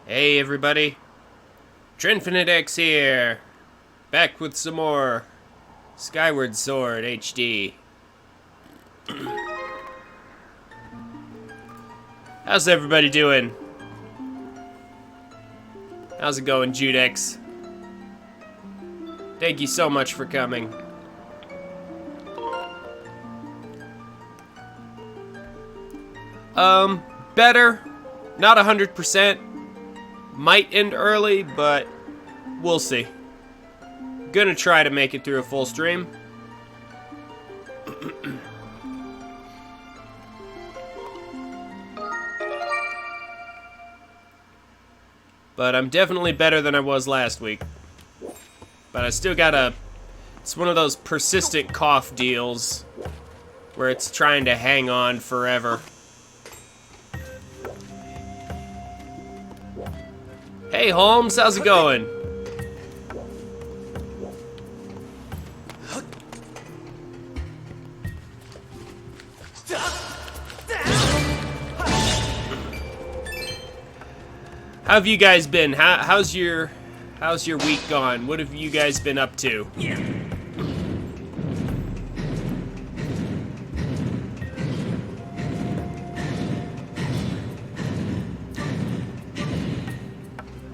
Hey everybody, TrinfiniteX here, back with some more Skyward Sword HD. How's everybody doing? How's it going, Judex? Thank you so much for coming. Better, not 100%. Might end early, but we'll see. Gonna try to make it through a full stream. But I'm definitely better than I was last week. But I still got it's one of those persistent cough deals where it's trying to hang on forever. Hey Holmes, how's it going? How have you guys been? How's your week gone? What have you guys been up to?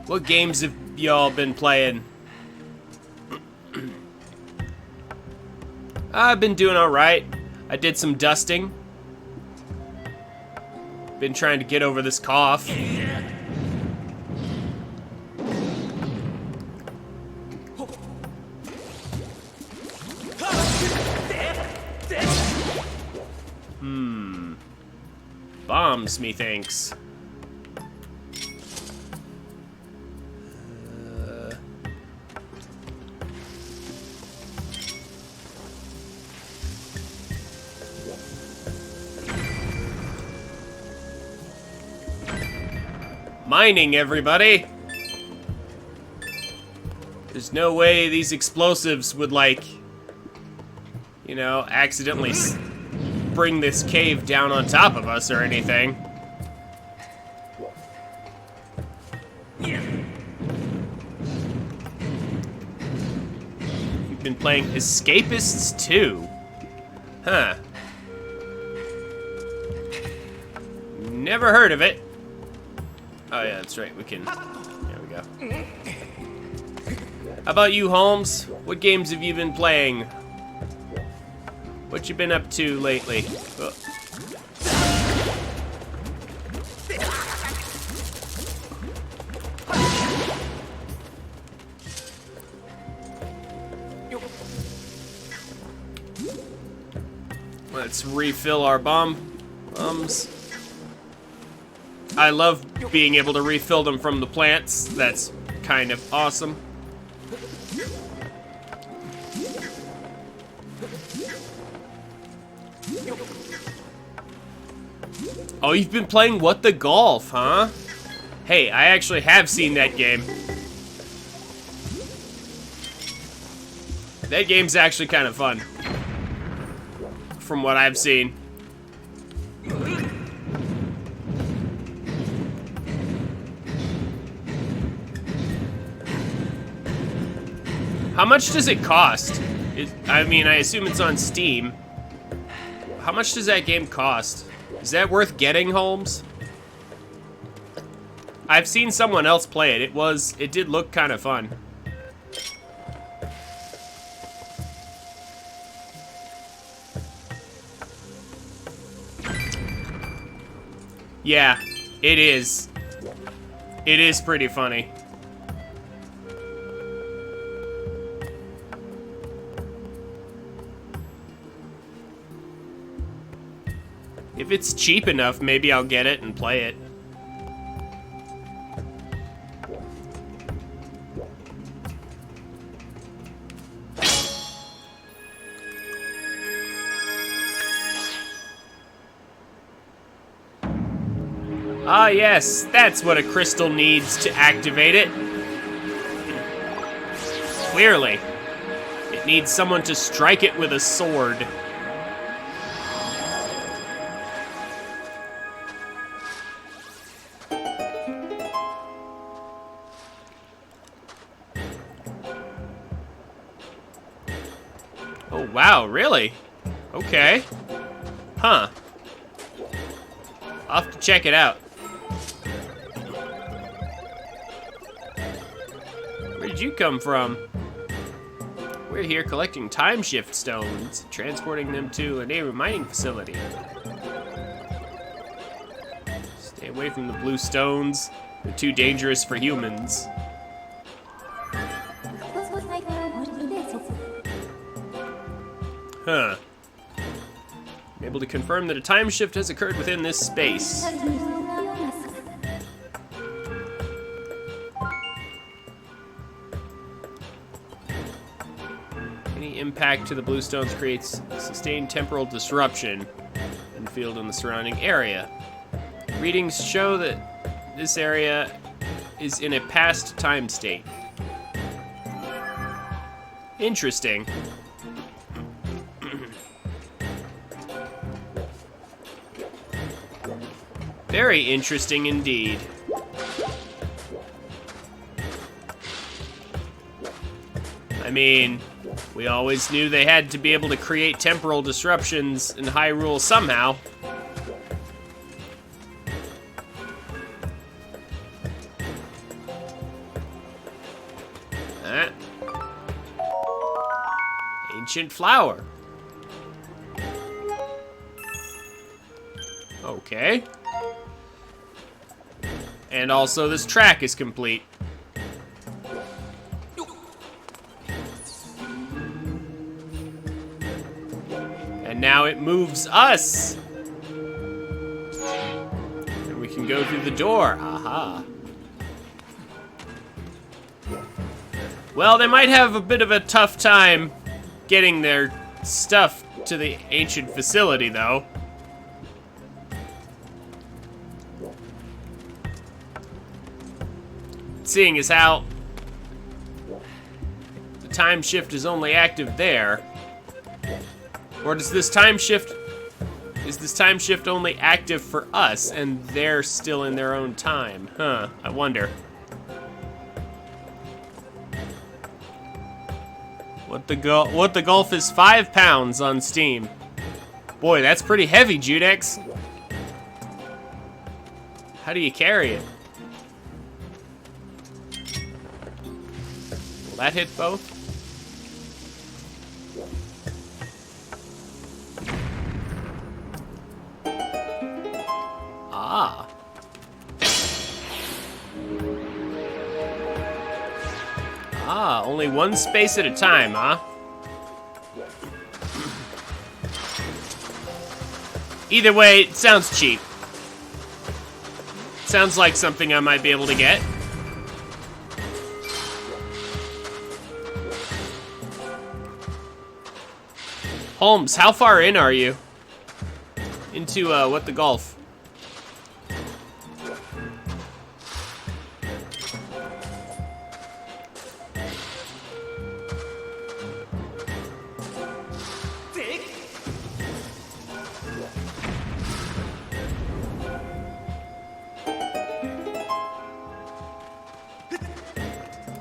What games have y'all been playing? I've been doing alright. I did some dusting. Been trying to get over this cough. Bombs, methinks. Mining, everybody! There's no way these explosives would, like, you know, accidentally bring this cave down on top of us or anything. You've been playing Escapists 2? Huh. Never heard of it. Oh yeah, that's right, we can... There we go. How about you, Holmes? What games have you been playing? What you been up to lately? Oh. Let's refill our bombs. I love being able to refill them from the plants. That's kind of awesome. Oh, you've been playing What the Golf, huh? Hey, I actually have seen that game. That game's actually kind of fun. From what I've seen. How much does it cost? I mean, I assume it's on Steam. How much does that game cost? Is that worth getting, Holmes? I've seen someone else play it. It did look kind of fun. Yeah, it is. It is pretty funny. If it's cheap enough, maybe I'll get it and play it. Ah, yes, that's what a crystal needs to activate it. Clearly. It needs someone to strike it with a sword. Oh, wow, really? Okay. Huh. I'll have to check it out. Where did you come from? We're here collecting time shift stones, transporting them to a neighboring mining facility. Stay away from the blue stones. They're too dangerous for humans. Huh. I'm able to confirm that a time shift has occurred within this space. Any impact to the blue stones creates sustained temporal disruption in the field and the surrounding area. Readings show that this area is in a past time state. Interesting. Very interesting indeed. I mean, we always knew they had to be able to create temporal disruptions in Hyrule somehow. Ancient flower. Okay. And also, this track is complete. And now it moves us. And we can go through the door. Aha. Well, they might have a bit of a tough time getting their stuff to the ancient facility, though. Seeing as how the time shift is only active there. Or does this time shift, is this time shift only active for us and they're still in their own time? Huh, I wonder. What the Golf is 5 pounds on Steam. Boy, that's pretty heavy, Judex. How do you carry it? Will that hit both? Ah. Ah, only one space at a time, huh? Either way, it sounds cheap. Sounds like something I might be able to get. Holmes, how far in are you? Into, what the Golf?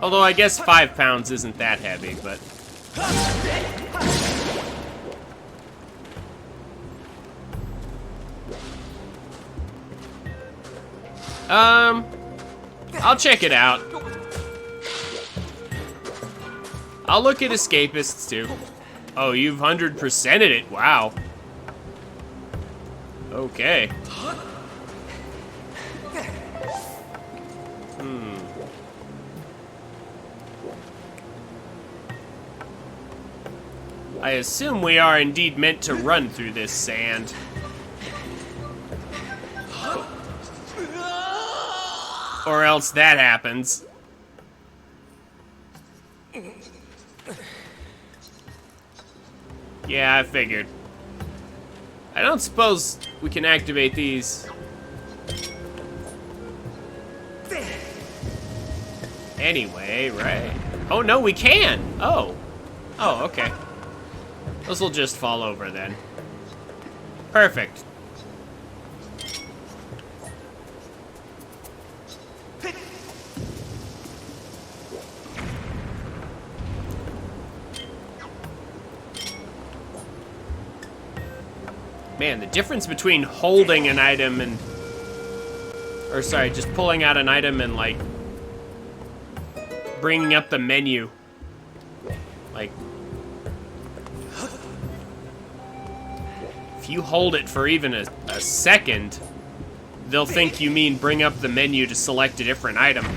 Although I guess 5 pounds isn't that heavy, but... I'll check it out. I'll look at escapists too. Oh, you've 100%ed it, wow. Okay. I assume we are indeed meant to run through this sand. Or else that happens. Yeah, I figured. I don't suppose we can activate these. Anyway, right? Oh, no, we can! Oh. Oh, okay. Those will just fall over then. Perfect. Man, the difference between holding an item and... Or sorry, just pulling out an item and, like, bringing up the menu. Like... If you hold it for even a second, they'll think you mean bring up the menu to select a different item.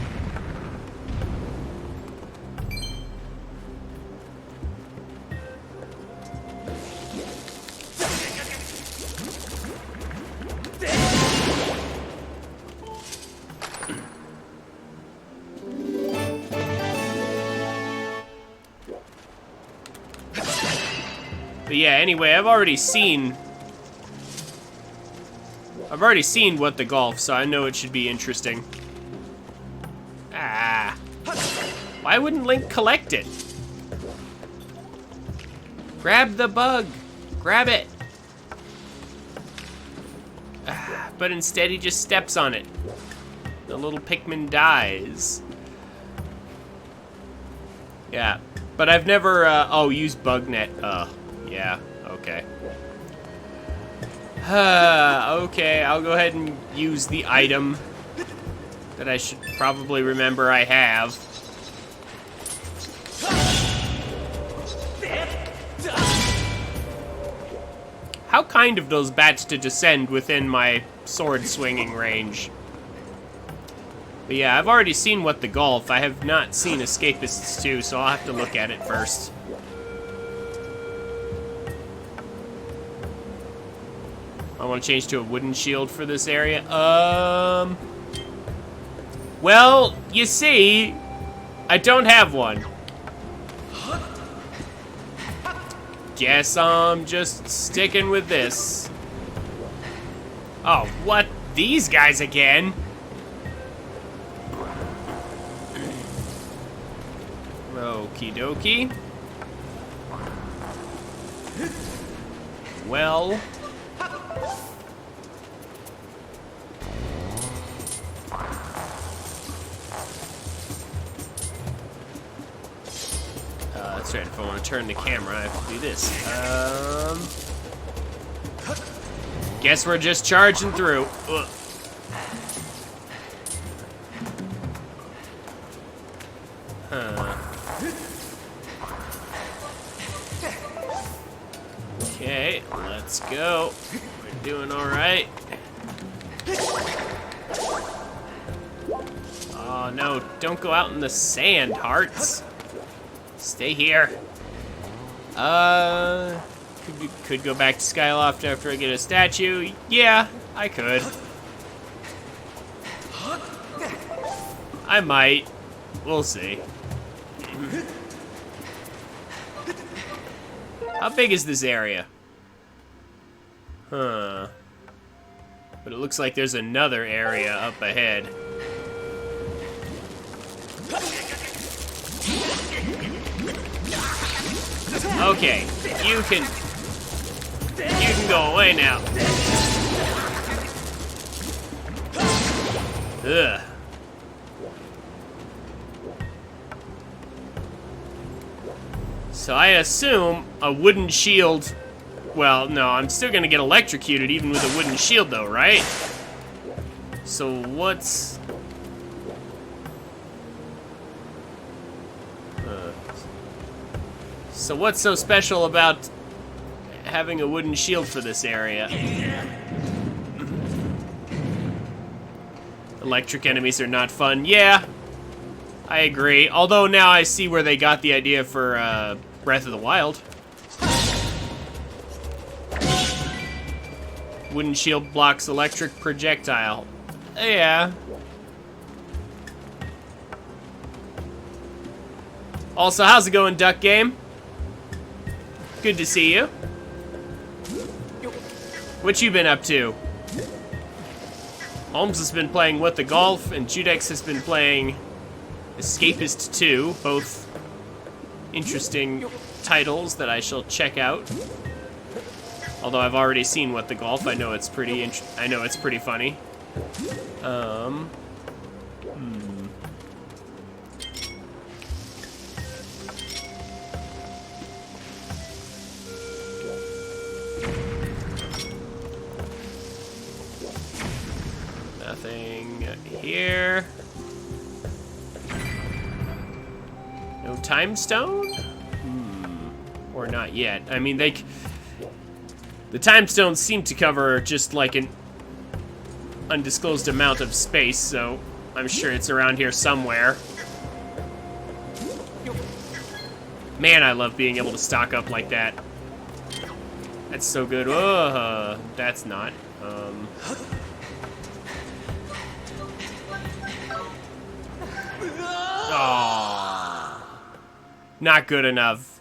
But yeah, anyway, I've already seen what the golf, so I know it should be interesting. Ah. Why wouldn't Link collect it? Grab the bug. Grab it. Ah, but instead he just steps on it. The little Pikmin dies. Yeah. But I've never, used BugNet. Yeah, okay. Okay, I'll go ahead and use the item that I should probably remember I have. How kind of those bats to descend within my sword swinging range. But yeah, I've already seen What the Golf. I have not seen Escapists 2, so I'll have to look at it first. I want to change to a wooden shield for this area. Well, you see, I don't have one. Guess I'm just sticking with this. Oh, what? These guys again? Okie dokie. Well... that's right, if I want to turn the camera, I have to do this. Guess we're just charging through. Ugh. Huh. Okay, let's go. We're doing all right. Oh no, don't go out in the sand, hearts. Stay here. Could go back to Skyloft after I get a statue. Yeah, I could. I might. We'll see. How big is this area? Huh. But it looks like there's another area up ahead. Okay, you can go away now. Ugh. So I assume a wooden shield. Well, no, I'm still gonna get electrocuted even with a wooden shield though, right? So what's... So what's so special about having a wooden shield for this area? Electric enemies are not fun. Yeah, I agree. Although now I see where they got the idea for Breath of the Wild. Wooden shield blocks electric projectile. Yeah. Also, how's it going, Duck Game? Good to see you. What you been up to? Holmes has been playing What the Golf, and Judex has been playing Escapist 2, both interesting titles that I shall check out. Although I've already seen What the Golf, I know it's pretty funny. there. No time stone? Or not yet. I mean, the time stones seem to cover just like an undisclosed amount of space, so I'm sure it's around here somewhere. Man, I love being able to stock up like that. That's so good. That's not. Oh, not good enough.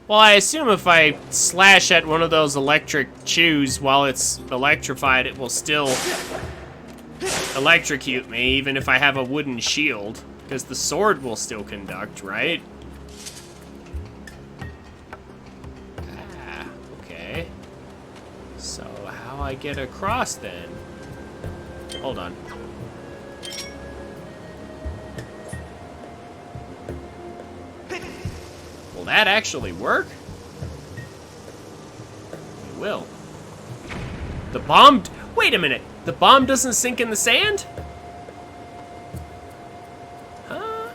Well, I assume if I slash at one of those electric chews while it's electrified, it will still electrocute me, even if I have a wooden shield, because the sword will still conduct, right? Ah, okay. So how I get across then? Hold on. Will that actually work? It will. The bomb... Wait a minute. The bomb doesn't sink in the sand? Huh?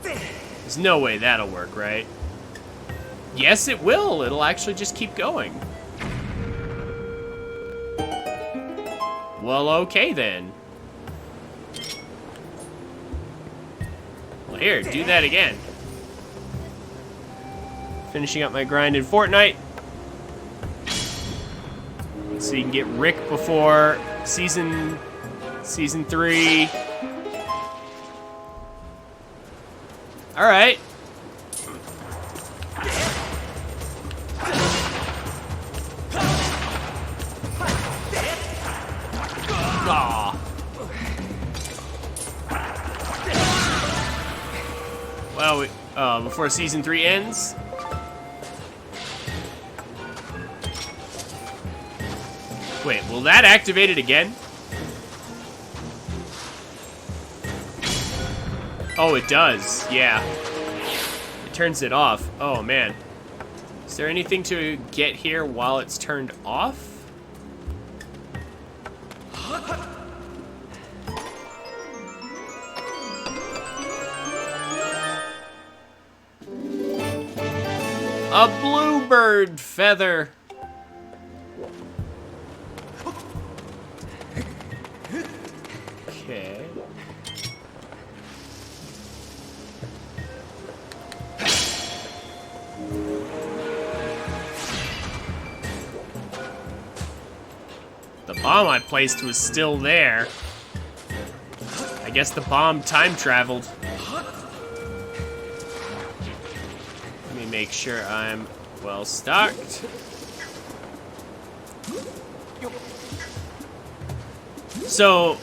There's no way that'll work, right? Yes, it will. It'll actually just keep going. Well, okay then. Well, here, do that again. Finishing up my grind in Fortnite. So you can get Rick before season 3. All right. Aw. Well, before season 3 ends. Wait, will that activate it again? Oh, it does. Yeah. It turns it off. Oh, man. Is there anything to get here while it's turned off? A bluebird feather. Okay. The bomb I placed was still there. I guess the bomb time traveled. Let me make sure I'm well stocked. So,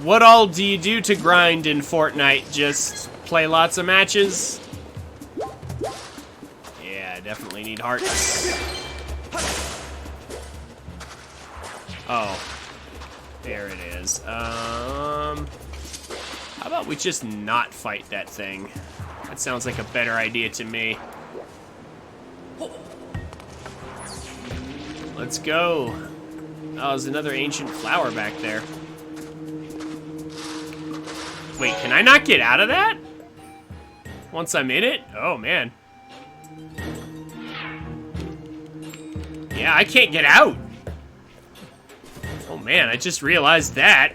what all do you do to grind in Fortnite? Just play lots of matches? Yeah, I definitely need hearts. Oh, there it is. How about we just not fight that thing? That sounds like a better idea to me. Let's go. Oh, there's another ancient flower back there. Wait, can I not get out of that? Once I'm in it? Oh, man. Yeah, I can't get out. Oh, man, I just realized that.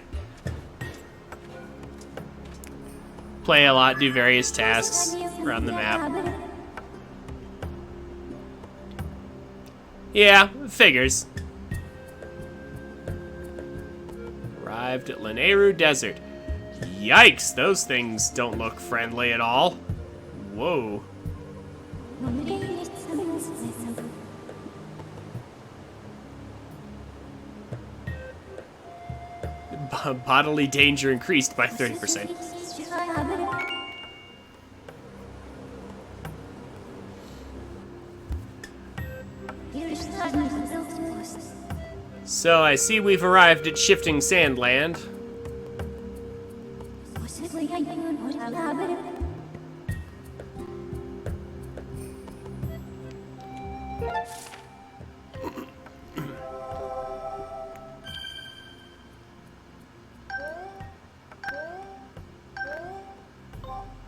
Play a lot, do various tasks around the map. Yeah, figures. Arrived at Lanayru Desert. Yikes, those things don't look friendly at all. Whoa. Bodily danger increased by 30%. So I see we've arrived at Shifting Sandland.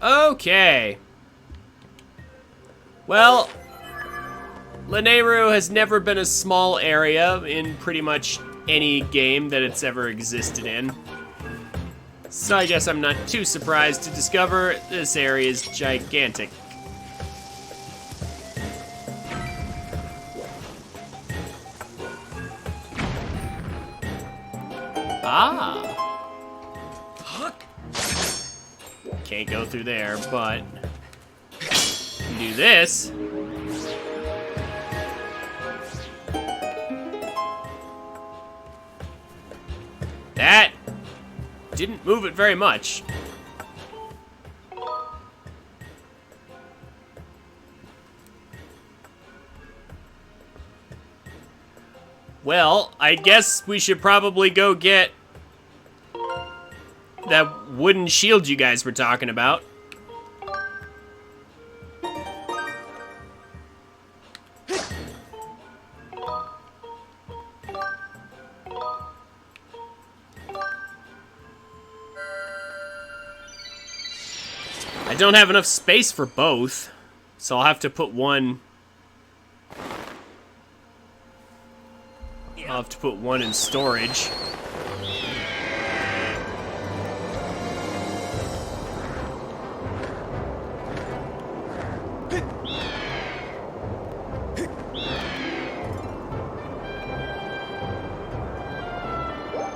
Okay. Well, Lanayru has never been a small area in pretty much any game that it's ever existed in. So I guess I'm not too surprised to discover this area is gigantic. Ah. Can't go through there, but you do this. That didn't move it very much. Well, I guess we should probably go get that wooden shield you guys were talking about. I don't have enough space for both, so I'll have to put one. I'll have to put one in storage.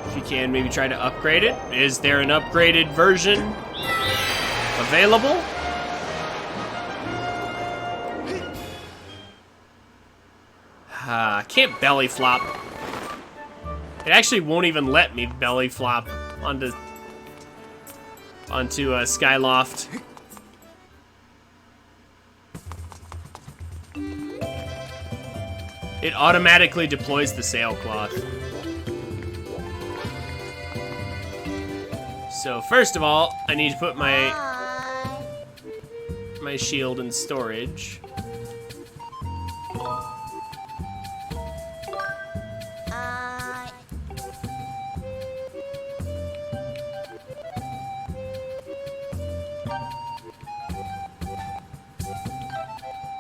If you can, maybe try to upgrade it. Is there an upgraded version available? Can't belly flop. It actually won't even let me belly flop onto Skyloft. It automatically deploys the sailcloth. So first of all, I need to put my shield in storage.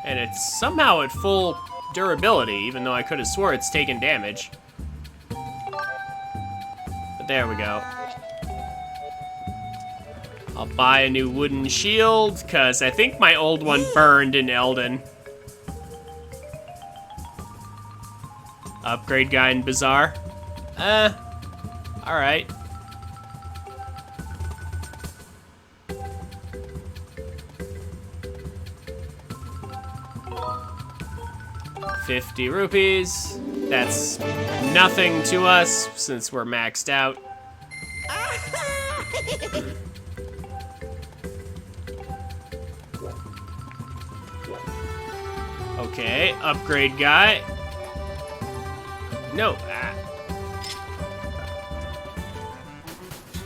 And it's somehow at full durability, even though I could have swore it's taken damage. But there we go. I'll buy a new wooden shield, because I think my old one burned in Elden. Upgrade guy in Bazaar. Alright. ₹50. That's nothing to us since we're maxed out. Okay, upgrade guy. No.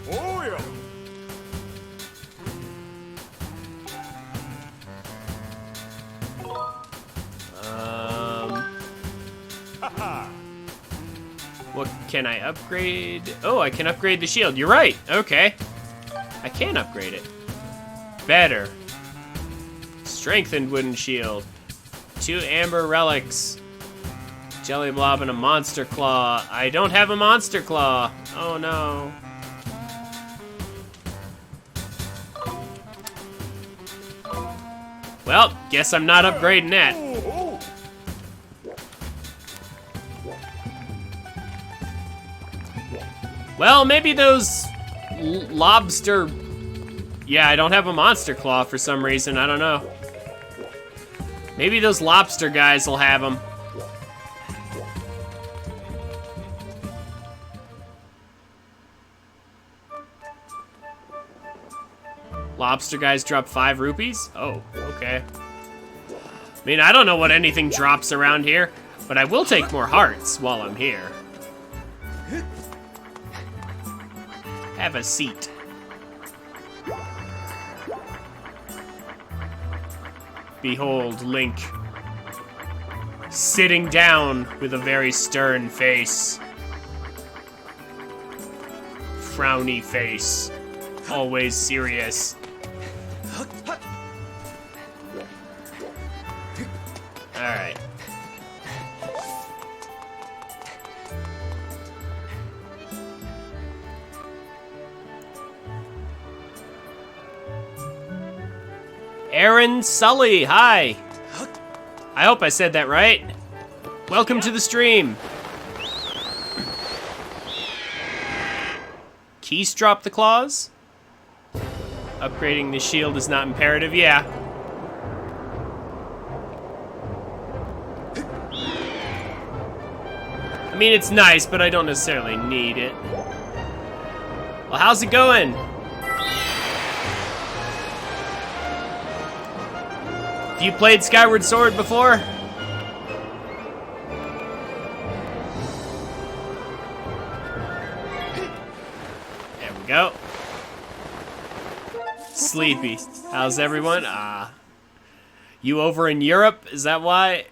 Oh yeah. What can I upgrade? Oh, I can upgrade the shield. You're right. Okay. I can upgrade it. Better. Strengthened wooden shield. 2 amber relics. Jelly blob and a monster claw. I don't have a monster claw. Oh no. Well, guess I'm not upgrading that. Well, maybe those lobster... Yeah, I don't have a monster claw for some reason. I don't know. Maybe those lobster guys will have them. Lobster guys drop 5 rupees? Oh, okay. I mean, I don't know what anything drops around here, but I will take more hearts while I'm here. Have a seat. Behold Link, sitting down with a very stern face. Frowny face, always serious. Alright. Aaron Sully, hi. I hope I said that right. Welcome to the stream. Keystropped the claws? Upgrading the shield is not imperative, yeah. I mean, it's nice, but I don't necessarily need it. Well, how's it going? Have you played Skyward Sword before? There we go. Sleepy. How's everyone? You over in Europe? Is that why?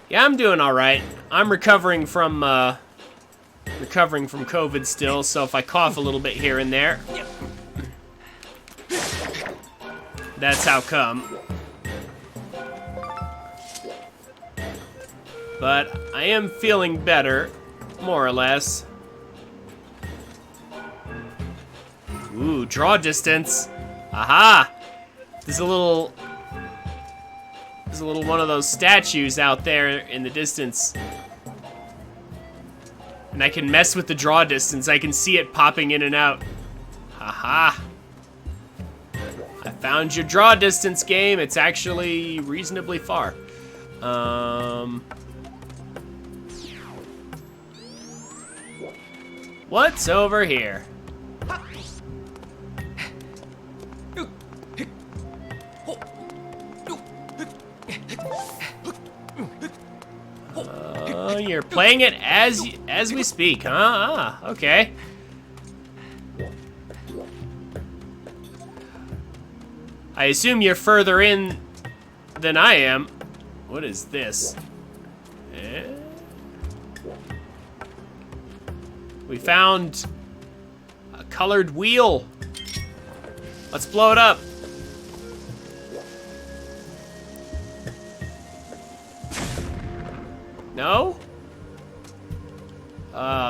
Yeah, I'm doing all right. I'm recovering from COVID still, so if I cough a little bit here and there, that's how come. But I am feeling better, more or less. Ooh, draw distance. Aha! There's a little one of those statues out there in the distance. And I can mess with the draw distance. I can see it popping in and out. Haha. I found your draw distance, game. It's actually reasonably far. What's over here? You're playing it as we speak, huh? Ah, okay. I assume you're further in than I am. What is this? We found a colored wheel. Let's blow it up. No?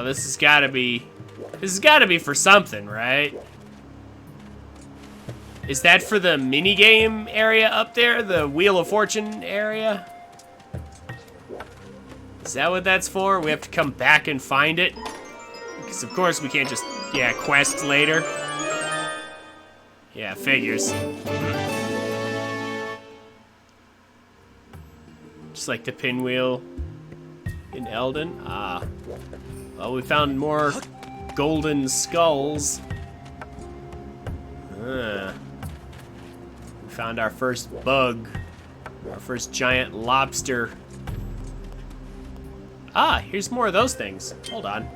This has gotta be for something, right? Is that for the minigame area up there? The Wheel of Fortune area? Is that what that's for? We have to come back and find it? Because of course we can't just, yeah, quest later. Yeah, figures. Just like the pinwheel in Elden. Ah. Well, we found more golden skulls. We found our first bug. Our first giant lobster. Ah, here's more of those things. Hold on.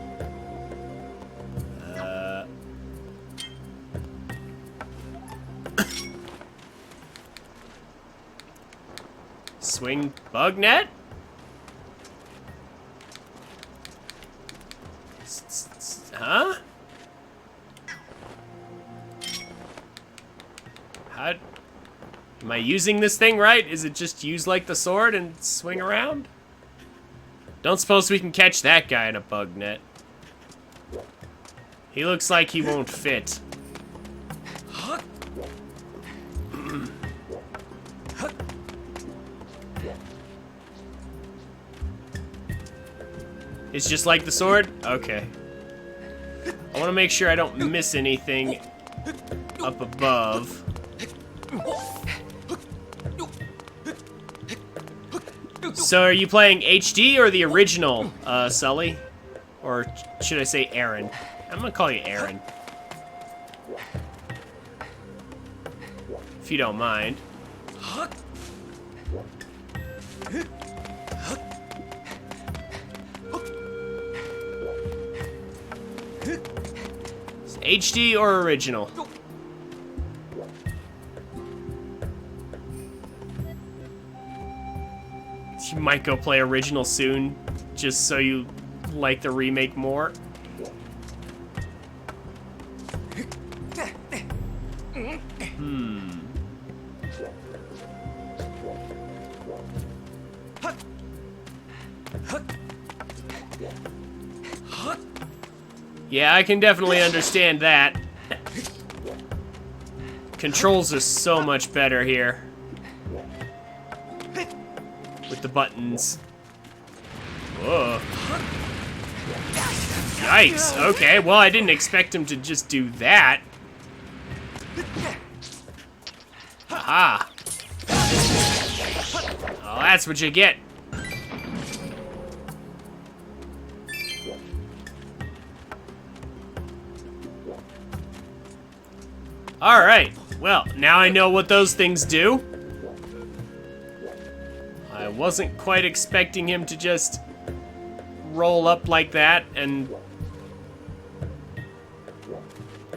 Swing bug net? Huh? How? Am I using this thing right? Is it just use like the sword and swing around? Don't suppose we can catch that guy in a bug net. He looks like he won't fit. It's just like the sword? Okay. I want to make sure I don't miss anything up above. So are you playing HD or the original, Sully? Or should I say Aaron? I'm gonna call you Aaron. If you don't mind. HD or original? might go play Original soon, just so you like the remake more. Yeah, I can definitely understand that. Controls are so much better here. With the buttons. Whoa. Yikes. Okay, well, I didn't expect him to just do that. Aha. Oh, that's what you get. Alright, well, now I know what those things do. I wasn't quite expecting him to just roll up like that and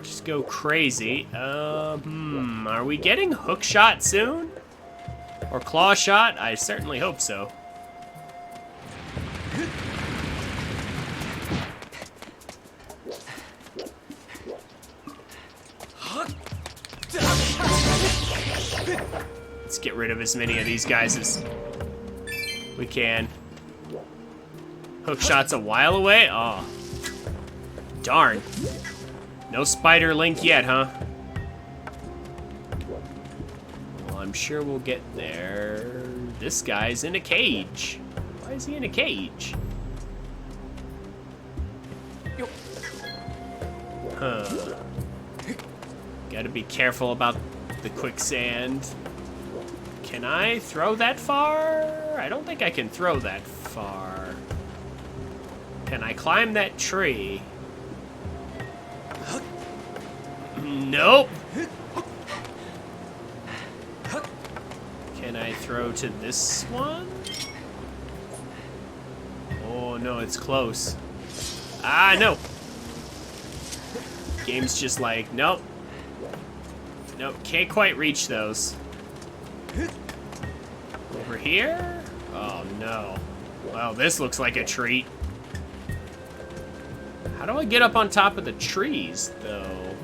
just go crazy. Are we getting hook shot soon? Or claw shot? I certainly hope so. Let's get rid of as many of these guys as we can. Hook shot's a while away? Oh. Darn. No spider link yet, huh? Well, I'm sure we'll get there. This guy's in a cage. Why is he in a cage? Huh. Gotta be careful about the quicksand. Can I throw that far? I don't think I can throw that far. Can I climb that tree? Nope. Can I throw to this one? Oh no, it's close. Ah, no. Game's just like, nope. Nope, can't quite reach those. Over here? Oh no. Well, this looks like a treat. How do I get up on top of the trees, though?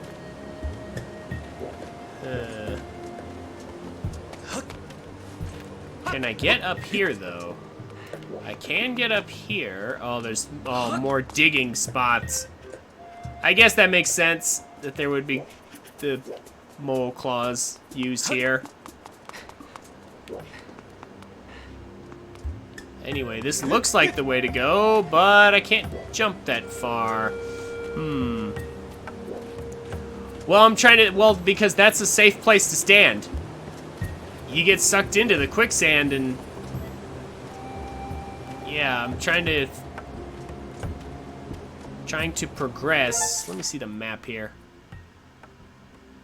Can I get up here, though? I can get up here. Oh, there's more digging spots. I guess that makes sense that there would be the mole claws used here. Anyway, this looks like the way to go, but I can't jump that far. Well, I'm trying to, well, because that's a safe place to stand. You get sucked into the quicksand and... Yeah, I'm trying to progress. Let me see the map here.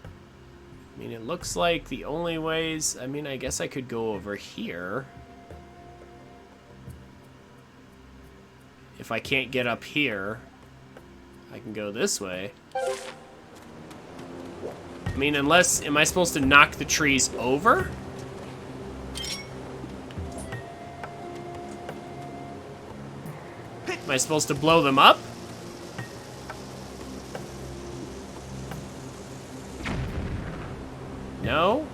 I mean, it looks like the only ways... I mean, I guess I could go over here. If I can't get up here, I can go this way. I mean, unless... Am I supposed to knock the trees over? Am I supposed to blow them up? No?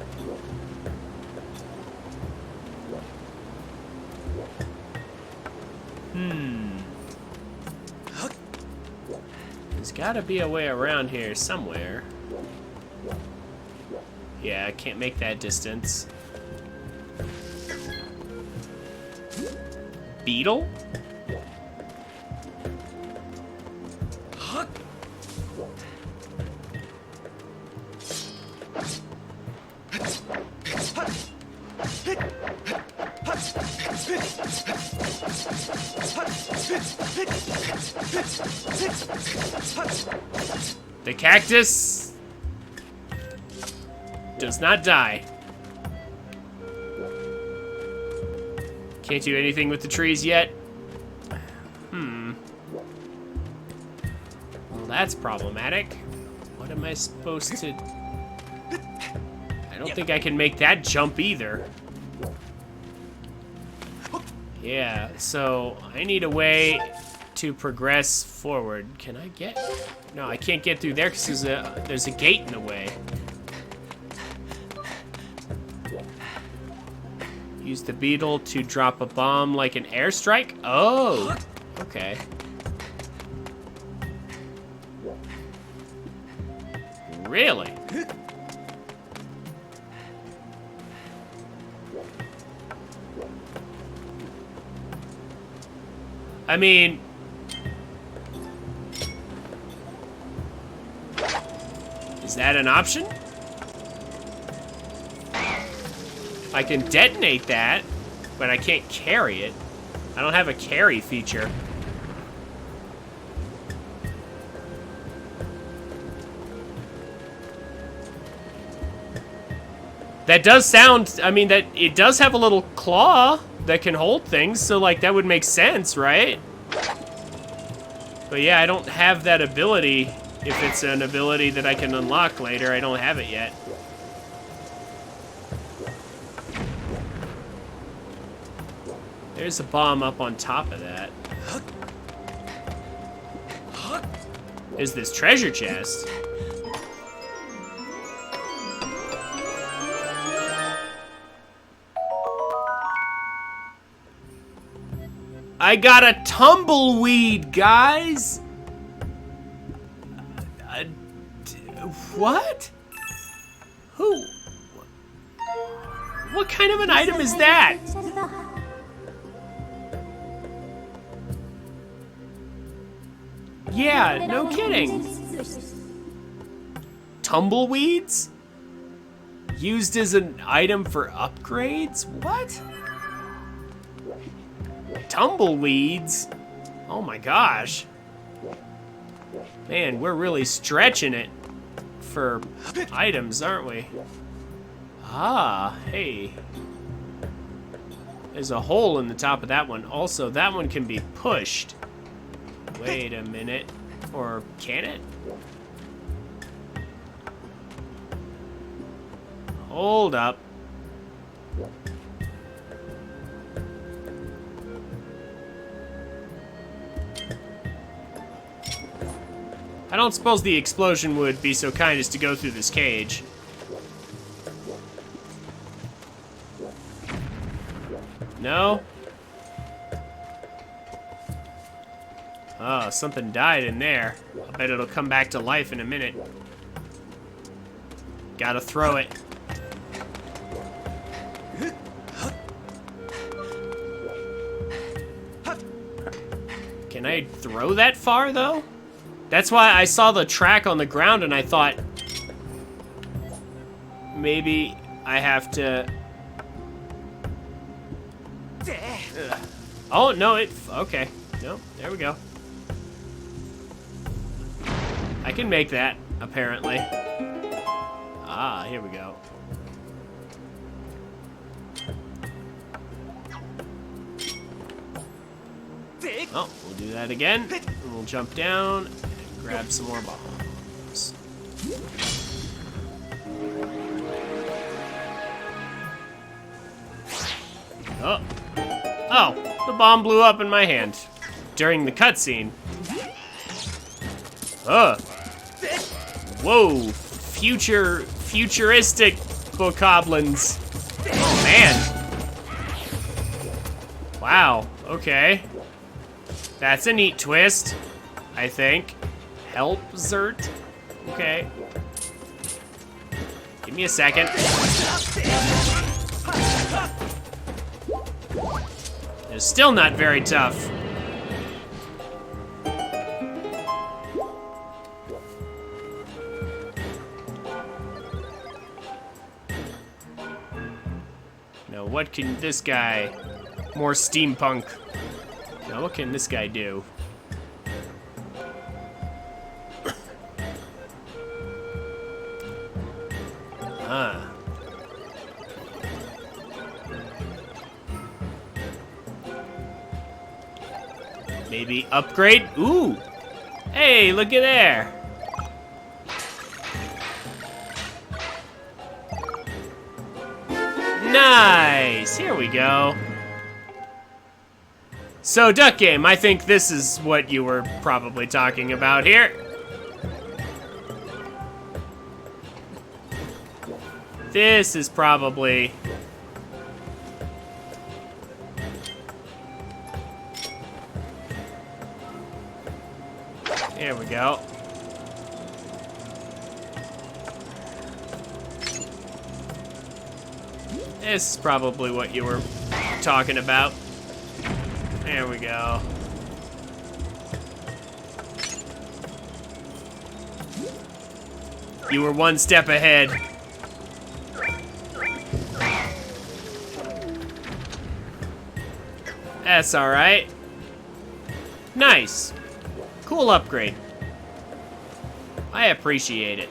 There's gotta be a way around here somewhere. Yeah, I can't make that distance. Beetle? The cactus does not die. Can't do anything with the trees yet. Well, that's problematic. What am I supposed to... I don't think I can make that jump either. Yeah, so I need a way to progress forward. Can I get... No, I can't get through there because there's a gate in the way. Use the beetle to drop a bomb like an airstrike? Oh, okay. Really? I mean... Is that an option? I can detonate that, but I can't carry it. I don't have a carry feature. That does sound, I mean, that it does have a little claw that can hold things, so like that would make sense, right? But yeah, I don't have that ability. If it's an ability that I can unlock later, I don't have it yet. There's a bomb up on top of that. There's this treasure chest. I got a tumbleweed, guys! What? Who? What kind of an item is that? Yeah, no kidding. Tumbleweeds? Used as an item for upgrades? What? Tumbleweeds? Oh my gosh. Man, we're really stretching it for items, aren't we? Ah, hey. There's a hole in the top of that one. Also, that one can be pushed. Wait a minute. Or can it? Hold up. I don't suppose the explosion would be so kind as to go through this cage. No? Oh, something died in there. I bet it'll come back to life in a minute. Gotta throw it. Can I throw that far, though? That's why I saw the track on the ground and I thought maybe I have to... Ugh. Oh, no, okay. No, there we go. I can make that, apparently. Ah, here we go. Oh, we'll do that again. And we'll jump down and grab some more bombs. Oh. Oh, the bomb blew up in my hand during the cutscene. Ugh. Whoa, futuristic bokoblins. Oh man. Wow, okay. That's a neat twist, I think. Help, Zert? Okay. Give me a second. It's still not very tough. Now, what can this guy... More steampunk. Now, what can this guy do? Huh. Maybe upgrade? Ooh! Hey, look at there! Nice! Here we go. So, Duck Game, I think this is what you were probably talking about here. This is probably... There we go. This is probably what you were talking about. There we go. You were one step ahead. That's all right. Nice. Cool upgrade. I appreciate it.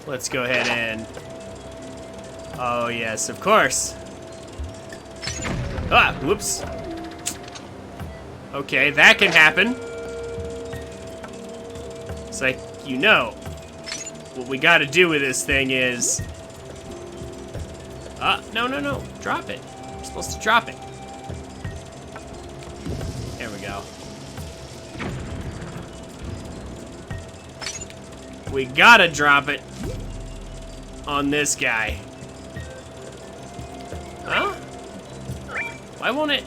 Let's go ahead and... Oh, yes, of course. Ah, whoops. Okay, that can happen. It's like, you know, what we gotta do with this thing is... no, no, no. Drop it. You're supposed to drop it. There we go. We gotta drop it on this guy. Huh? Why won't it?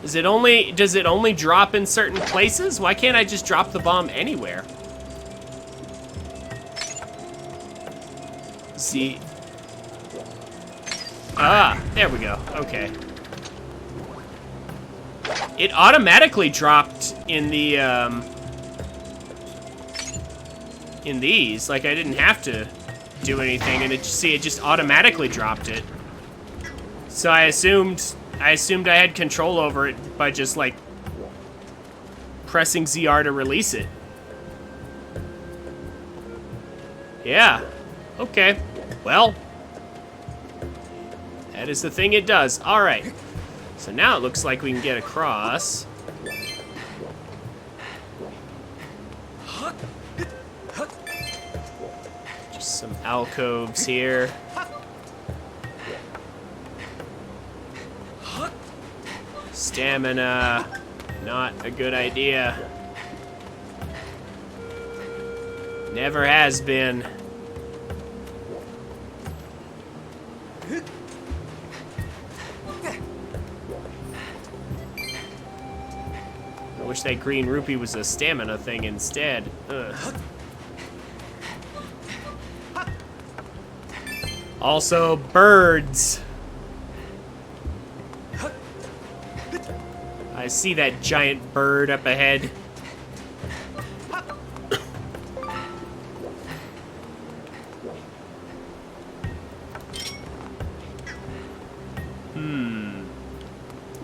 Does it only drop in certain places? Why can't I just drop the bomb anywhere? See. Ah, there we go. Okay. It automatically dropped in the, in these. Like, I didn't have to do anything, and it just automatically dropped it. So I assumed I had control over it by just, like, pressing ZR to release it. Yeah. Okay. Well, that is the thing it does. All right. So now it looks like we can get across. Just some alcoves here. Stamina, not a good idea. Never has been. I wish that green rupee was a stamina thing instead. Ugh. Also, birds. I see that giant bird up ahead.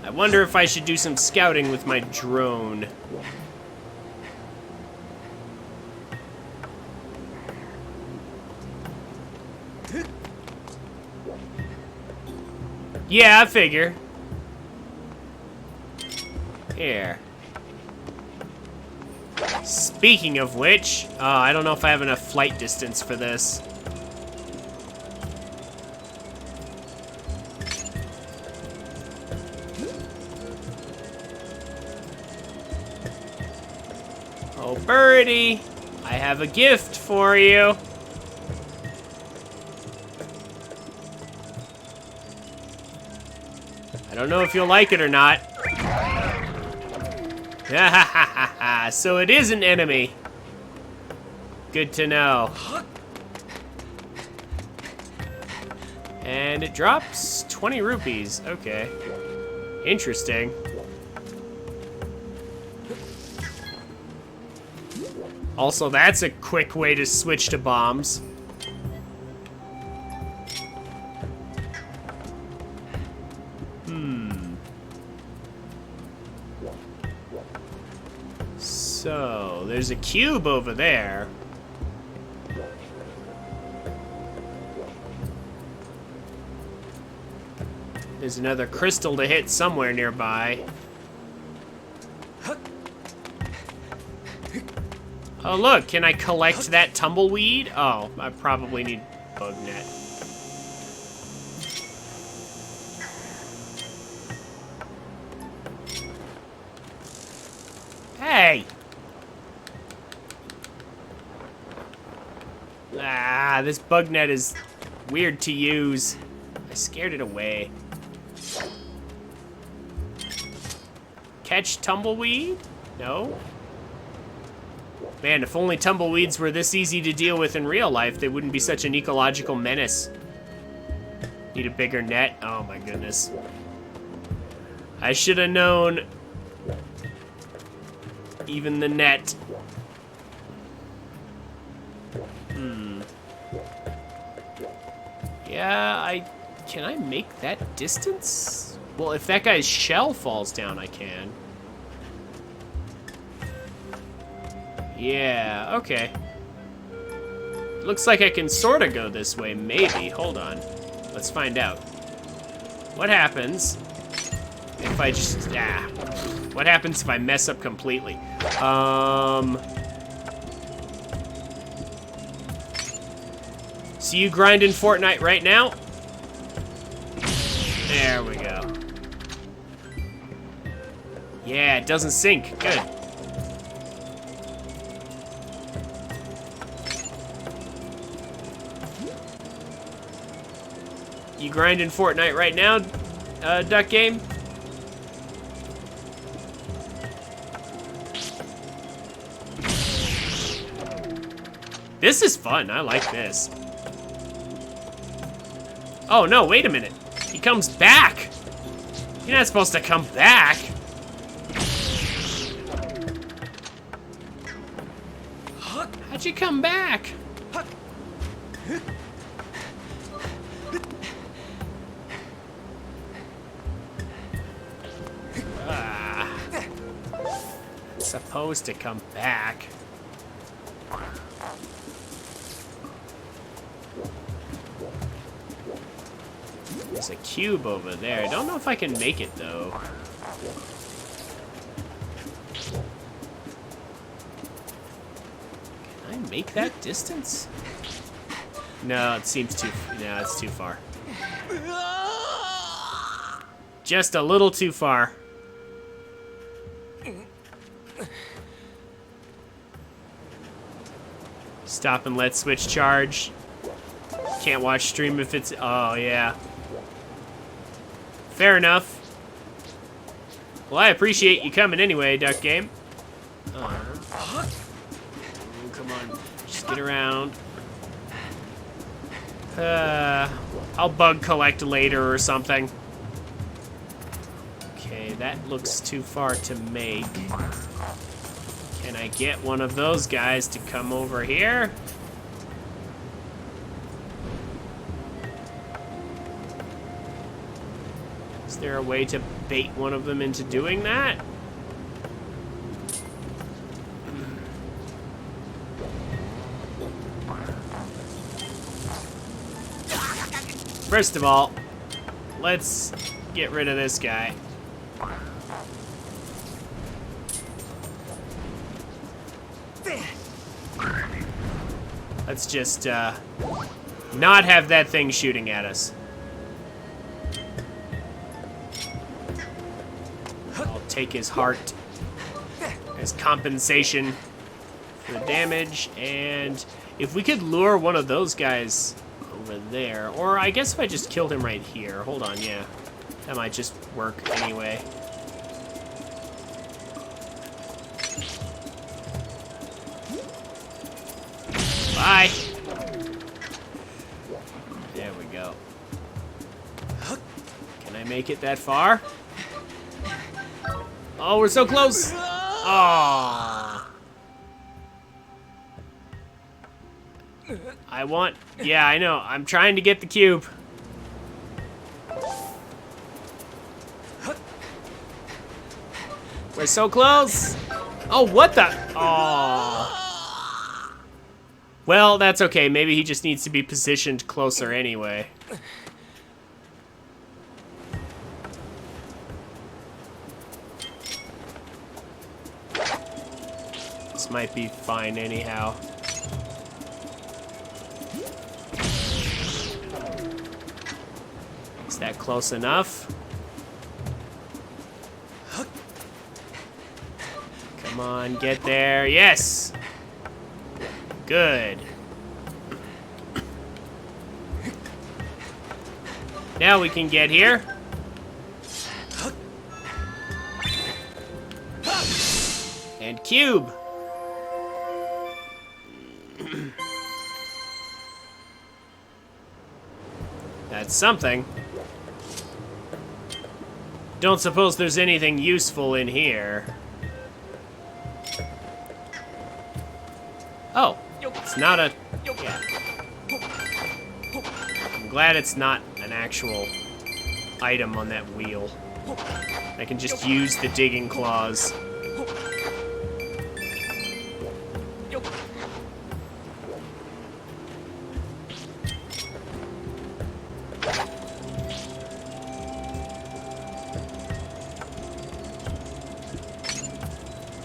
I wonder if I should do some scouting with my drone. Yeah, I figure. Here. Speaking of which, I don't know if I have enough flight distance for this. Oh, birdie, I have a gift for you. I don't know if you'll like it or not. So it is an enemy. Good to know. And it drops 20 rupees. Okay. Interesting. Also, that's a quick way to switch to bombs. So, there's a cube over there. There's another crystal to hit somewhere nearby. Oh, look, can I collect that tumbleweed? Oh, I probably need bug net. Hey! Ah, this bug net is weird to use. I scared it away. Catch tumbleweed? No? Man, if only tumbleweeds were this easy to deal with in real life, they wouldn't be such an ecological menace. Need a bigger net? Oh my goodness. I should have known. Even the net. Yeah, can I make that distance? Well, if that guy's shell falls down, I can. Yeah, okay. Looks like I can sort of go this way, maybe. Hold on. Let's find out. What happens if I just... What happens if I mess up completely? So you grinding Fortnite right now? There we go. Yeah, it doesn't sink. Good. You grinding Fortnite right now, Duck Game? This is fun. I like this. Oh, no, wait a minute. He comes back. You're not supposed to come back. How'd you come back? Supposed to come back. There's a cube over there. I don't know if I can make it, though. Can I make that distance? No, it seems too... No, it's too far. Just a little too far. Stop and let switch charge. Can't watch stream if it's... Oh, yeah. Fair enough. Well, I appreciate you coming anyway, Duck Game. Oh, come on. Just get around. I'll bug collect later or something. Okay, that looks too far to make. Can I get one of those guys to come over here? Is there a way to bait one of them into doing that? First of all, let's get rid of this guy. Let's just not have that thing shooting at us. I'll take his heart as compensation for the damage, and if we could lure one of those guys over there, or I guess if I just killed him right here. Hold on, yeah. That might just work anyway. Bye. There we go. Can I make it that far? Oh, we're so close. Oh. I want... Yeah, I know. I'm trying to get the cube. We're so close. Oh, what the... Oh. Well, that's okay. Maybe he just needs to be positioned closer anyway. This might be fine anyhow. Is that close enough? Come on, get there. Yes! Good. Now we can get here. And cube. That's something. Don't suppose there's anything useful in here. Oh, it's not a... Yeah. I'm glad it's not an actual item on that wheel. I can just use the digging claws.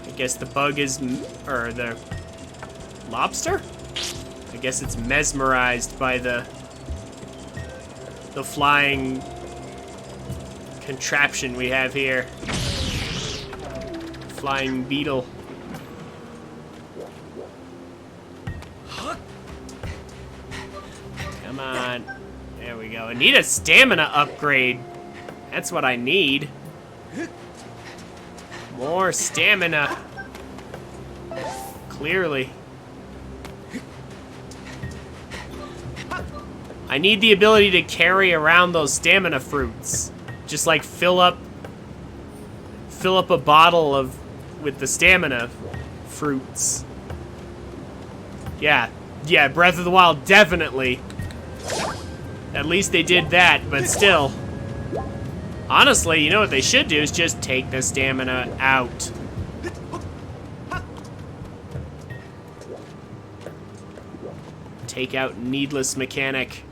I guess the bug is... or the... lobster? I guess it's mesmerized by the flying contraption we have here. Flying beetle. Come on. There we go. I need a stamina upgrade. That's what I need. More stamina. Clearly. I need the ability to carry around those stamina fruits. Just like fill up a bottle with the stamina fruits. Yeah, Breath of the Wild, definitely. At least they did that, but still. Honestly, you know what they should do is just take the stamina out. Take out needless mechanic.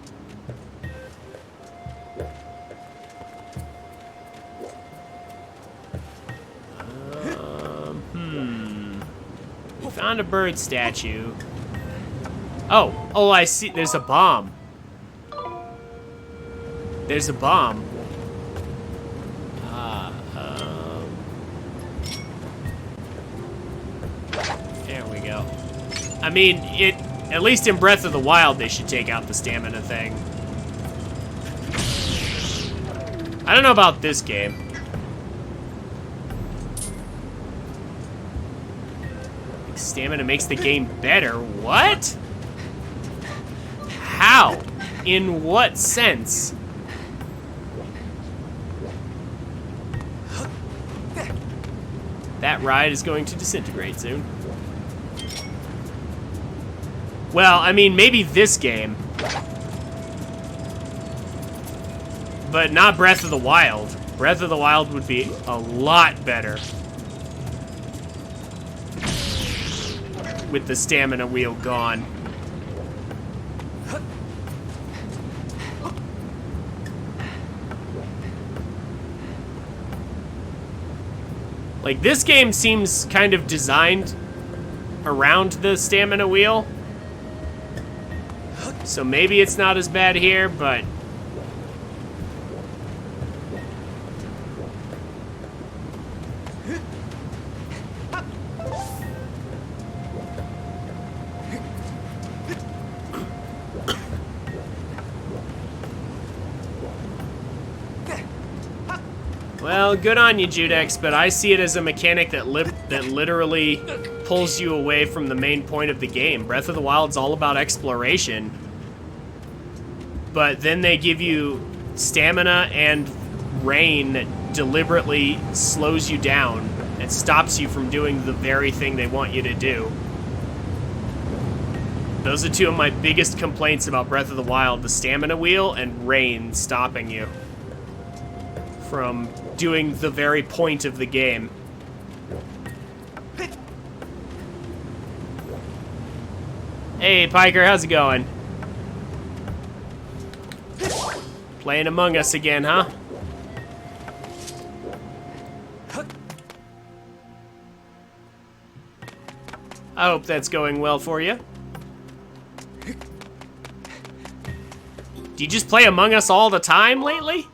We found a bird statue. Oh, I see. There's a bomb. There's a bomb. There we go. I mean, at least in Breath of the Wild, they should take out the stamina thing. I don't know about this game. Stamina makes the game better. What? How? In what sense? That ride is going to disintegrate soon. Well, I mean, maybe this game. But not Breath of the Wild. Breath of the Wild would be a lot better with the stamina wheel gone. Like, this game seems kind of designed around the stamina wheel. So maybe it's not as bad here, but... Well, good on you, Judex, but I see it as a mechanic that literally pulls you away from the main point of the game. Breath of the Wild's all about exploration, but then they give you stamina and rain that deliberately slows you down and stops you from doing the very thing they want you to do. Those are two of my biggest complaints about Breath of the Wild, the stamina wheel and rain stopping you from doing the very point of the game. Hey, Piker, how's it going? Playing Among Us again, huh? I hope that's going well for you. Do you just play Among Us all the time lately?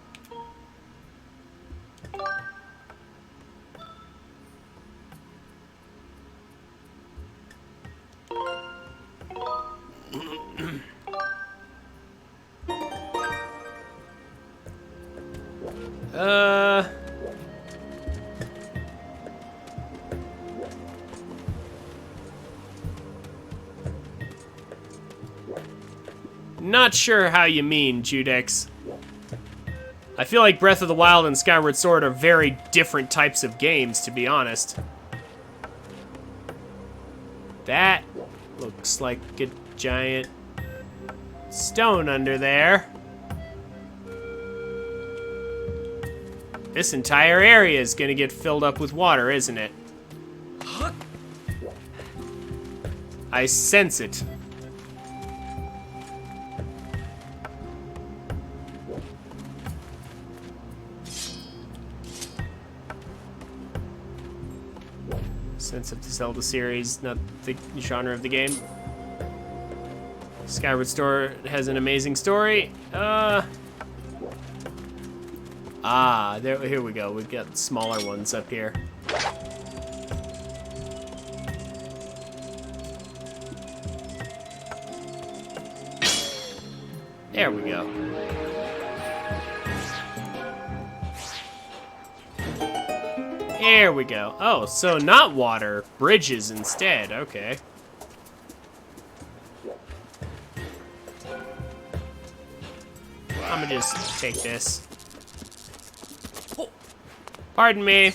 Not sure how you mean, Judex. I feel like Breath of the Wild and Skyward Sword are very different types of games, to be honest. That looks like a giant stone under there. This entire area is gonna get filled up with water, isn't it? I sense it. Sense of the Zelda series, not the genre of the game. Skyward Sword has an amazing story. Here we go. We've got smaller ones up here. There we go. There we go. Oh, so not water, bridges instead. Okay. I'm gonna just take this. Oh, pardon me.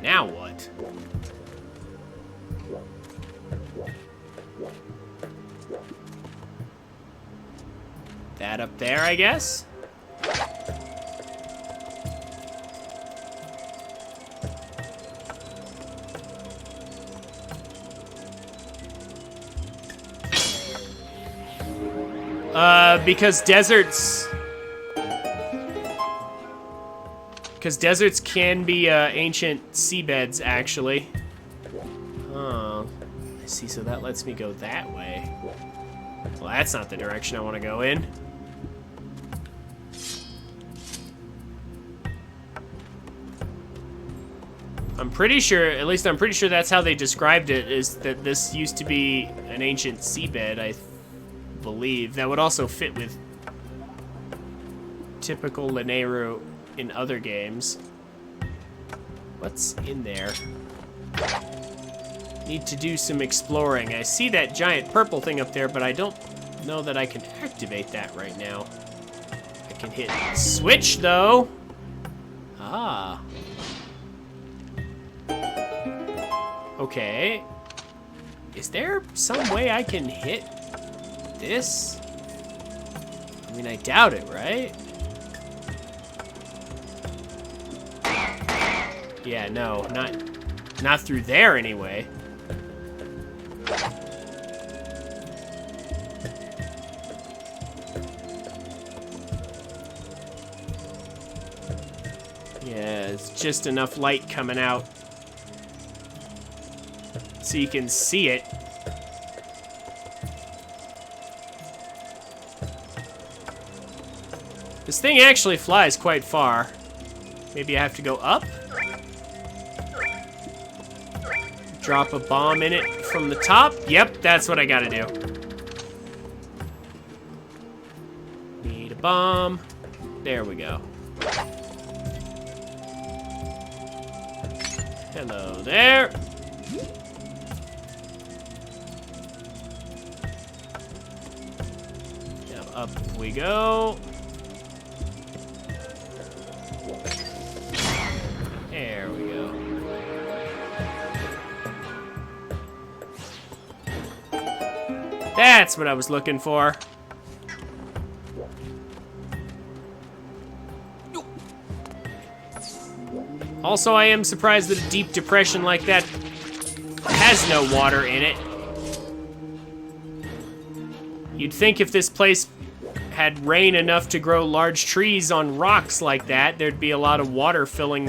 Now what? That up there, I guess? Because deserts can be ancient seabeds, actually. Oh, I see. So that lets me go that way. Well, that's not the direction I want to go in. I'm pretty sure, at least I'm pretty sure that's how they described it, is that this used to be an ancient seabed, I believe. That would also fit with typical Lanayru in other games. What's in there? Need to do some exploring. I see that giant purple thing up there, but I don't know that I can activate that right now. I can hit switch, though. Ah. Okay. Is there some way I can hit this? I mean, I doubt it, right? Yeah, no, not through there anyway. Yeah, it's just enough light coming out so you can see it. This thing actually flies quite far. Maybe I have to go up? Drop a bomb in it from the top? Yep, that's what I gotta do. Need a bomb. There we go. Hello there. Now up we go. There we go. That's what I was looking for. Also, I am surprised that a deep depression like that has no water in it. You'd think if this place had rain enough to grow large trees on rocks like that, there'd be a lot of water filling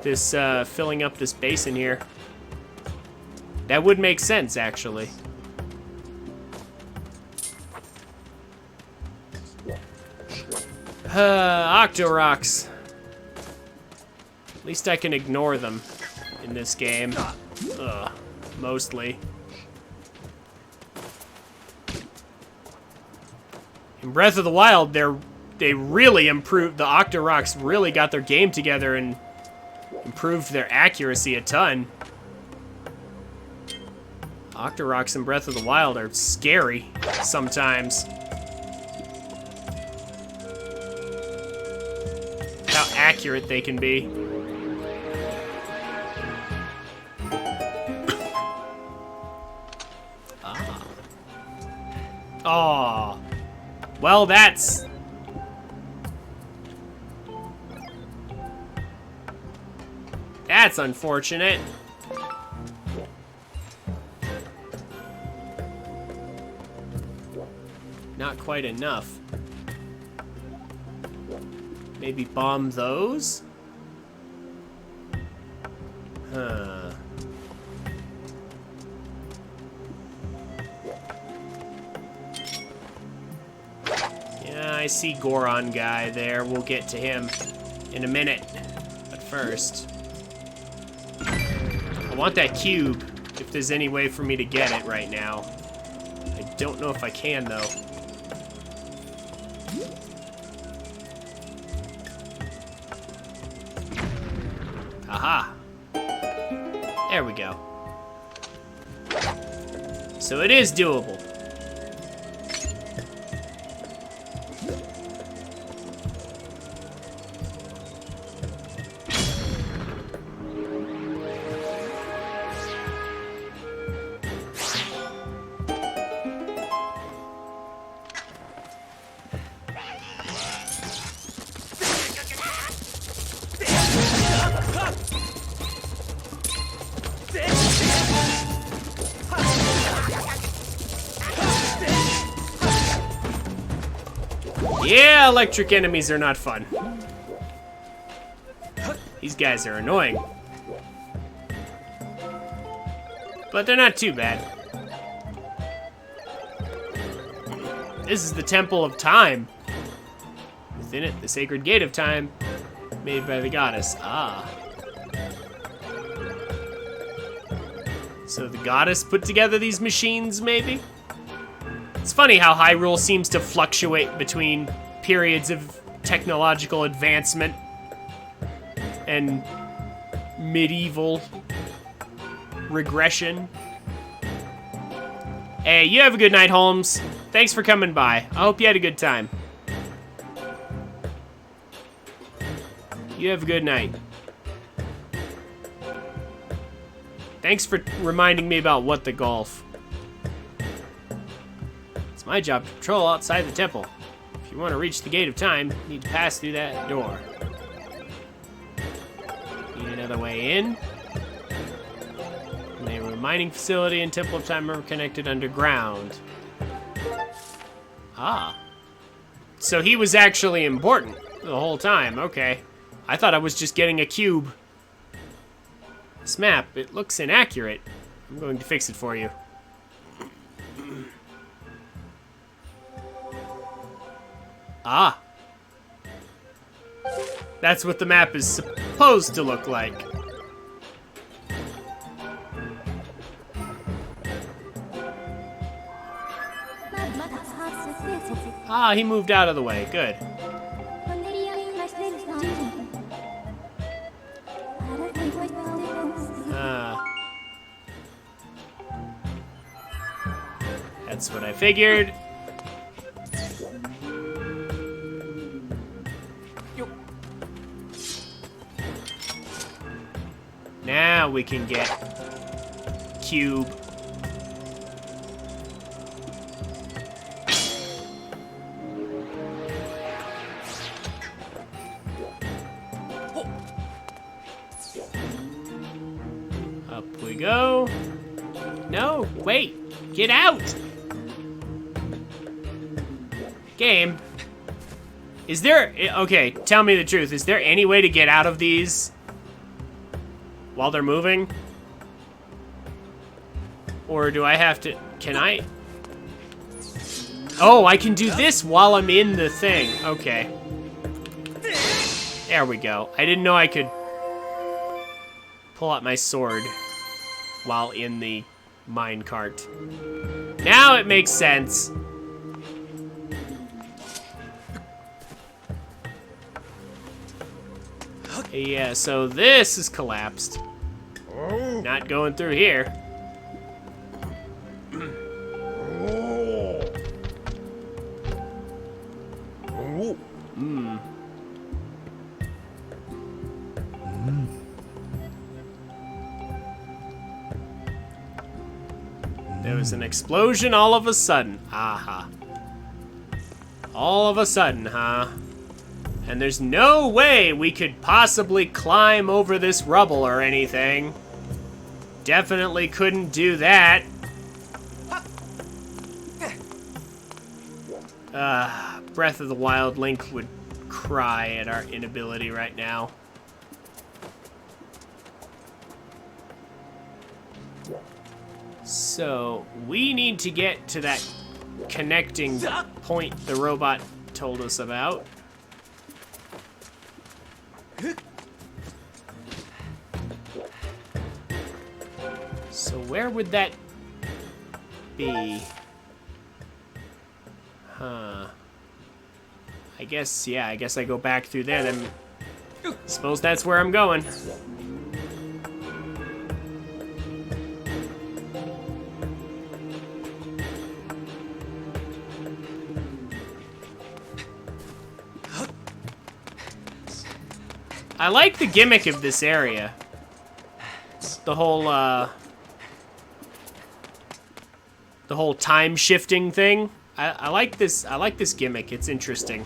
filling up this basin here. That would make sense, actually. Octorocks. At least I can ignore them in this game. Mostly. In Breath of the Wild, they really improved. The Octorocks really got their game together and improved their accuracy a ton. Octorocks in Breath of the Wild are scary sometimes. How accurate they can be. Oh. Well, that's unfortunate. Not quite enough. Maybe bomb those? Huh. Yeah, I see Goron guy there. We'll get to him in a minute. But first, I want that cube, if there's any way for me to get it right now. I don't know if I can, though. Aha. There we go. So it is doable. Yeah, electric enemies are not fun. These guys are annoying. But they're not too bad. This is the Temple of Time. Within it, the Sacred Gate of Time, made by the goddess. Ah. So the goddess put together these machines, maybe? It's funny how Hyrule seems to fluctuate between periods of technological advancement and medieval regression. Hey, you have a good night, Holmes. Thanks for coming by. I hope you had a good time. You have a good night. Thanks for reminding me about what the golf. It's my job to patrol outside the temple. If you want to reach the Gate of Time, you need to pass through that door. Need another way in. And a mining facility and Temple of Time are connected underground. Ah. So he was actually important the whole time. Okay. I thought I was just getting a cube. This map, it looks inaccurate. I'm going to fix it for you. Ah. That's what the map is supposed to look like. Ah, he moved out of the way. Good. That's what I figured. Now we can get cube. Up we go. No, wait, get out. Game. Is there... Okay, tell me the truth. Is there any way to get out of these while they're moving? Or do I have to... Can I... Oh, I can do this while I'm in the thing. Okay. There we go. I didn't know I could pull out my sword while in the minecart. Now it makes sense. Yeah, so this is collapsed. Not going through here. There was an explosion all of a sudden. Aha. All of a sudden, huh? And there's no way we could possibly climb over this rubble or anything. Definitely couldn't do that. Breath of the Wild Link would cry at our inability right now. So, we need to get to that connecting point the robot told us about. So where would that be? Huh. I guess, yeah, I guess I go back through there, then suppose that's where I'm going. I like the gimmick of this area. The whole time shifting thing. I like this. I like this gimmick. It's interesting.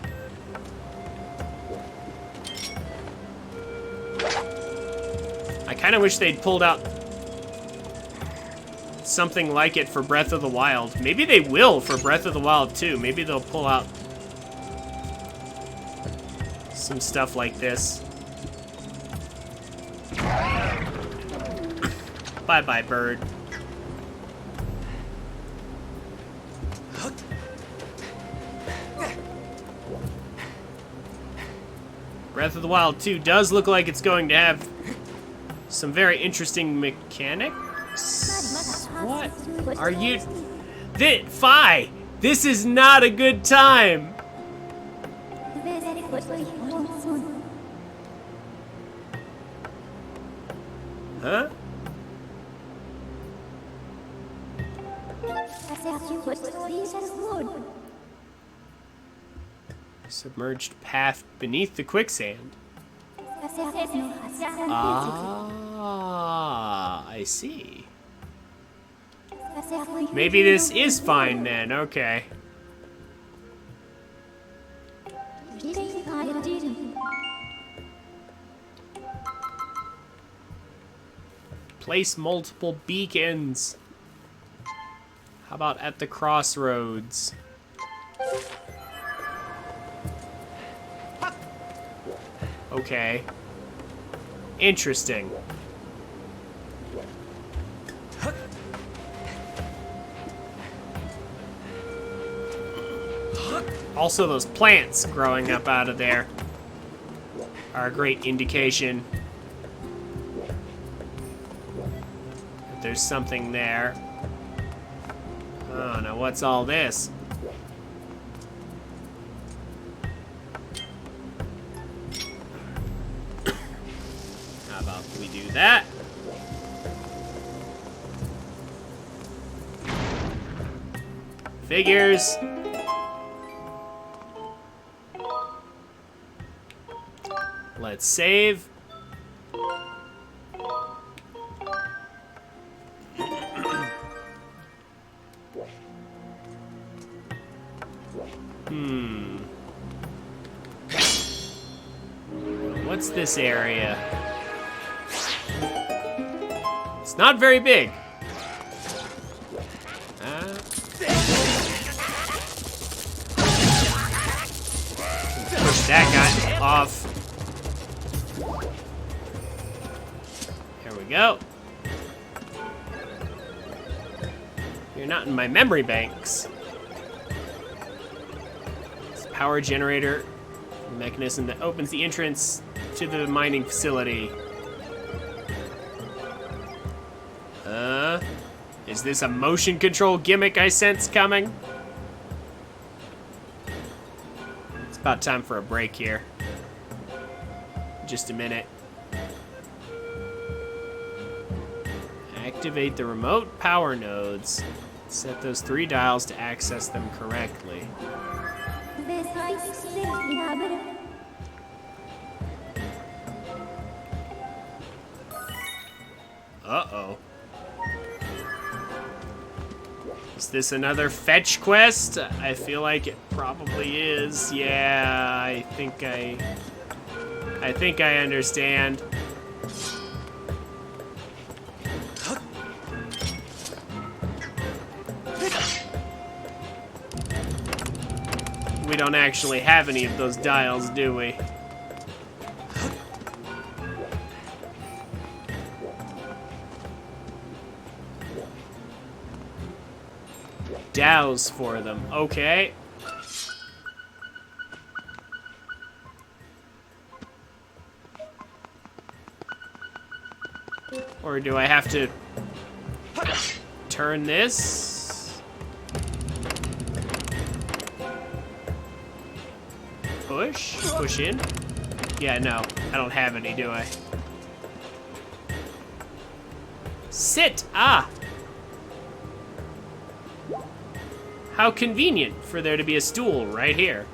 I kind of wish they'd pulled out something like it for Breath of the Wild. Maybe they will for Breath of the Wild too. Maybe they'll pull out some stuff like this. Bye-bye, bird. Breath of the Wild 2 does look like it's going to have some very interesting mechanics. What are you... Fi! This is not a good time! Huh? Submerged path beneath the quicksand. Ah, I see. Maybe this is fine then, okay. Place multiple beacons. How about at the crossroads? Okay. Interesting. Also, those plants growing up out of there are a great indication that there's something there. Oh, now what's all this? How about we do that? Figures. Let's save. What's this area? It's not very big. that got off. There we go. You're not in my memory banks. It's a power generator mechanism that opens the entrance to the mining facility. Is this a motion control gimmick I sense coming? It's about time for a break here. Just a minute. Activate the remote power nodes. Set those 3 dials to access them correctly. Uh-oh. Is this another fetch quest? I feel like it probably is. Yeah, I think I understand. We don't actually have any of those dials, do we? Douse for them. Okay. Or do I have to turn this? Push? Push in? Yeah, no. I don't have any, do I? Sit! Ah! How convenient for there to be a stool right here.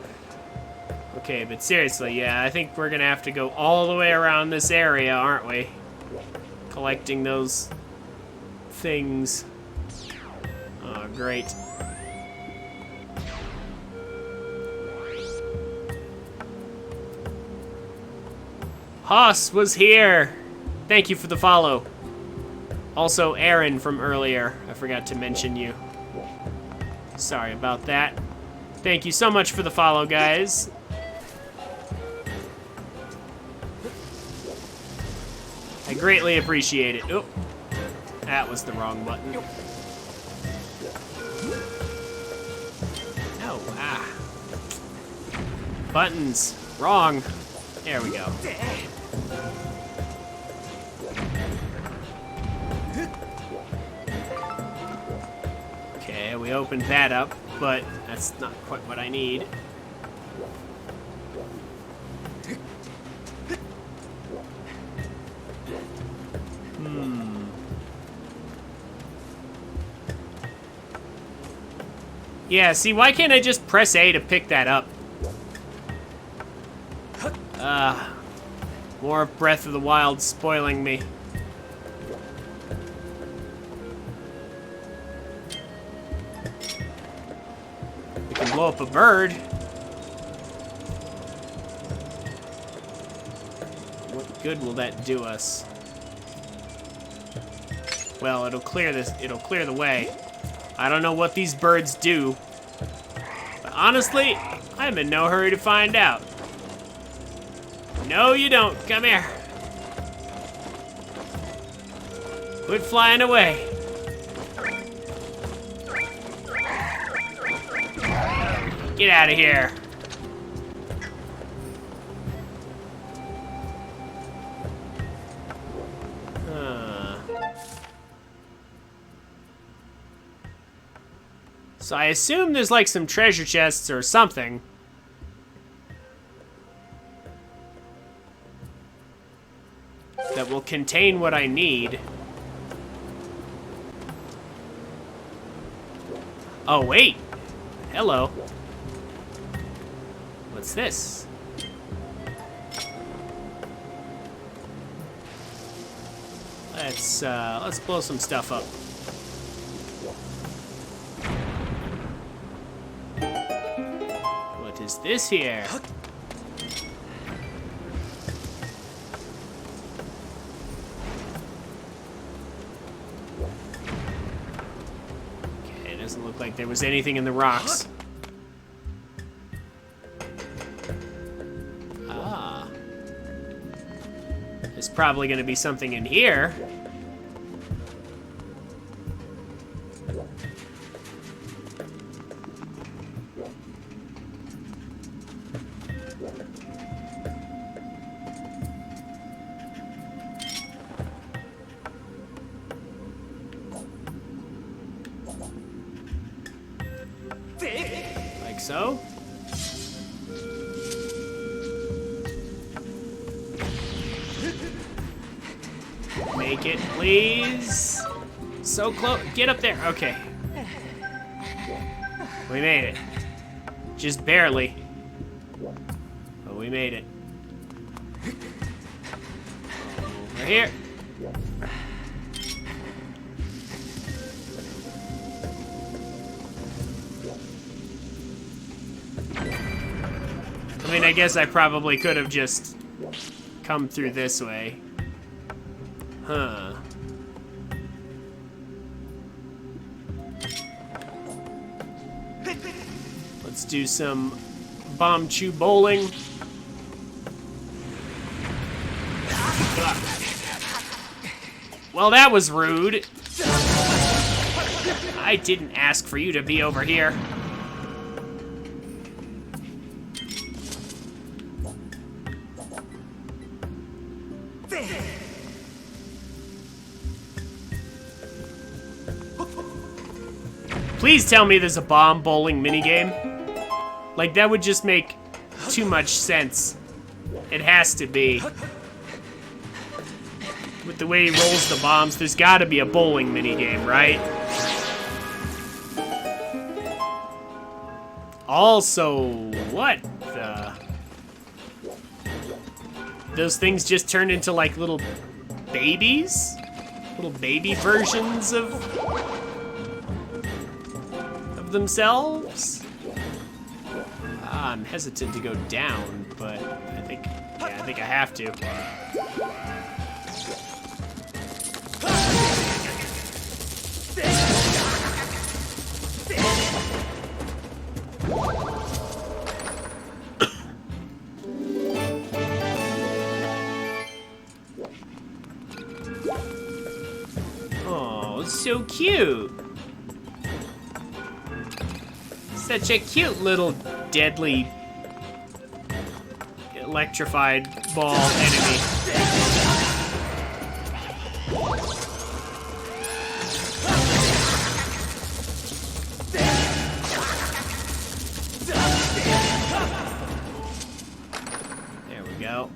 Okay, but seriously, yeah, I think we're gonna have to go all the way around this area, aren't we? Collecting those things. Oh, great. Haas was here! Thank you for the follow. Also, Aaron from earlier. I forgot to mention you. Sorry about that. Thank you so much for the follow, guys. I greatly appreciate it. Oh, that was the wrong button. No, buttons, wrong. There we go. Okay, we opened that up, but that's not quite what I need. Yeah, see, why can't I just press A to pick that up? More Breath of the Wild spoiling me. We can blow up a bird. What good will that do us? Well, it'll clear the way. I don't know what these birds do, but honestly, I'm in no hurry to find out. No, you don't. Come here. Quit flying away. Get out of here. So I assume there's like some treasure chests or something. That will contain what I need. Oh, wait. Hello. What's this? Let's blow some stuff up. What is this here? Okay, it doesn't look like there was anything in the rocks. There's probably gonna be something in here. Like so. Make it, please. So close. Get up there. Okay. We made it. Just barely. But we made it. Over here. I mean, I guess I probably could have just come through this way. Huh. Let's do some bomb chew bowling. Well, that was rude. I didn't ask for you to be over here. Please tell me there's a bomb bowling minigame. Like, that would just make too much sense. It has to be. With the way he rolls the bombs, there's gotta be a bowling minigame, right? Also, what the? Those things just turned into like little babies? Little baby versions of themselves? I'm hesitant to go down, but I think I have to. Oh, so cute. Such a cute little deadly electrified ball enemy. There we go.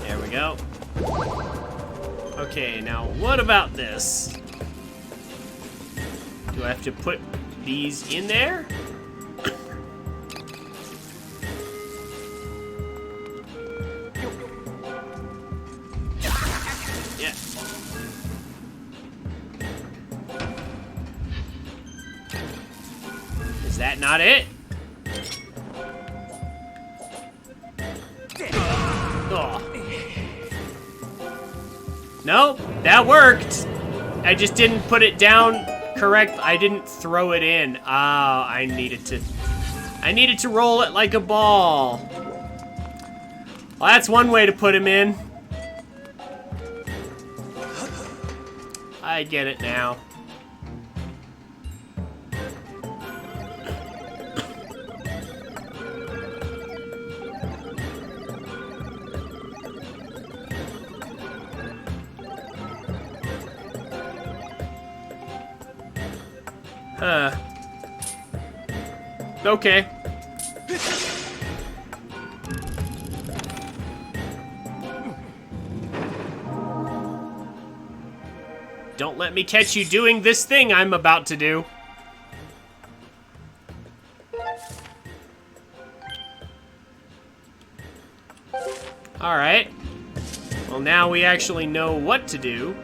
There we go. Okay, now what about this? Do I have to put these in there? Yeah. Is that not it? Oh. Nope, that worked. I just didn't put it down correct. I didn't throw it in. Ah, I needed to roll it like a ball. Well, that's one way to put him in. I get it now. Huh. Okay. Don't let me catch you doing this thing I'm about to do. All right. Well, now we actually know what to do.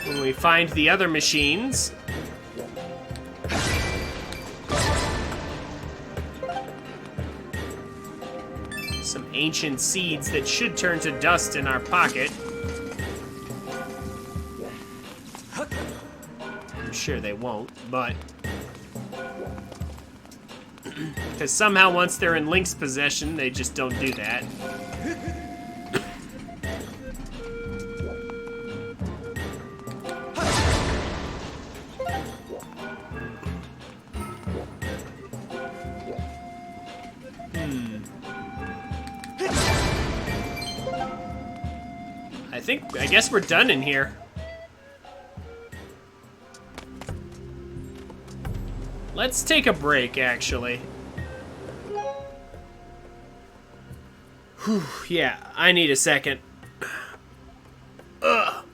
When we find the other machines. Some ancient seeds that should turn to dust in our pocket. I'm sure they won't, but... Because somehow once they're in Link's possession, they just don't do that. I guess we're done in here. Let's take a break, actually. Whew, yeah, I need a second. Ugh.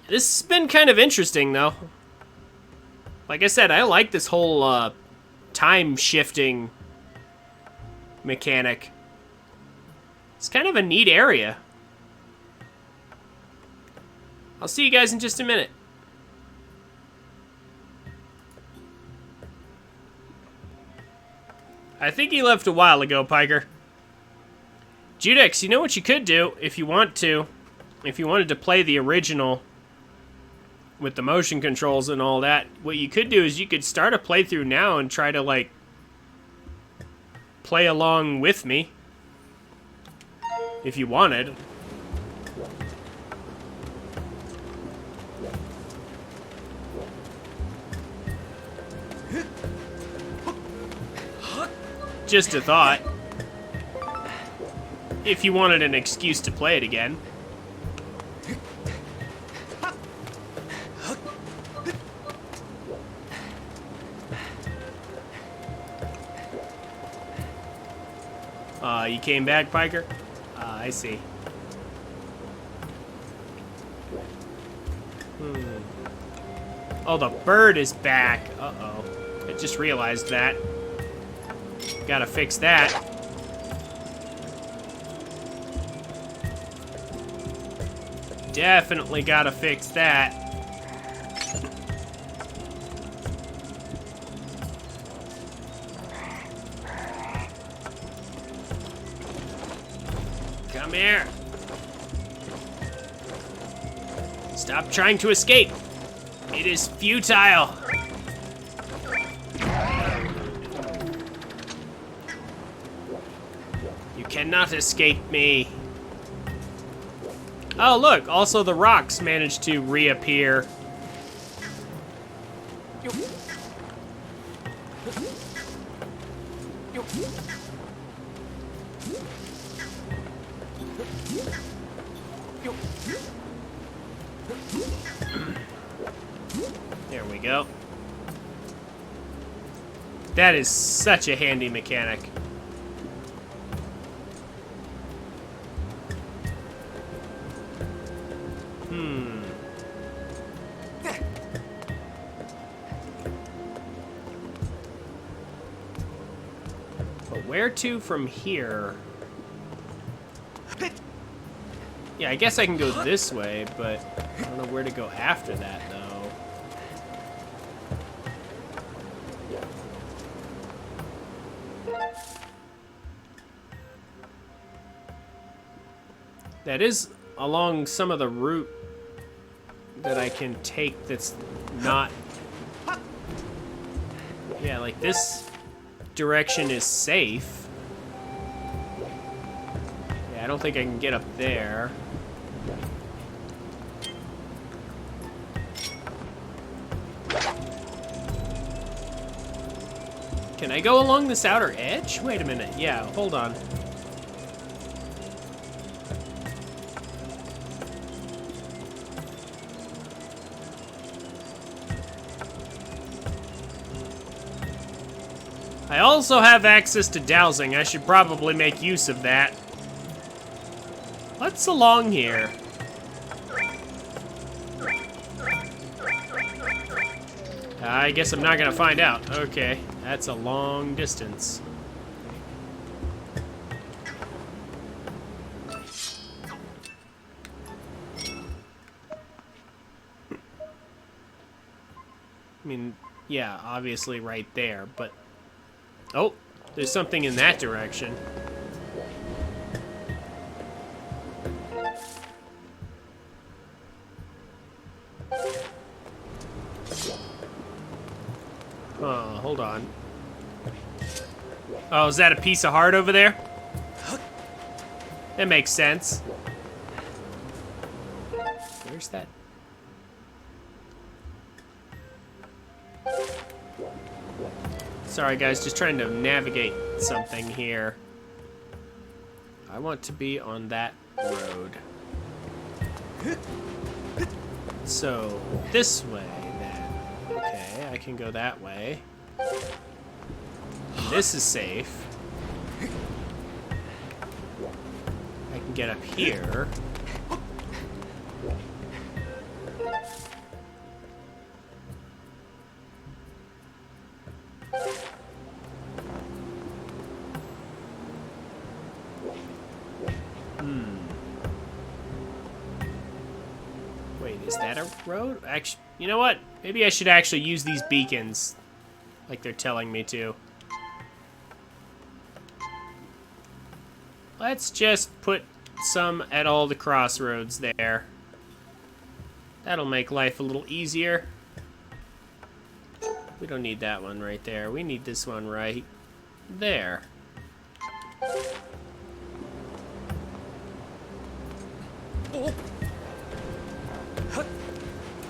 This has been kind of interesting, though. Like I said, I like this whole time-shifting mechanic. It's kind of a neat area. I'll see you guys in just a minute. I think he left a while ago, Piker. Judex, you know what you could do if you want to? If you wanted to play the original with the motion controls and all that, what you could do is you could start a playthrough now and try to, like, play along with me. If you wanted. Just a thought. If you wanted an excuse to play it again. You came back, Piker? I see. Oh, the bird is back. Uh-oh. I just realized that. Gotta fix that. Definitely gotta fix that. Come here. Stop trying to escape. It is futile. You cannot escape me. Oh, look, also the rocks managed to reappear. There we go. That is such a handy mechanic. But where to from here? Yeah, I guess I can go this way, but I don't know where to go after that, though. That is along some of the route that I can take that's not... Yeah, like this direction is safe. Yeah, I don't think I can get up there. Can I go along this outer edge? Wait a minute. Yeah, hold on. I also have access to dowsing. I should probably make use of that. What's along here? I guess I'm not gonna find out. Okay, that's a long distance. I mean, yeah, obviously right there, but... Oh, there's something in that direction. Oh, hold on. Oh, is that a piece of heart over there? That makes sense. Where's that? Sorry, guys, just trying to navigate something here. I want to be on that road. So, this way, then. Okay, I can go that way. This is safe. I can get up here. Wait, is that a road? Actually, you know what? Maybe I should actually use these beacons like they're telling me to. Let's just put some at all the crossroads there. That'll make life a little easier. We don't need that one right there. We need this one right there.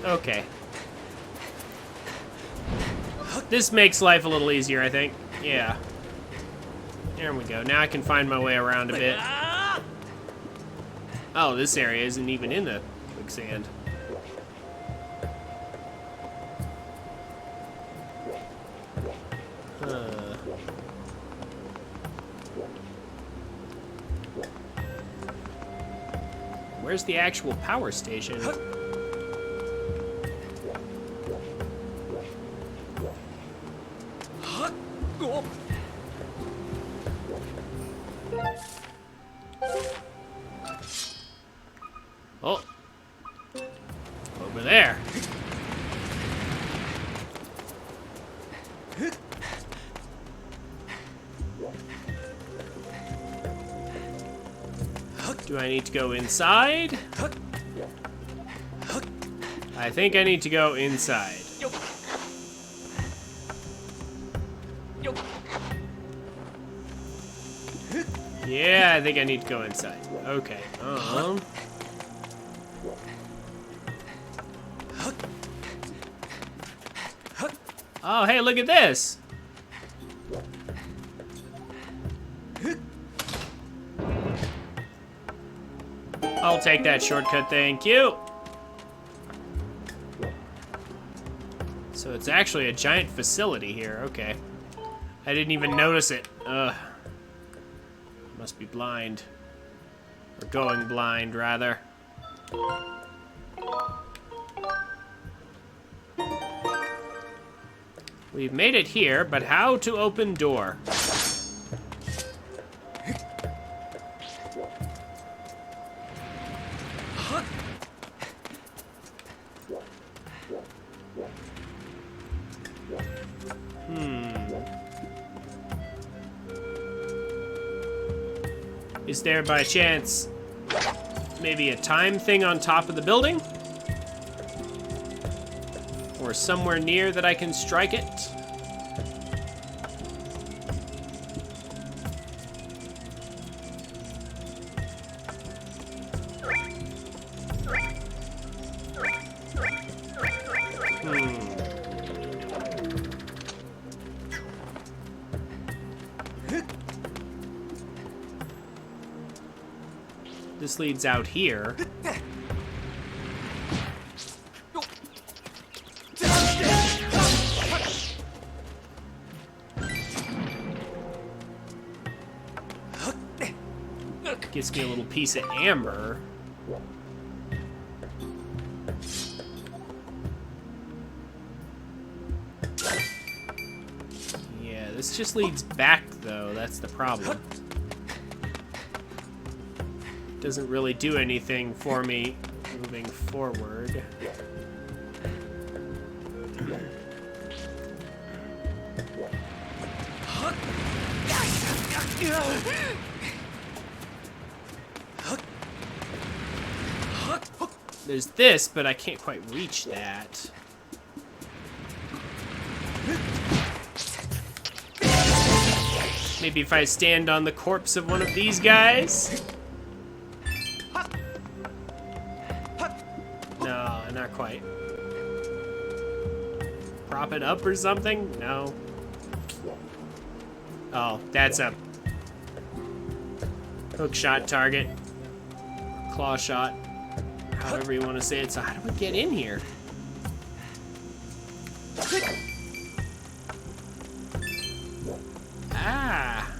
Okay. This makes life a little easier, I think. Yeah. There we go. Now I can find my way around a bit. Oh, this area isn't even in the quicksand. Where's the actual power station? Oh. Over there. Do I need to go inside? I think I need to go inside. Yeah, I think I need to go inside. Okay. Oh, hey, look at this. I'll take that shortcut, thank you. So it's actually a giant facility here, okay. I didn't even notice it. Ugh. Must be blind. Or going blind, rather. We've made it here, but how to open door? Is there, by chance, maybe a time thing on top of the building? Or somewhere near that I can strike it? This leads out here. Gives me a little piece of amber. Yeah, this just leads back, though. That's the problem. Doesn't really do anything for me moving forward. There's this, but I can't quite reach that. Maybe if I stand on the corpse of one of these guys? No, not quite. Prop it up or something? No. Oh, that's a hook shot target. Claw shot. However you want to say it. So how do we get in here? Ah.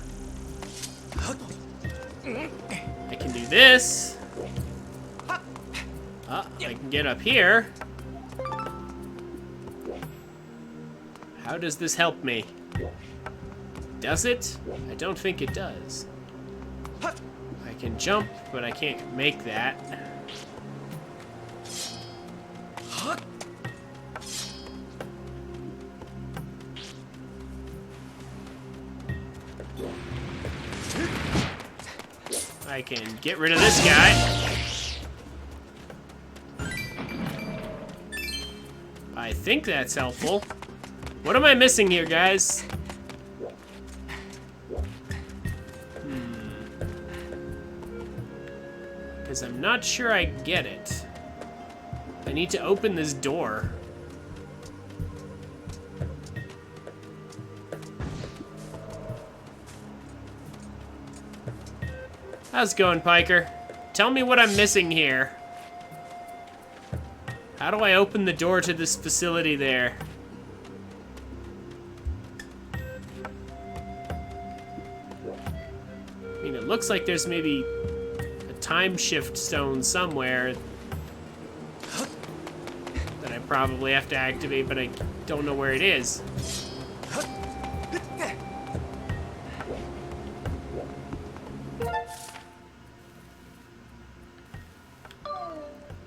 I can do this. I can get up here. How does this help me? Does it? I don't think it does. I can jump, but I can't make that. I can get rid of this guy. I think that's helpful. What am I missing here, guys? Because I'm not sure I get it. I need to open this door. How's it going, Piker? Tell me what I'm missing here. How do I open the door to this facility there? I mean, it looks like there's maybe a time shift stone somewhere that I probably have to activate, but I don't know where it is.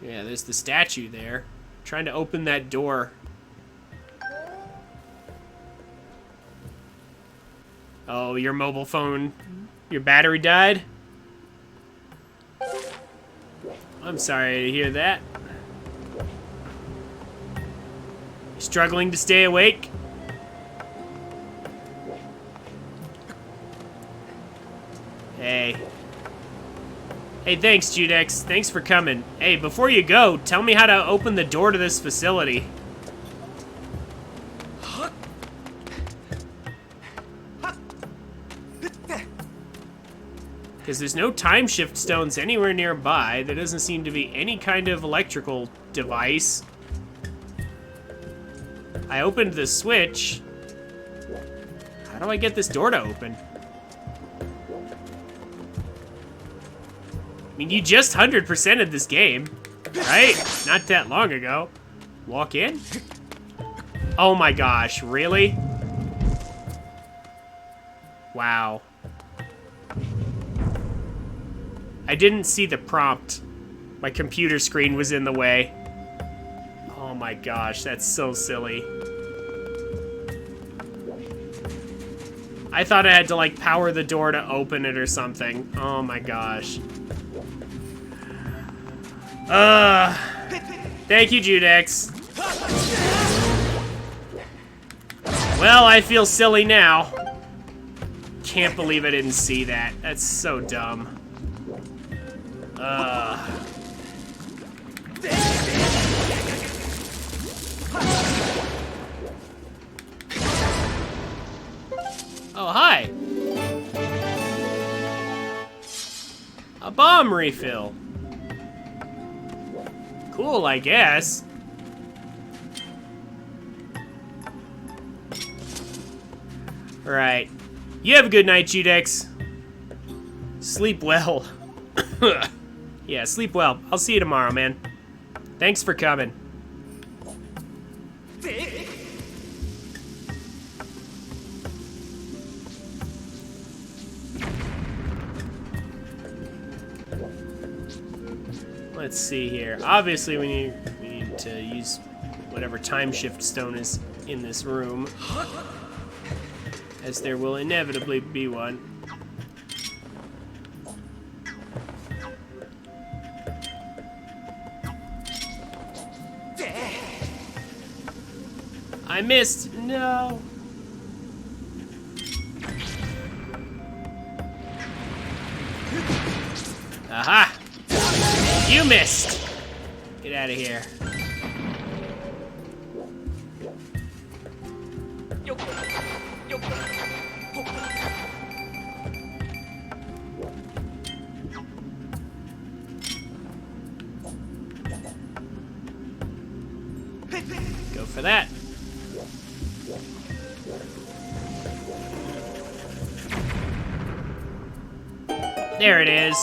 Yeah, there's the statue there. Trying to open that door. Oh, your mobile phone, your battery died? I'm sorry to hear that. Struggling to stay awake? Hey. Hey, thanks, Judex. Thanks for coming. Hey, before you go, tell me how to open the door to this facility. Because there's no time shift stones anywhere nearby. There doesn't seem to be any kind of electrical device. I opened the switch. How do I get this door to open? I mean, you just 100%ed this game, right? Not that long ago. Walk in? Oh my gosh, really? Wow. I didn't see the prompt. My computer screen was in the way. Oh my gosh, that's so silly. I thought I had to, like, power the door to open it or something. Oh my gosh. Thank you, Judex. Well, I feel silly now. Can't believe I didn't see that. That's so dumb. Oh, hi. A bomb refill. Cool, I guess. Alright. You have a good night, Judex. Sleep well. Yeah, sleep well. I'll see you tomorrow, man. Thanks for coming. Let's see here. Obviously, we need to use whatever time shift stone is in this room, as there will inevitably be one. I missed. No. Aha! You missed! Get out of here. Go for that. There it is.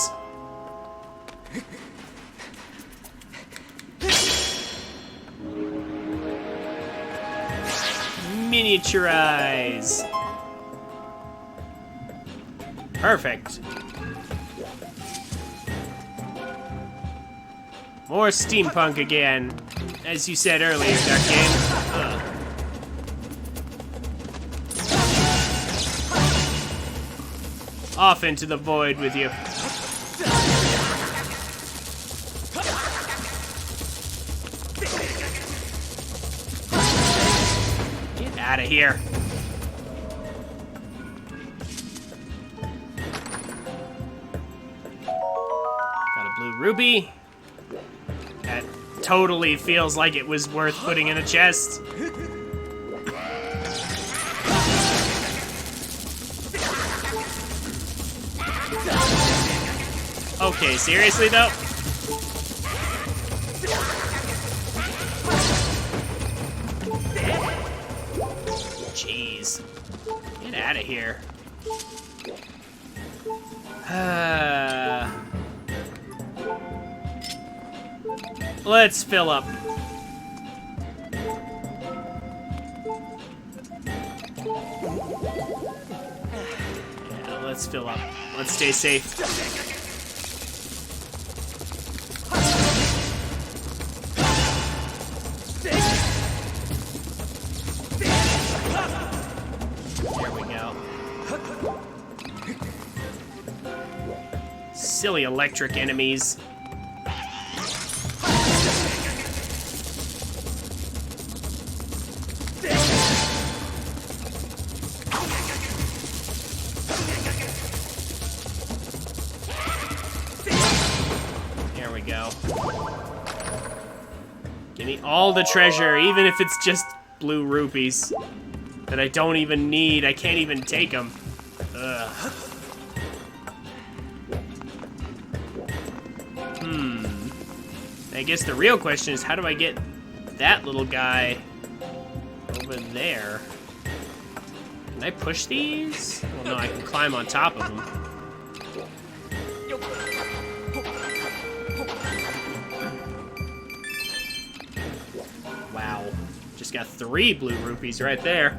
Miniaturize. Perfect. More steampunk again. As you said earlier, Duck Game. Off into the void with you. Get out of here. Got a blue ruby. That totally feels like it was worth putting in a chest. Okay, seriously though? Jeez. Get out of here. Let's fill up. Yeah, let's fill up. Let's stay safe. There we go. Silly electric enemies. There we go. Give me all the treasure, even if it's just blue rupees that I don't even need. I can't even take them. Ugh. I guess the real question is, how do I get that little guy over there? Can I push these? Well, no, I can climb on top of them. Wow. Just got 3 blue rupees right there.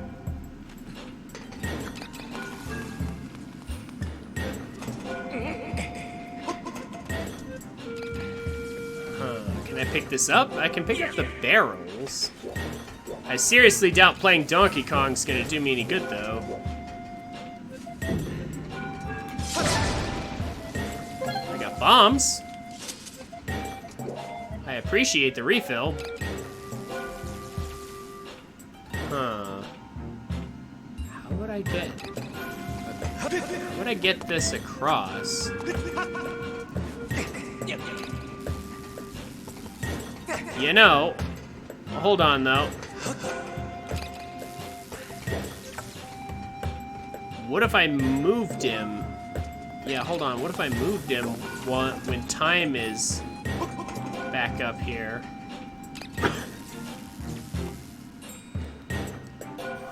Can I pick this up? I can pick up the barrels. I seriously doubt playing Donkey Kong's gonna do me any good, though. I got bombs. I appreciate the refill. Huh. How would I get this across? You know, hold on though. What if I moved him? Yeah, hold on. What if I moved him when time is back up here?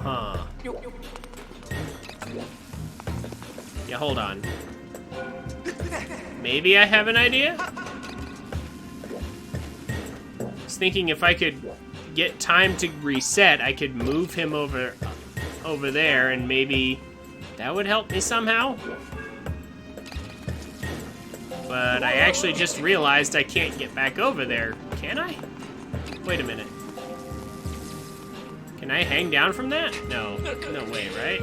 Huh. Yeah, hold on. Maybe I have an idea? I was thinking if I could get time to reset, I could move him over there, and maybe that would help me somehow. But I actually just realized I can't get back over there. Can I? Wait a minute. Can I hang down from that? No. No way, right?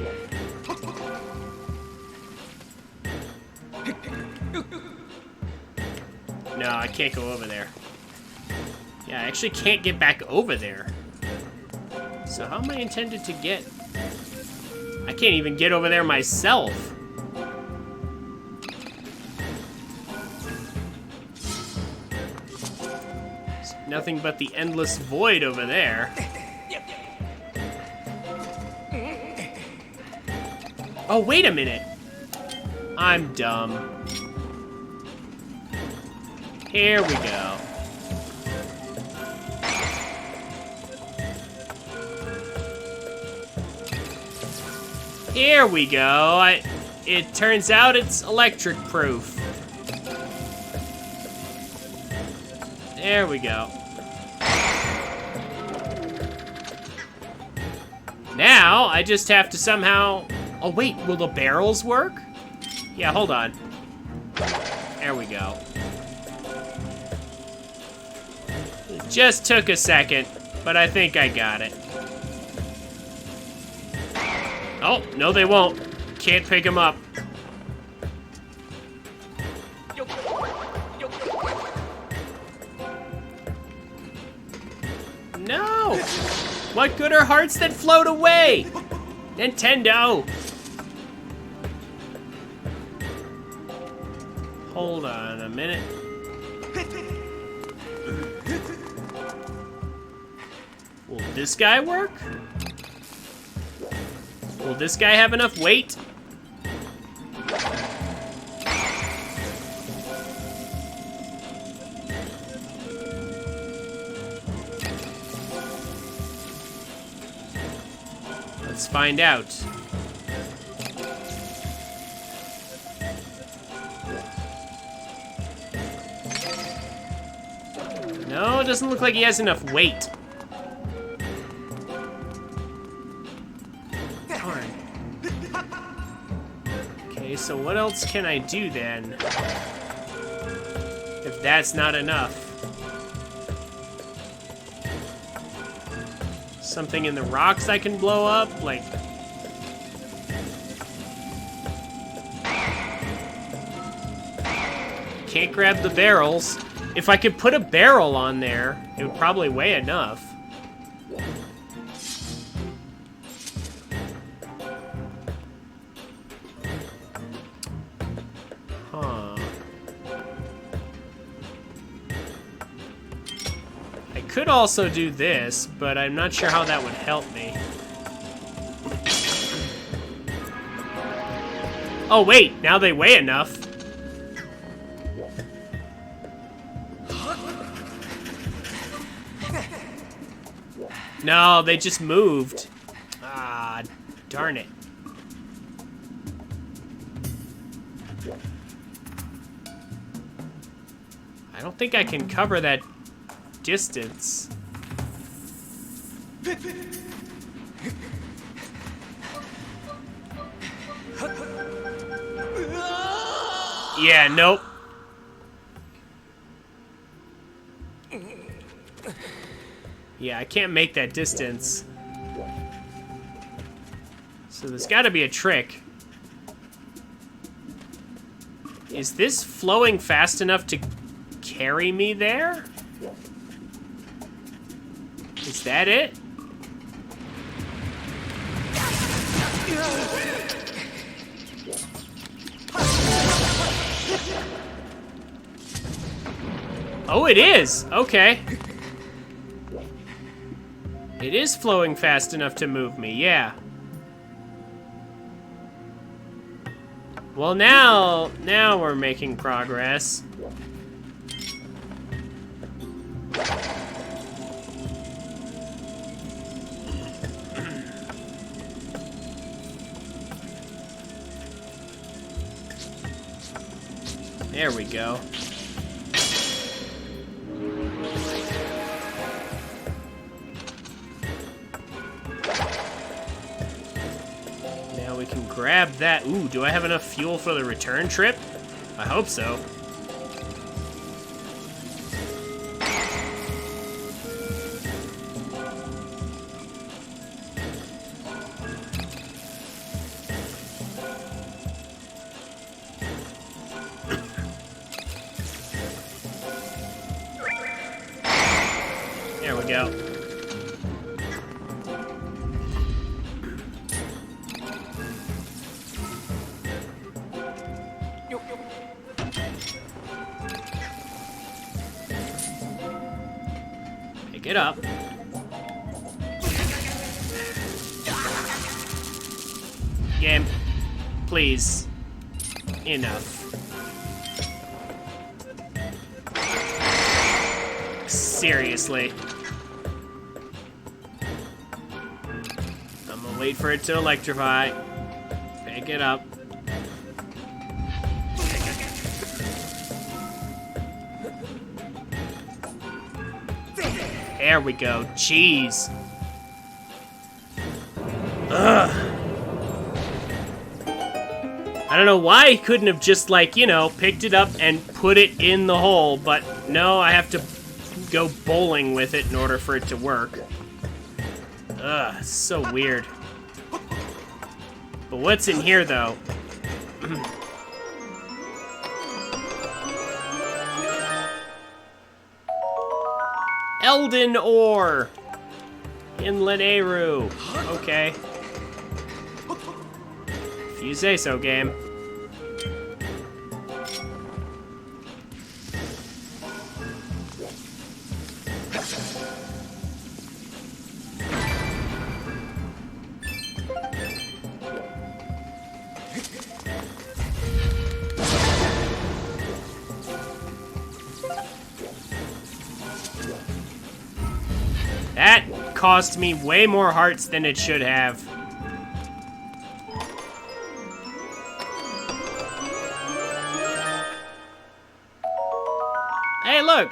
No, I can't go over there. Yeah, Yeah, I actually can't get back over there. So how am I intended to get? I can't even get over there myself. There's nothing but the endless void over there. Oh, wait a minute. I'm dumb. Here we go. Here we go. It turns out it's electric proof. There we go. Now, I just have to somehow... Oh, wait, will the barrels work? Yeah, hold on. There we go. It just took a second, but I think I got it. Oh, no they won't. Can't pick them up. No! What good are hearts that float away? Nintendo! Hold on a minute. Will this guy work? Will this guy have enough weight? Let's find out. No, it doesn't look like he has enough weight. Darn. Okay, so what else can I do then? If that's not enough. Something in the rocks I can blow up? Like... Can't grab the barrels. If I could put a barrel on there, it would probably weigh enough. Huh. I could also do this, but I'm not sure how that would help me. Oh wait, now they weigh enough. No, they just moved. Ah, darn it. I don't think I can cover that distance. Yeah, nope. Yeah, I can't make that distance. So there's gotta be a trick. Is this flowing fast enough to carry me there? Is that it? Oh, it is! Okay. It is flowing fast enough to move me, yeah. Well, now we're making progress. There we go. Now we can grab that. Ooh, do I have enough fuel for the return trip? I hope so. go. Pick it up. Game, please. Enough. Seriously. I'm gonna wait for it to electrify. Pick it up. There we go. Jeez. Ugh. I don't know why he couldn't have just, like, you know, picked it up and put it in the hole, but no, I have to go bowling with it in order for it to work. Ugh, so weird. But what's in here, though? Elden ore! Inlet Eru. Okay. If you say so, game. That cost me way more hearts than it should have. Hey, look!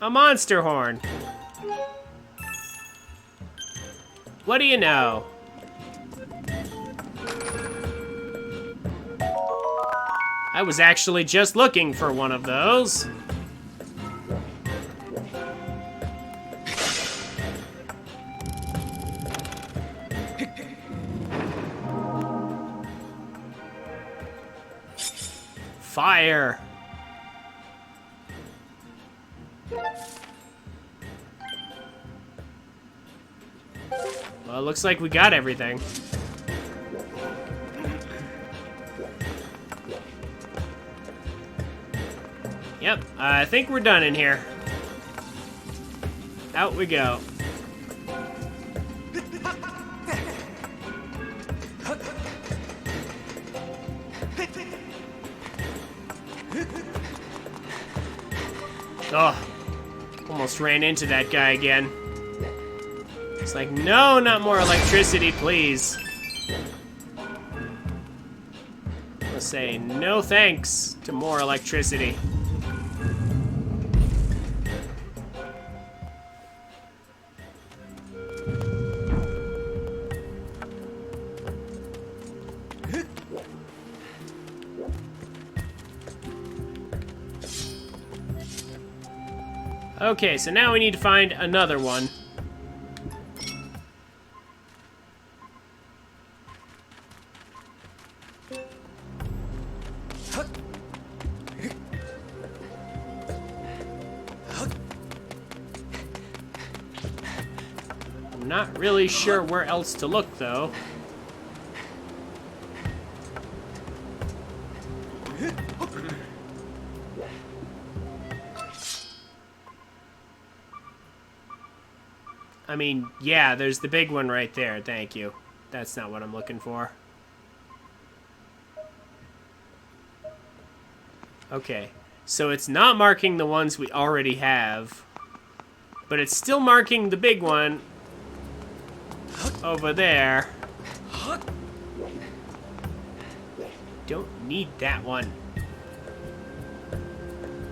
A monster horn. What do you know? I was actually just looking for one of those. Fire. Well, it looks like we got everything. Yep, I think we're done in here. Out we go. Oh, almost ran into that guy again. It's like, no, not more electricity, please. I'll say no thanks to more electricity. Okay, so now we need to find another one. I'm not really sure where else to look, though. I mean, yeah, there's the big one right there. Thank you. That's not what I'm looking for. Okay, so it's not marking the ones we already have, but it's still marking the big one over there. Don't need that one.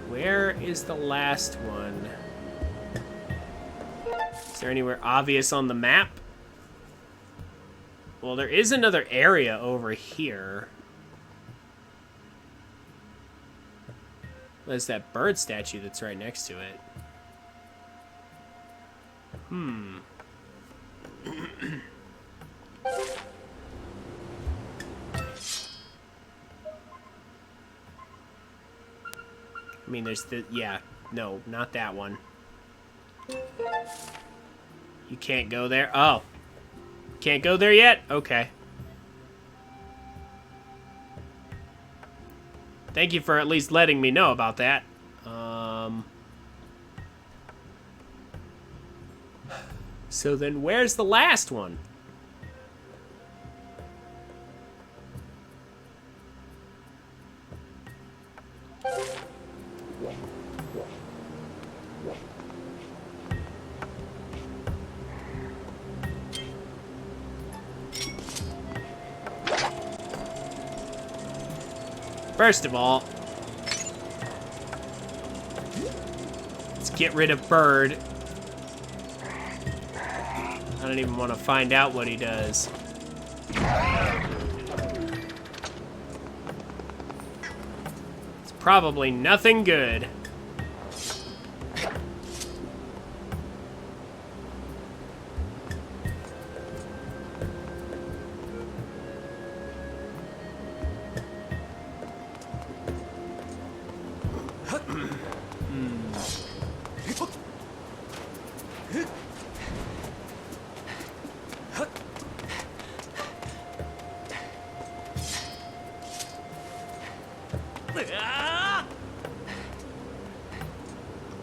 Where is the last one? Is there anywhere obvious on the map? Well, there is another area over here. There's that bird statue that's right next to it. I mean, there's the... Yeah, no, not that one. You can't go there? Oh. Can't go there yet? Okay. Thank you for at least letting me know about that. So then where's the last one? First of all, let's get rid of Bird. I don't even want to find out what he does. It's probably nothing good.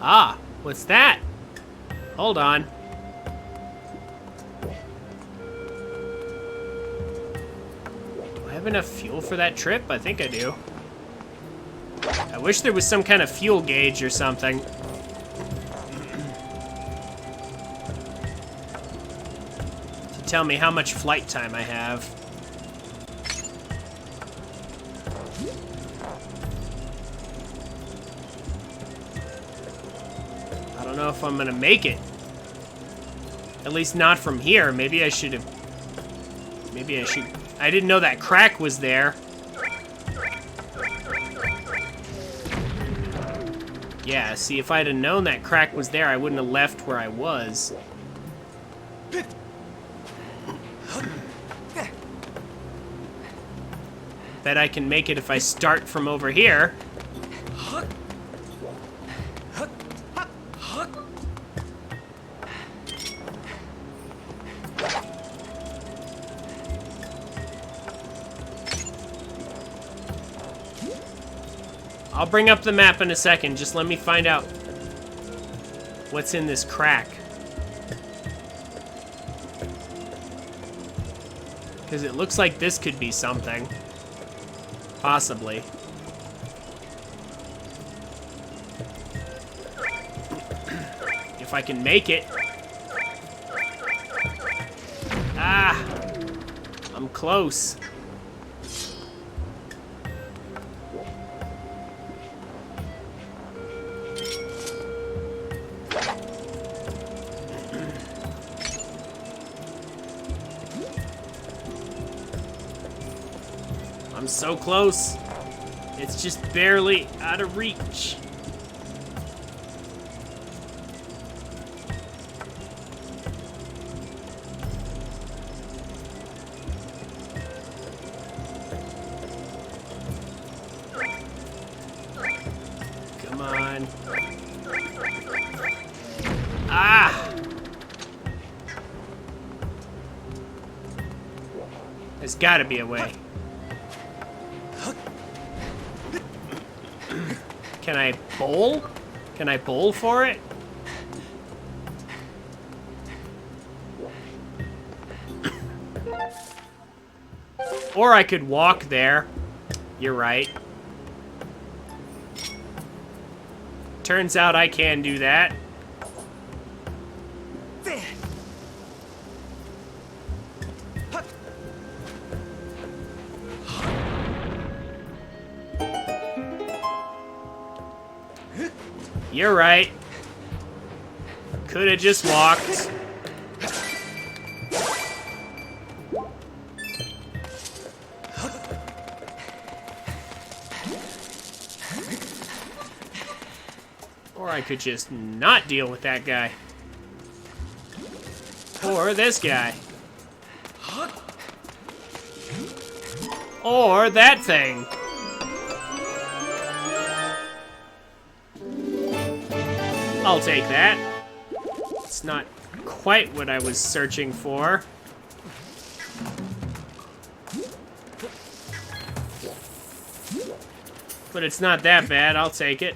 Ah, what's that? Hold on. Do I have enough fuel for that trip? I think I do. I wish there was some kind of fuel gauge or something. To tell me how much flight time I have. I don't know if I'm gonna make it. At least not from here. Maybe I should have... Maybe I should... I didn't know that crack was there. Yeah, see, if I'd have known that crack was there, I wouldn't have left where I was. Bet I can make it if I start from over here. I'll bring up the map in a second. Just let me find out what's in this crack. Because it looks like this could be something. Possibly. If I can make it. Ah! I'm close. I'm so close. It's just barely out of reach. Come on. Ah! There's gotta be a way. Can I bowl? Can I bowl for it? Or I could walk there. You're right. Turns out I can do that. You're right. Could have just walked. Or I could just not deal with that guy. Or this guy. Or that thing. I'll take that. It's not quite what I was searching for. But it's not that bad. I'll take it.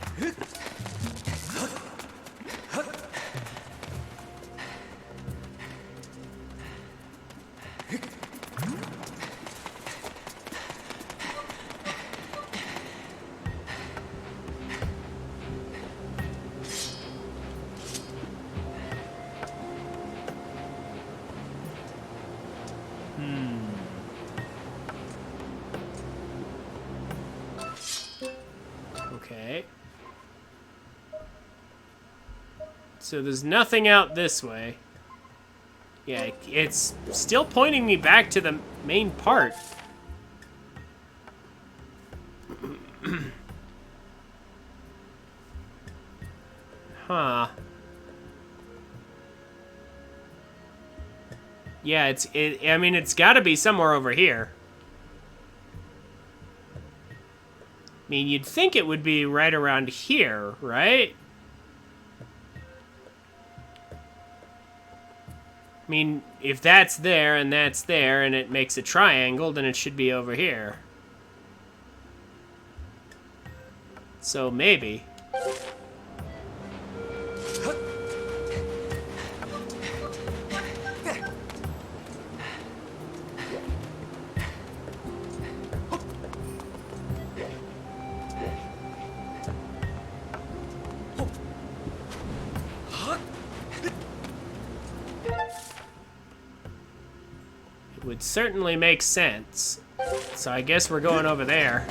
Okay. So there's nothing out this way. Yeah, it's still pointing me back to the main part. Huh. Yeah, I mean, it's got to be somewhere over here. I mean, you'd think it would be right around here, right? I mean, if that's there and it makes a triangle, then it should be over here. So maybe. Would certainly make sense. So I guess we're going over there.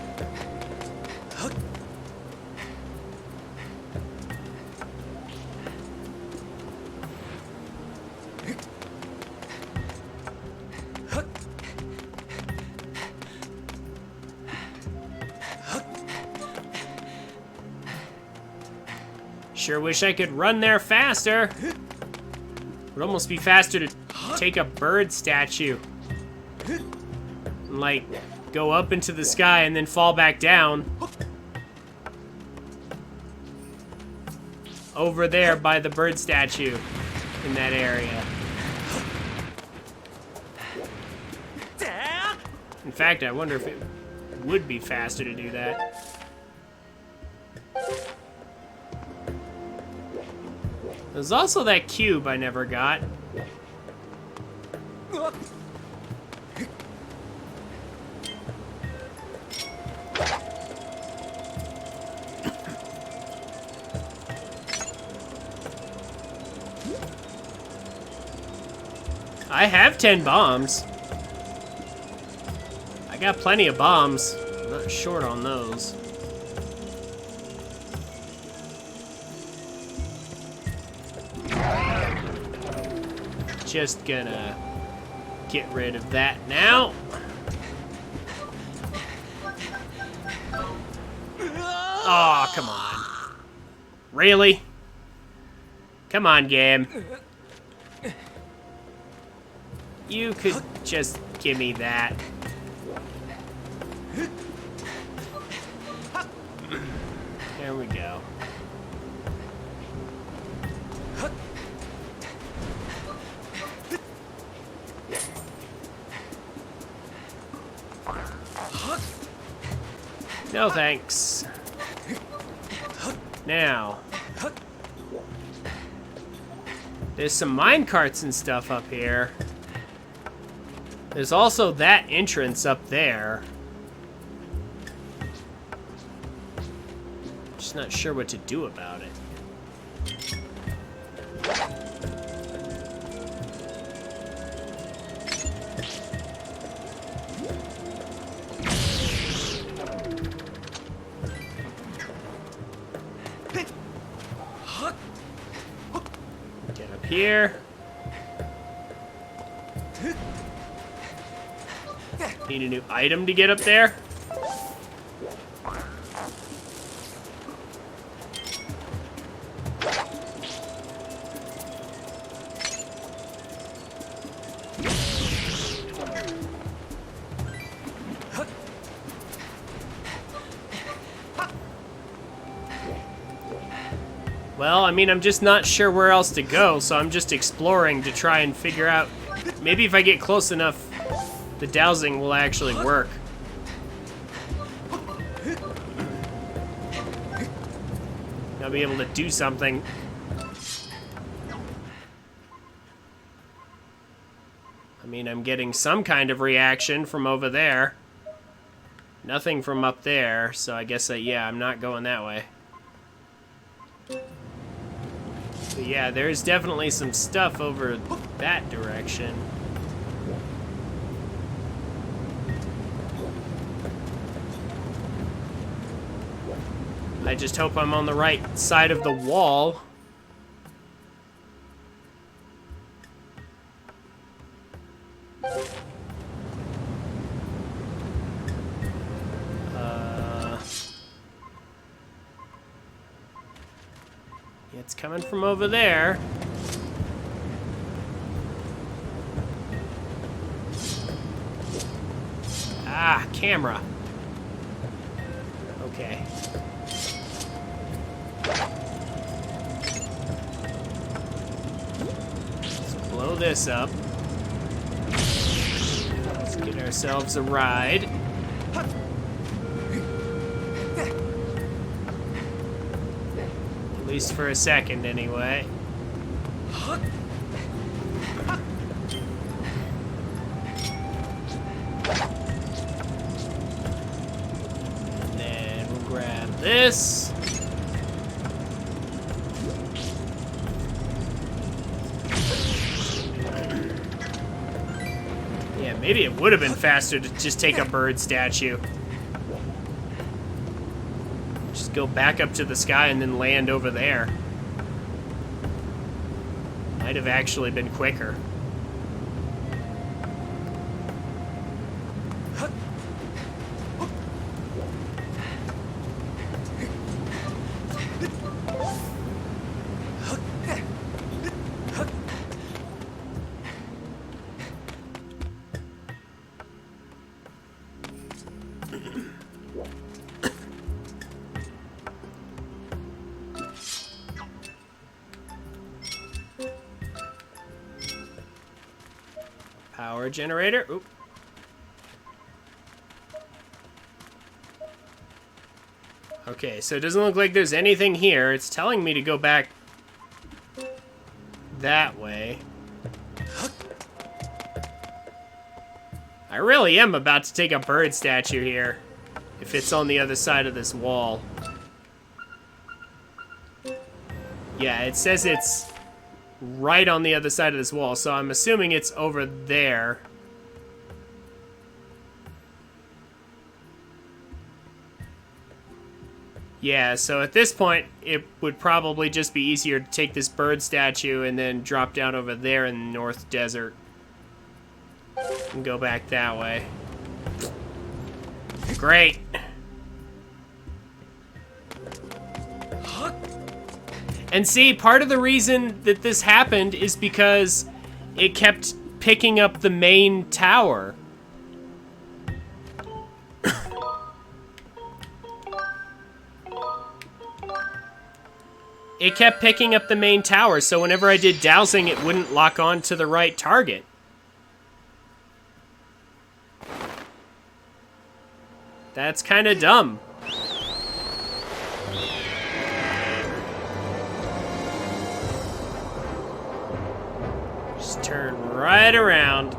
Sure wish I could run there faster. Would almost be faster to take a bird statue. And, like, go up into the sky and then fall back down. Over there by the bird statue in that area. In fact, I wonder if it would be faster to do that. There's also that cube I never got. I have 10 bombs. I got plenty of bombs. I'm not short on those. Just gonna get rid of that now. Oh, come on. Really? Come on, game. You could just give me that. There we go. No thanks. Now, there's some mine carts and stuff up here. There's also that entrance up there. Just not sure what to do about it. Get up here. Need a new item to get up there? Well, I mean, I'm just not sure where else to go, so I'm just exploring to try and figure out... Maybe if I get close enough, the dowsing will actually work. I'll be able to do something. I mean, I'm getting some kind of reaction from over there. Nothing from up there, so I guess, yeah, I'm not going that way. But yeah, there's definitely some stuff over that direction. I just hope I'm on the right side of the wall. It's coming from over there. Ah, camera. Okay. Let's blow this up. Let's get ourselves a ride. At least for a second, anyway. And then we'll grab this. Yeah, maybe it would have been faster to just take a bird statue. Go back up to the sky and then land over there. Might have actually been quicker. Power generator. Oop. Okay, so it doesn't look like there's anything here. It's telling me to go back that way. I really am about to take a bird statue here, if it's on the other side of this wall. Yeah, it says it's right on the other side of this wall, so I'm assuming it's over there. Yeah, so at this point, it would probably just be easier to take this bird statue and then drop down over there in the North Desert. And go back that way. Great. And see, part of the reason that this happened is because it kept picking up the main tower. It kept picking up the main tower, so whenever I did dowsing, it wouldn't lock on to the right target. That's kind of dumb. Just turn right around.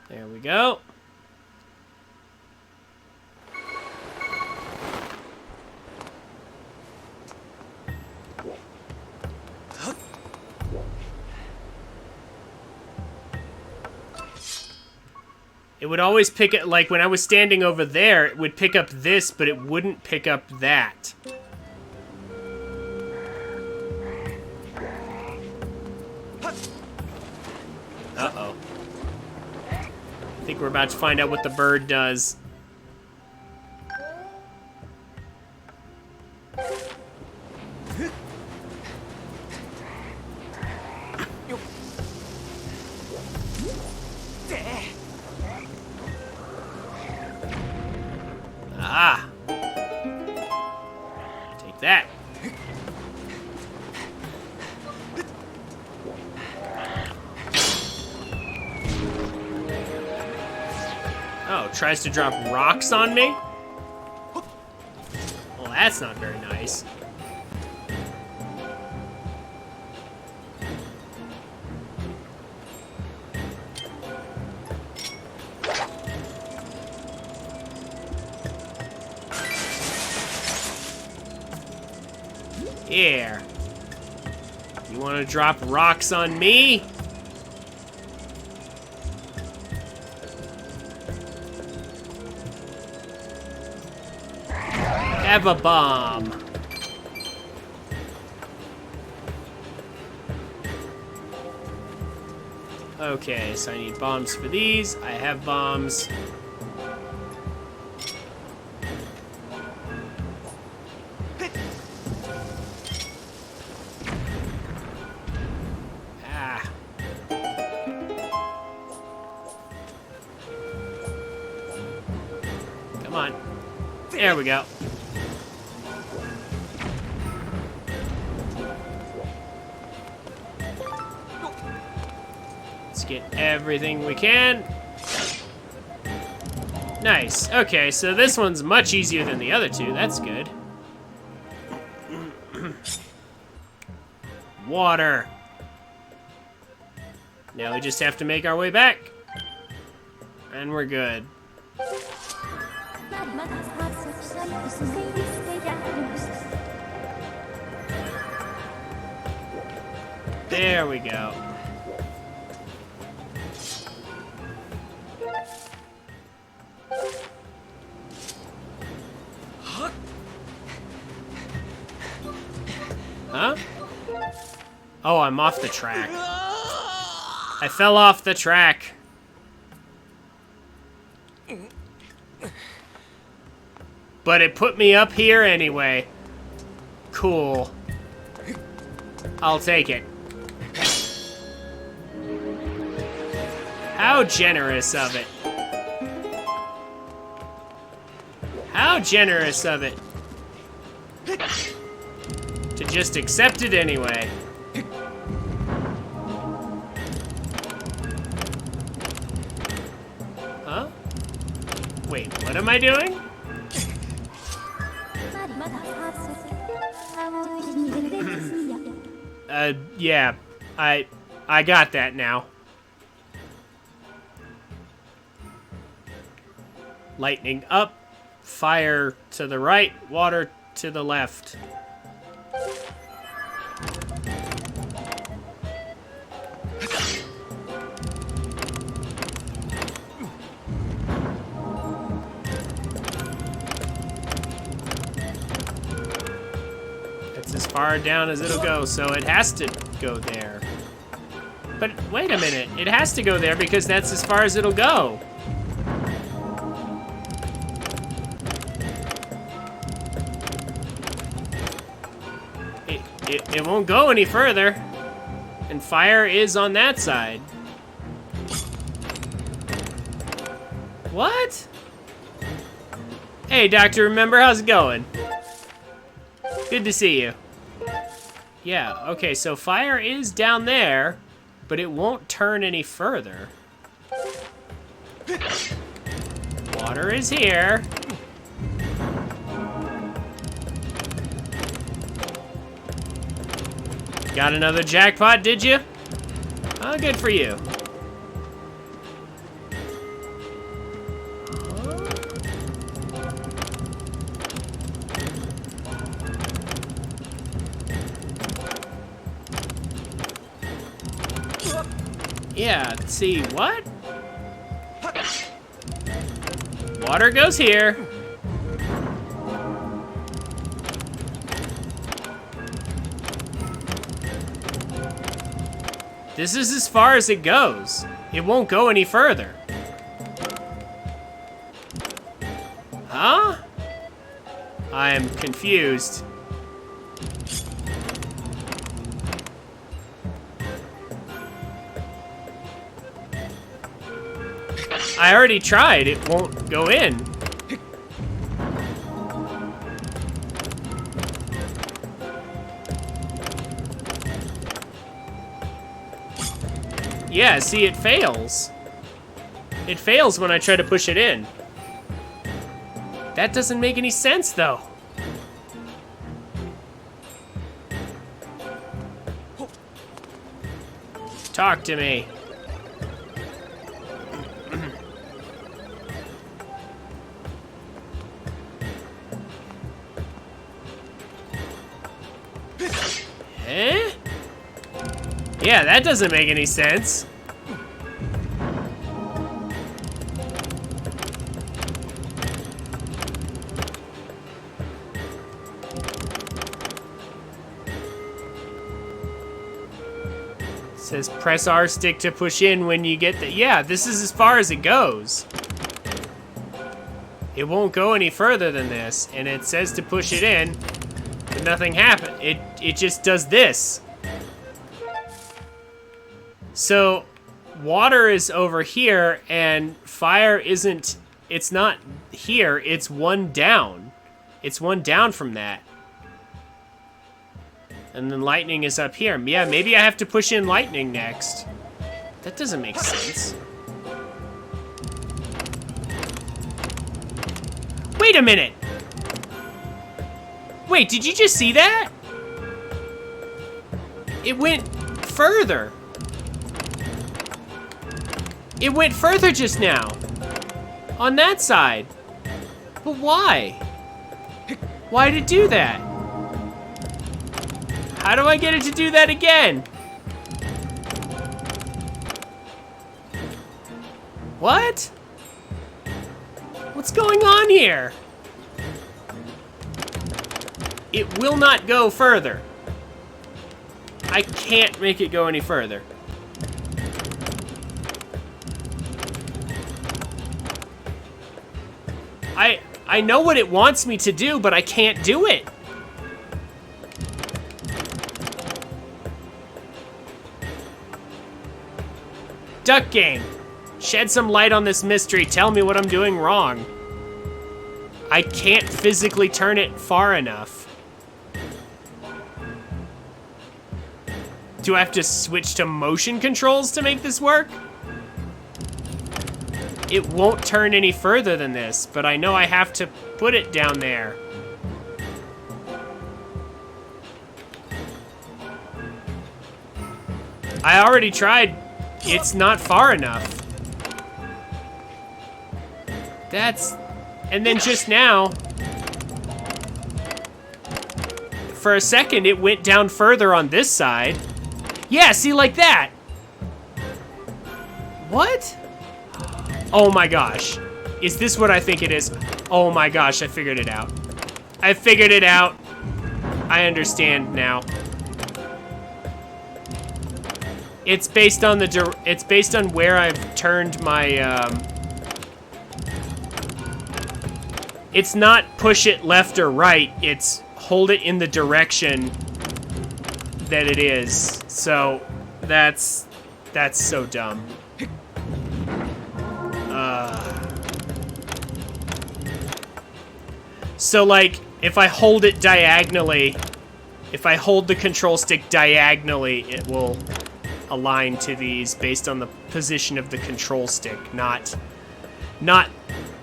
There we go. It would always pick it, like when I was standing over there, it would pick up this, but it wouldn't pick up that. Uh-oh. I think we're about to find out what the bird does. Ah. Take that. Oh, tries to drop rocks on me? Well, that's not very nice. Here. You want to drop rocks on me? Have a bomb. Okay, so I need bombs for these. I have bombs. Ah. Come on. There we go. Get everything we can. Nice. Okay, so this one's much easier than the other two. That's good. Water. Now we just have to make our way back. And we're good. There we go. Huh? Oh, I'm off the track. I fell off the track. But it put me up here anyway. Cool. I'll take it. How generous of it. How generous of it. To just accept it anyway. Huh? Wait, what am I doing? Yeah. I got that now. Lightning up, fire to the right, water to the left. That's as far down as it'll go, so it has to go there. But wait a minute, it has to go there because that's as far as it'll go. It won't go any further. And fire is on that side. What? Hey, Doctor, remember, how's it going? Good to see you. Yeah, okay, so fire is down there, but it won't turn any further. Water is here. Got another jackpot, did you? Oh, good for you. Yeah, let's see, what? Water goes here. This is as far as it goes. It won't go any further. Huh? I am confused. I already tried. It won't go in. Yeah, see, it fails. It fails when I try to push it in. That doesn't make any sense, though. Talk to me. Eh? Yeah, that doesn't make any sense. Says press R stick to push in when you get the... Yeah, this is as far as it goes. It won't go any further than this, and it says to push it in, and nothing happens. It just does this. So, water is over here, and fire isn't... It's not here, it's one down. It's one down from that. And then lightning is up here. Yeah, maybe I have to push in lightning next. That doesn't make sense. Wait a minute! Wait, did you just see that? It went further. It went further just now. On that side. But why? Why did it do that? How do I get it to do that again? What? What's going on here? It will not go further. I can't make it go any further. I know what it wants me to do, but I can't do it. Duck Game, shed some light on this mystery. Tell me what I'm doing wrong. I can't physically turn it far enough. Do I have to switch to motion controls to make this work? It won't turn any further than this, but I know I have to put it down there. I already tried. It's not far enough. And then just now, for a second, it went down further on this side. Yeah, see, like that. What? Oh my gosh. Is this what I think it is? Oh my gosh, I figured it out. I figured it out. I understand now. It's based on it's based on where I've turned my, it's not push it left or right, it's hold it in the direction that it is. So, that's so dumb. So, like, if I hold it diagonally, if I hold the control stick diagonally, it will align to these based on the position of the control stick, not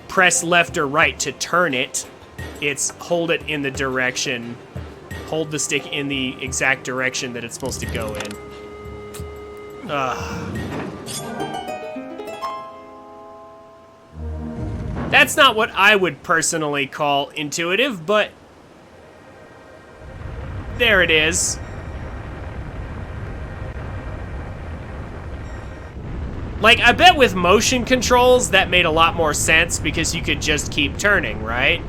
press left or right to turn it. It's hold it in the direction, hold the stick in the exact direction that it's supposed to go in. That's not what I would personally call intuitive, but there it is. Like, I bet with motion controls, that made a lot more sense because you could just keep turning, right?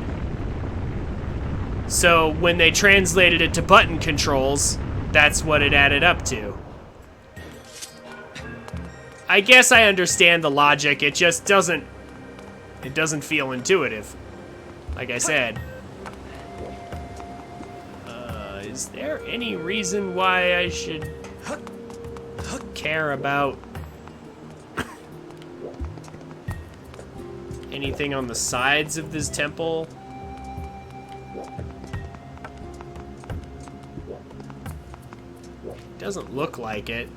So when they translated it to button controls, that's what it added up to. I guess I understand the logic, it just doesn't feel intuitive, like I said. Is there any reason why I should care about anything on the sides of this temple? Doesn't look like it.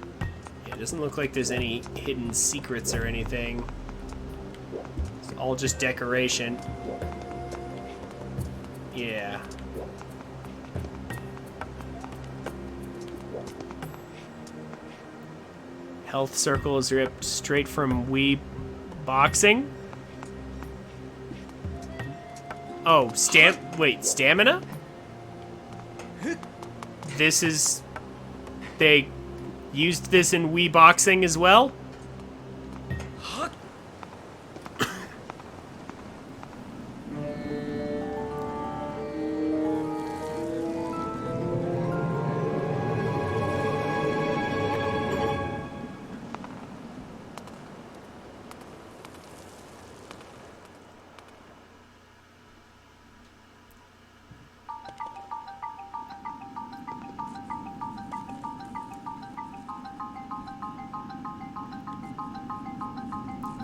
Yeah, it doesn't look like there's any hidden secrets or anything. It's all just decoration. Yeah. Health circle is ripped straight from Wii boxing. Oh, stamina? This is... They used this in Wii boxing as well?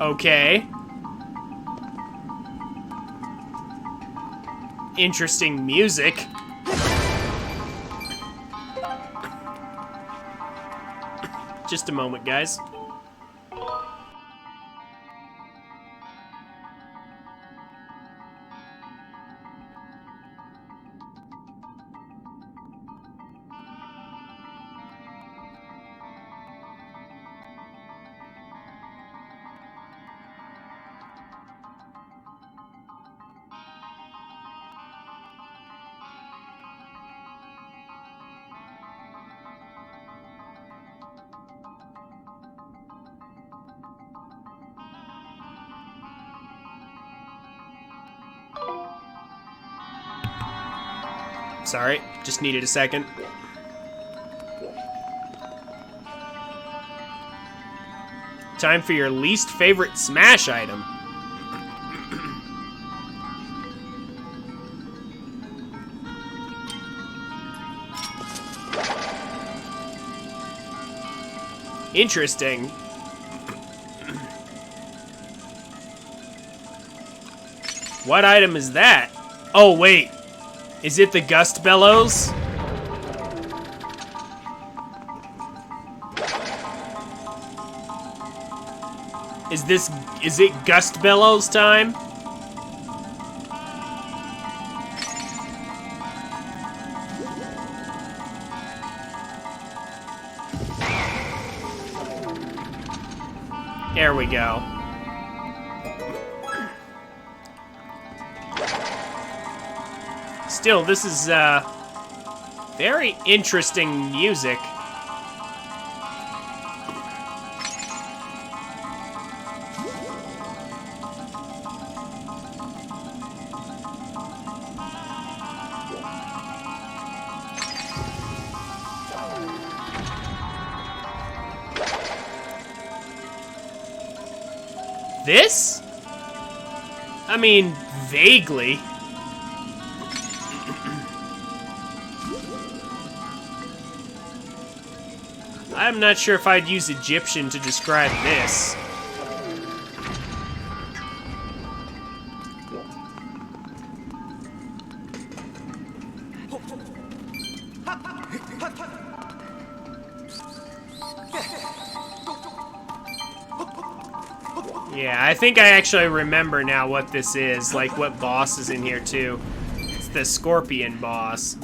Okay. Interesting music. Just a moment, guys. Sorry, just needed a second. Time for your least favorite Smash item. Interesting. What item is that? Oh, wait. Is it the Gust Bellows? Is it Gust Bellows time? There we go. Still, this is, very interesting music. This? I mean, vaguely. I'm not sure if I'd use Egyptian to describe this. Yeah, I think I actually remember now what this is, like what boss is in here too. It's the Scorpion boss.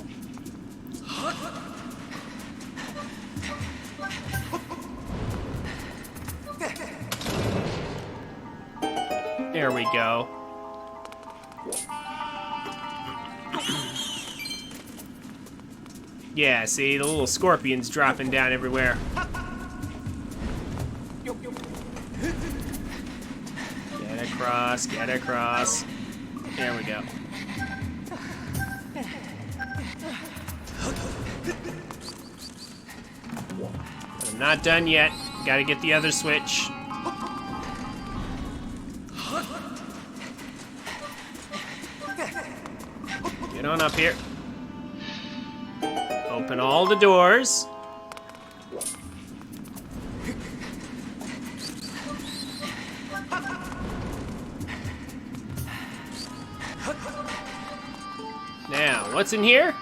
There we go. Yeah, see, the little scorpions dropping down everywhere. Get across, get across. There we go. But I'm not done yet. Gotta get the other switch. Get on up here. Open all the doors. Now, what's in here?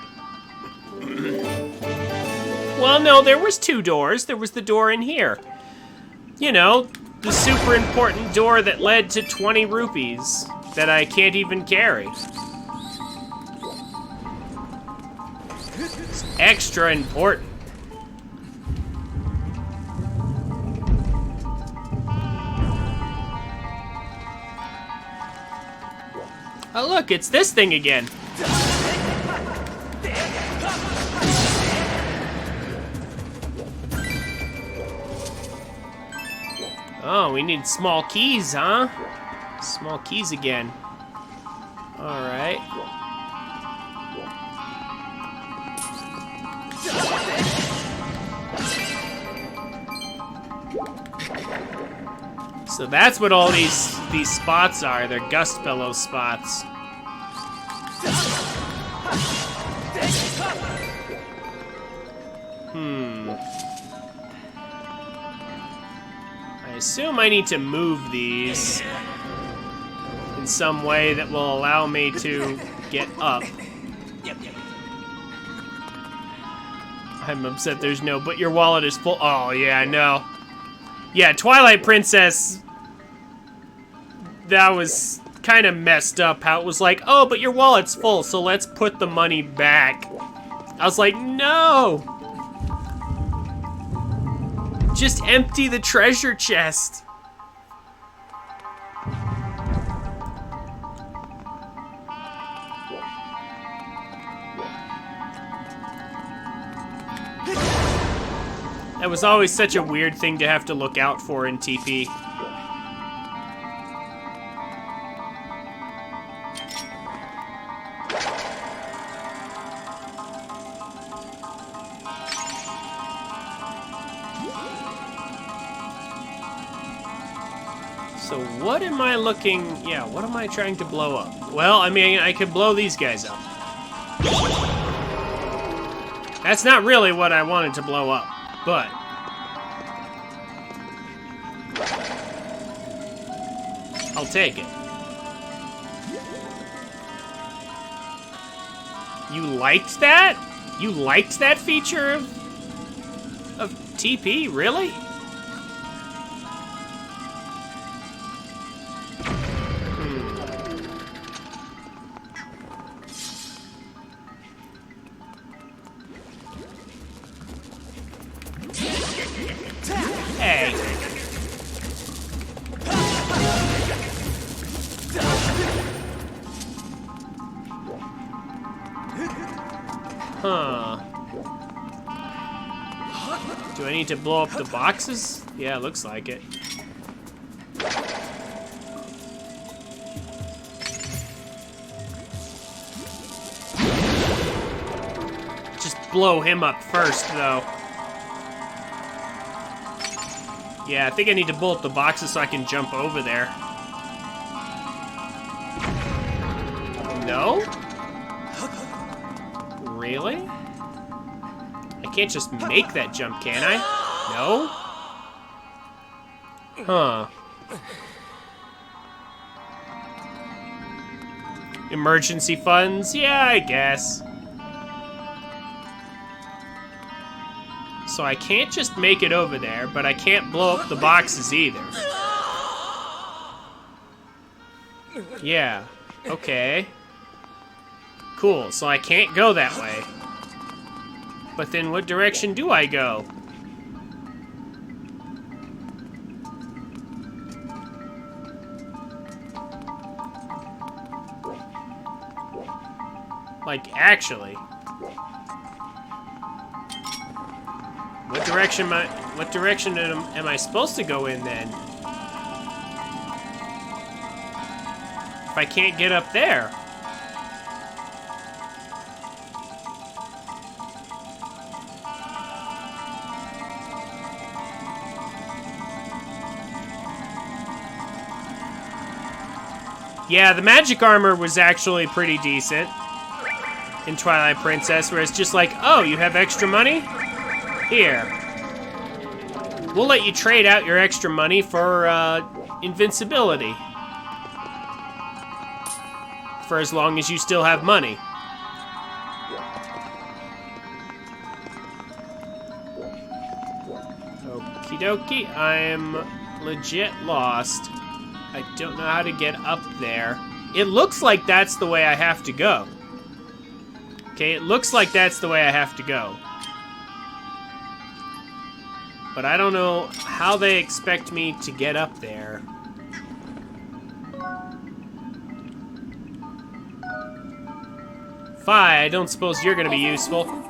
Well, no, there was 2 doors. There was the door in here. You know, the super important door that led to 20 rupees that I can't even carry. It's extra important. Oh, look, it's this thing again. Oh, we need small keys, huh? Small keys again. All right. So that's what all these spots are. They're gust bellow spots. I assume I need to move these in some way that will allow me to get up. I'm upset there's no, but your wallet is full. Oh, yeah, I know. Yeah, Twilight Princess, that was kind of messed up how it was like, oh, but your wallet's full, so let's put the money back. I was like, no! Just empty the treasure chest. That was always such a weird thing to have to look out for in TP. So what am I looking, yeah, what am I trying to blow up? Well, I mean, I could blow these guys up. That's not really what I wanted to blow up, but I'll take it. You liked that? You liked that feature of TP, really? Hey. Huh. Do I need to blow up the boxes? Yeah, looks like it. Just blow him up first, though. Yeah, I think I need to blow up the boxes so I can jump over there. No? Really? I can't just make that jump, can I? No? Huh. Emergency funds? Yeah, I guess. So I can't just make it over there, but I can't blow up the boxes either. Yeah, okay. Cool, so I can't go that way. But then what direction do I go? Like, actually. What direction am I supposed to go in then? If I can't get up there. Yeah, the magic armor was actually pretty decent in Twilight Princess, where it's just like, oh, you have extra money? Here. We'll let you trade out your extra money for invincibility. For as long as you still have money. Okie dokie, I'm legit lost. I don't know how to get up there. It looks like that's the way I have to go. Okay, it looks like that's the way I have to go. But I don't know how they expect me to get up there. Fi, I don't suppose you're gonna be useful.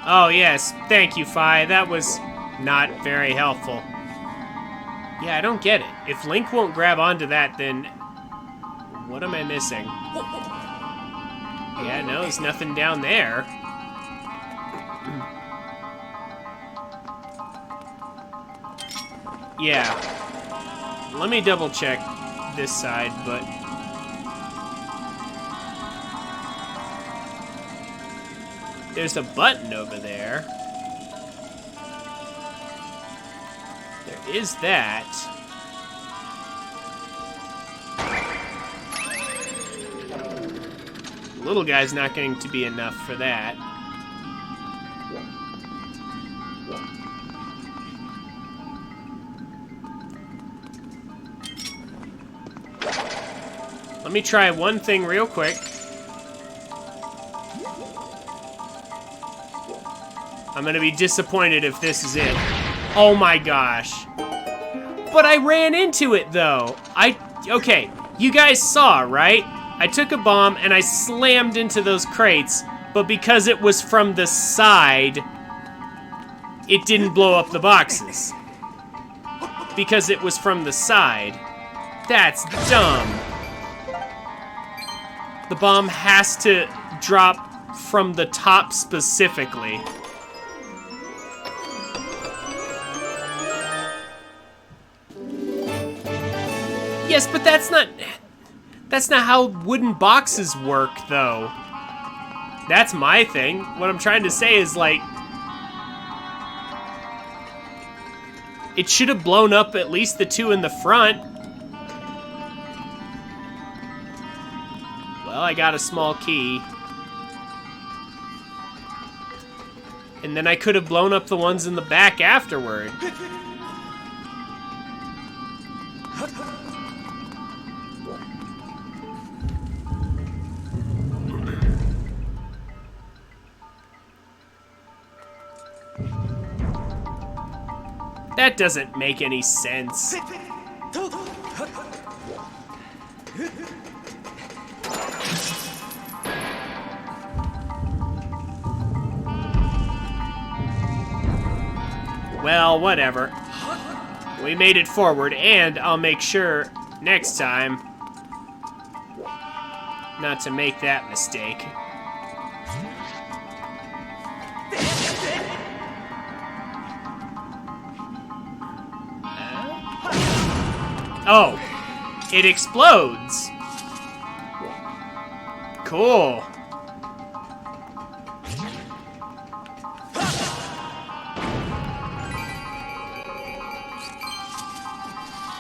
Oh, yes. Thank you, Fi. That was not very helpful. Yeah, I don't get it. If Link won't grab onto that, then what am I missing? Yeah, no, there's nothing down there. Yeah. Let me double check this side, but... there's a button over there. There is that. Little guy's not going to be enough for that. Let me try one thing real quick. I'm gonna be disappointed if this is it. Oh my gosh. But I ran into it though. Okay, you guys saw, right? I took a bomb and I slammed into those crates, but because it was from the side, it didn't blow up the boxes. Because it was from the side. That's dumb. The bomb has to drop from the top specifically. Yes, but that's not how wooden boxes work, though. That's my thing. What I'm trying to say is, like, it should have blown up at least the two in the front. Well, I got a small key. And then I could have blown up the ones in the back afterward. That doesn't make any sense. Well, whatever. We made it forward, and I'll make sure next time not to make that mistake. Oh, it explodes. Cool.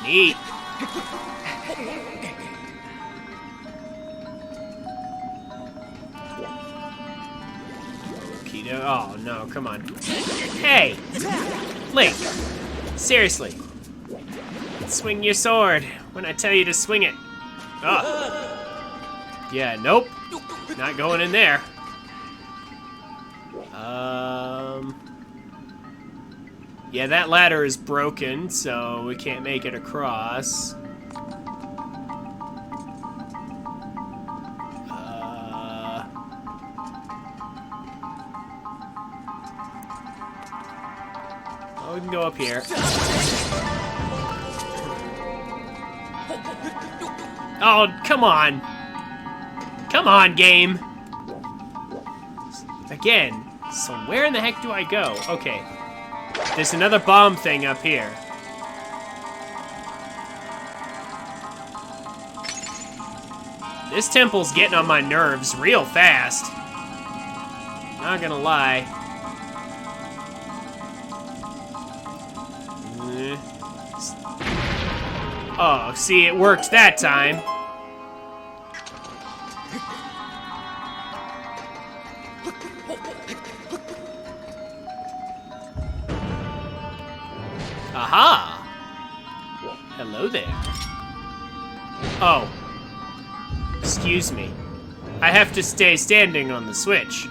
Neat. Keto. Oh no, come on. Hey, Link. Seriously. Swing your sword when I tell you to swing it. Oh. Yeah, nope. Not going in there. Yeah, that ladder is broken, so we can't make it across. Oh, we can go up here. Oh, come on. Come on, game. Again. So where in the heck do I go? Okay. There's another bomb thing up here. This temple's getting on my nerves real fast. Not gonna lie. Oh, see, it worked that time. Aha! Hello there. Oh. Excuse me. I have to stay standing on the switch.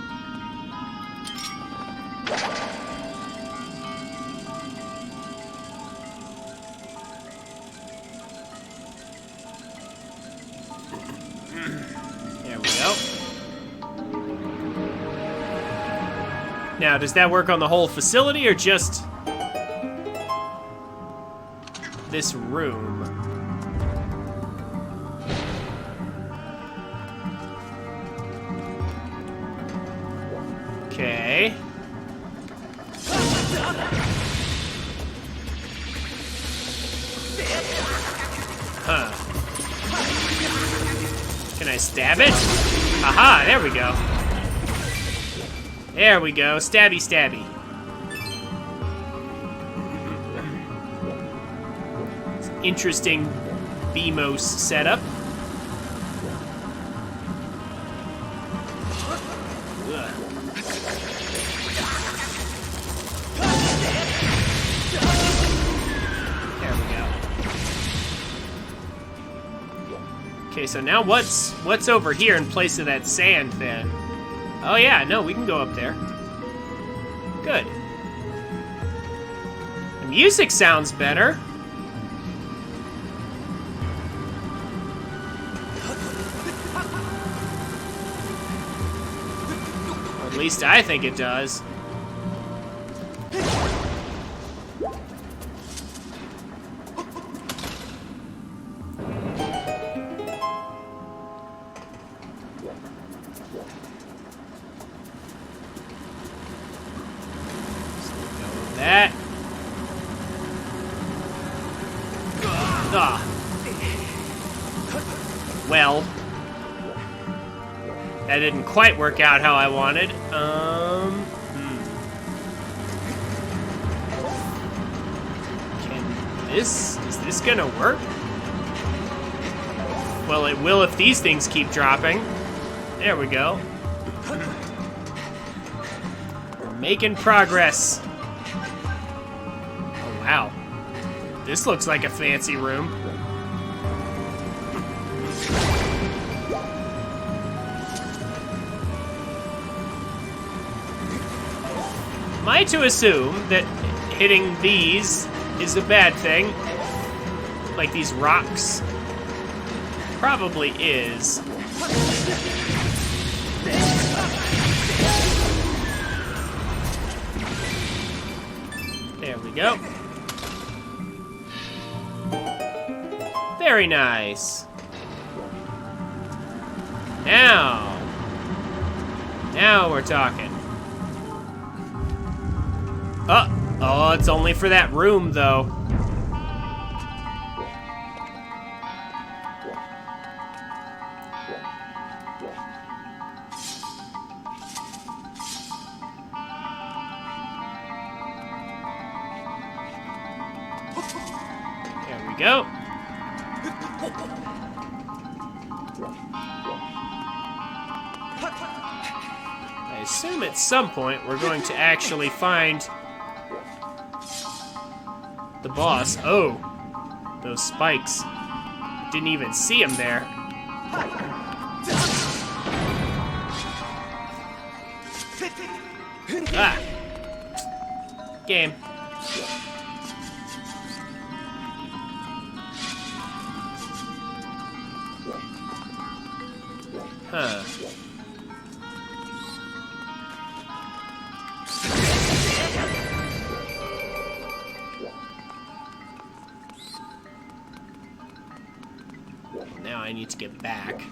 There we go. Now, does that work on the whole facility or just this room? Okay. Huh. Can I stab it? Aha, there we go. There we go, stabby stabby. It's an interesting BMOS setup. Okay, so now what's over here in place of that sand then? Oh yeah, no, we can go up there. Good. The music sounds better. Or at least I think it does. That. Ah. Well, that didn't quite work out how I wanted. Is this gonna work? Well, it will if these things keep dropping. There we go. We're making progress. Wow, this looks like a fancy room. Am I to assume that hitting these is a bad thing? Like these rocks? Probably is. There we go. Very nice. Now we're talking. Oh, it's only for that room, though. There we go. I assume at some point we're going to actually find the boss. Oh, those spikes. Didn't even see him there. Ah. Game. Huh. Now I need to get back.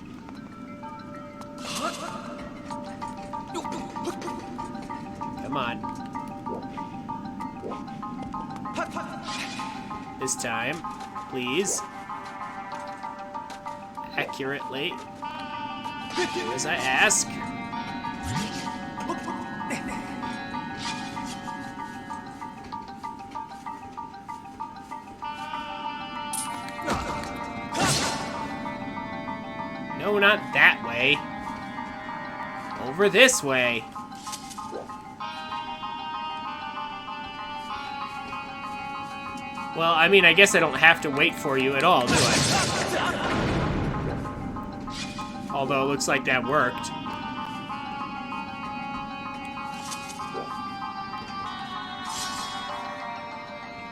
Come on. This time, please. Accurately. Do as I ask. No, not that way. Over this way. Well, I mean, I guess I don't have to wait for you at all, do I? Although it looks like that worked.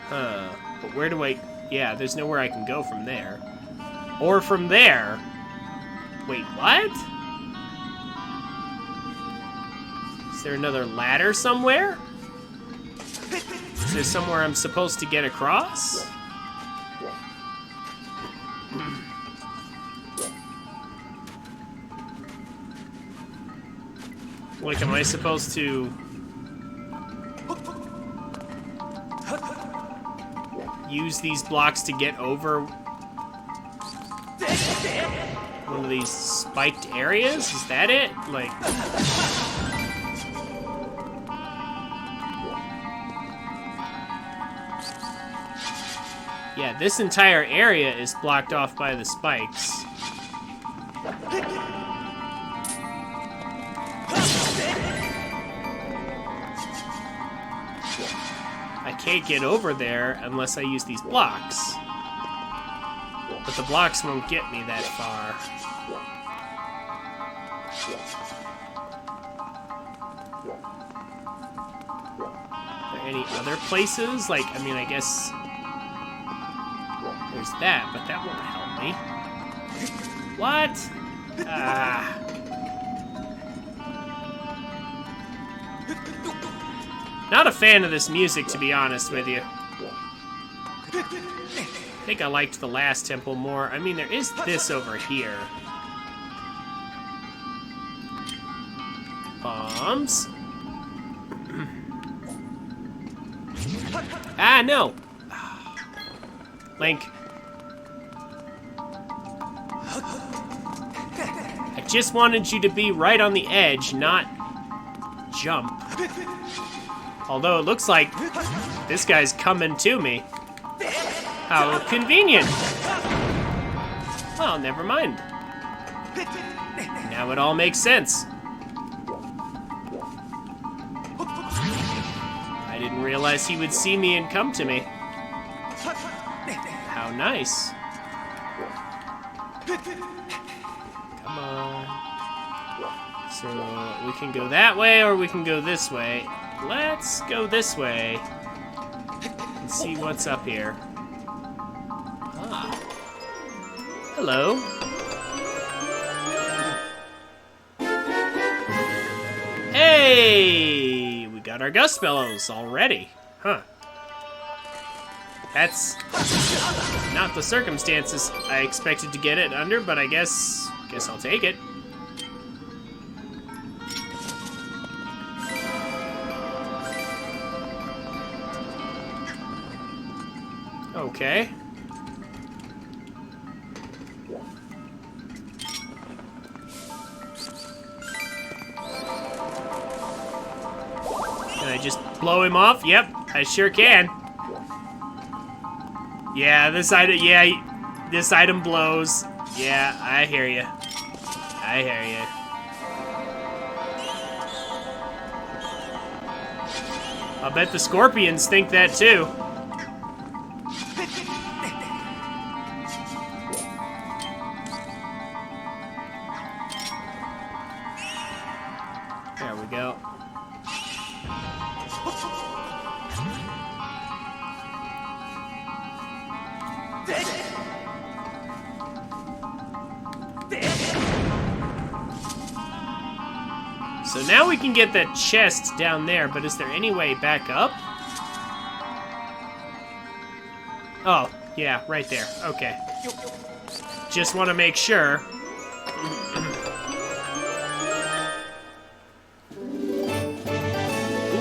Huh. But where do I... Yeah, there's nowhere I can go from there. Or from there. Wait, what? Is there another ladder somewhere? Is there somewhere I'm supposed to get across? Like, am I supposed to... use these blocks to get over one of these spiked areas? Is that it? Like... Yeah, this entire area is blocked off by the spikes. I can't get over there unless I use these blocks. But the blocks won't get me that far. Are there any other places? Like, I mean, I guess... There's that, but that won't help me. What? Ah. Not a fan of this music, to be honest with you. I think I liked the last temple more. I mean, there is this over here. Bombs. Ah, no! Link. I just wanted you to be right on the edge, not jump. Although it looks like this guy's coming to me. How convenient. Well, never mind. Now it all makes sense. I didn't realize he would see me and come to me. How nice. Come on. So we can go that way or we can go this way. Let's go this way and see what's up here. Ah. Hello. Hey! We got our gust bellows already. Huh. That's not the circumstances I expected to get it under, but I guess I'll take it. Okay. Can I just blow him off? Yep, I sure can. Yeah, this item blows. Yeah, I hear you. I hear you. I'll bet the scorpions think that too. There we go. So now we can get that chest down there, but is there any way back up? Oh, yeah, right there. Okay. Just want to make sure.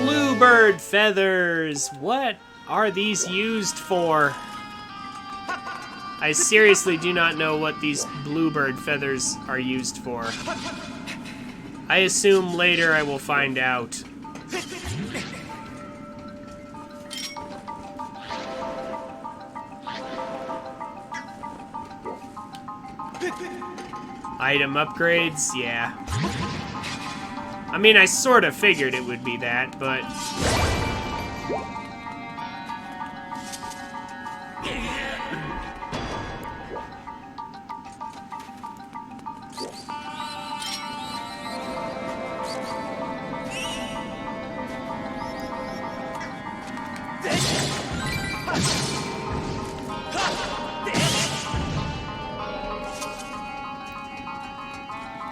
Bluebird feathers. What are these used for? I seriously do not know what these bluebird feathers are used for. I assume later I will find out. Item upgrades, yeah. I mean, I sort of figured it would be that, but...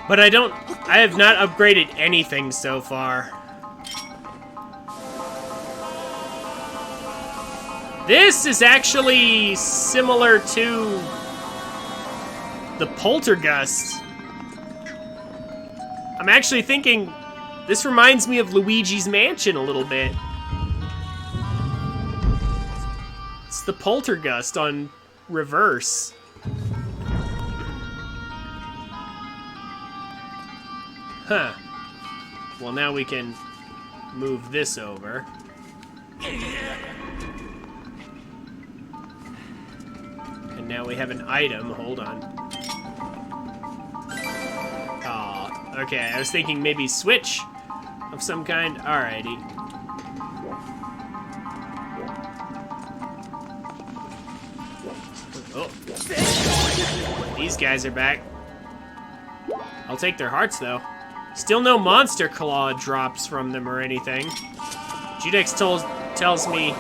But I have not upgraded anything so far. This is actually similar to the Poltergust. I'm actually thinking this reminds me of Luigi's Mansion a little bit. It's the Poltergust on reverse. Huh. Well, now we can move this over. And now we have an item. Hold on. Oh, okay. I was thinking maybe switch of some kind. Alrighty. Oh. These guys are back. I'll take their hearts, though. Still no monster claw drops from them or anything. Judex tells me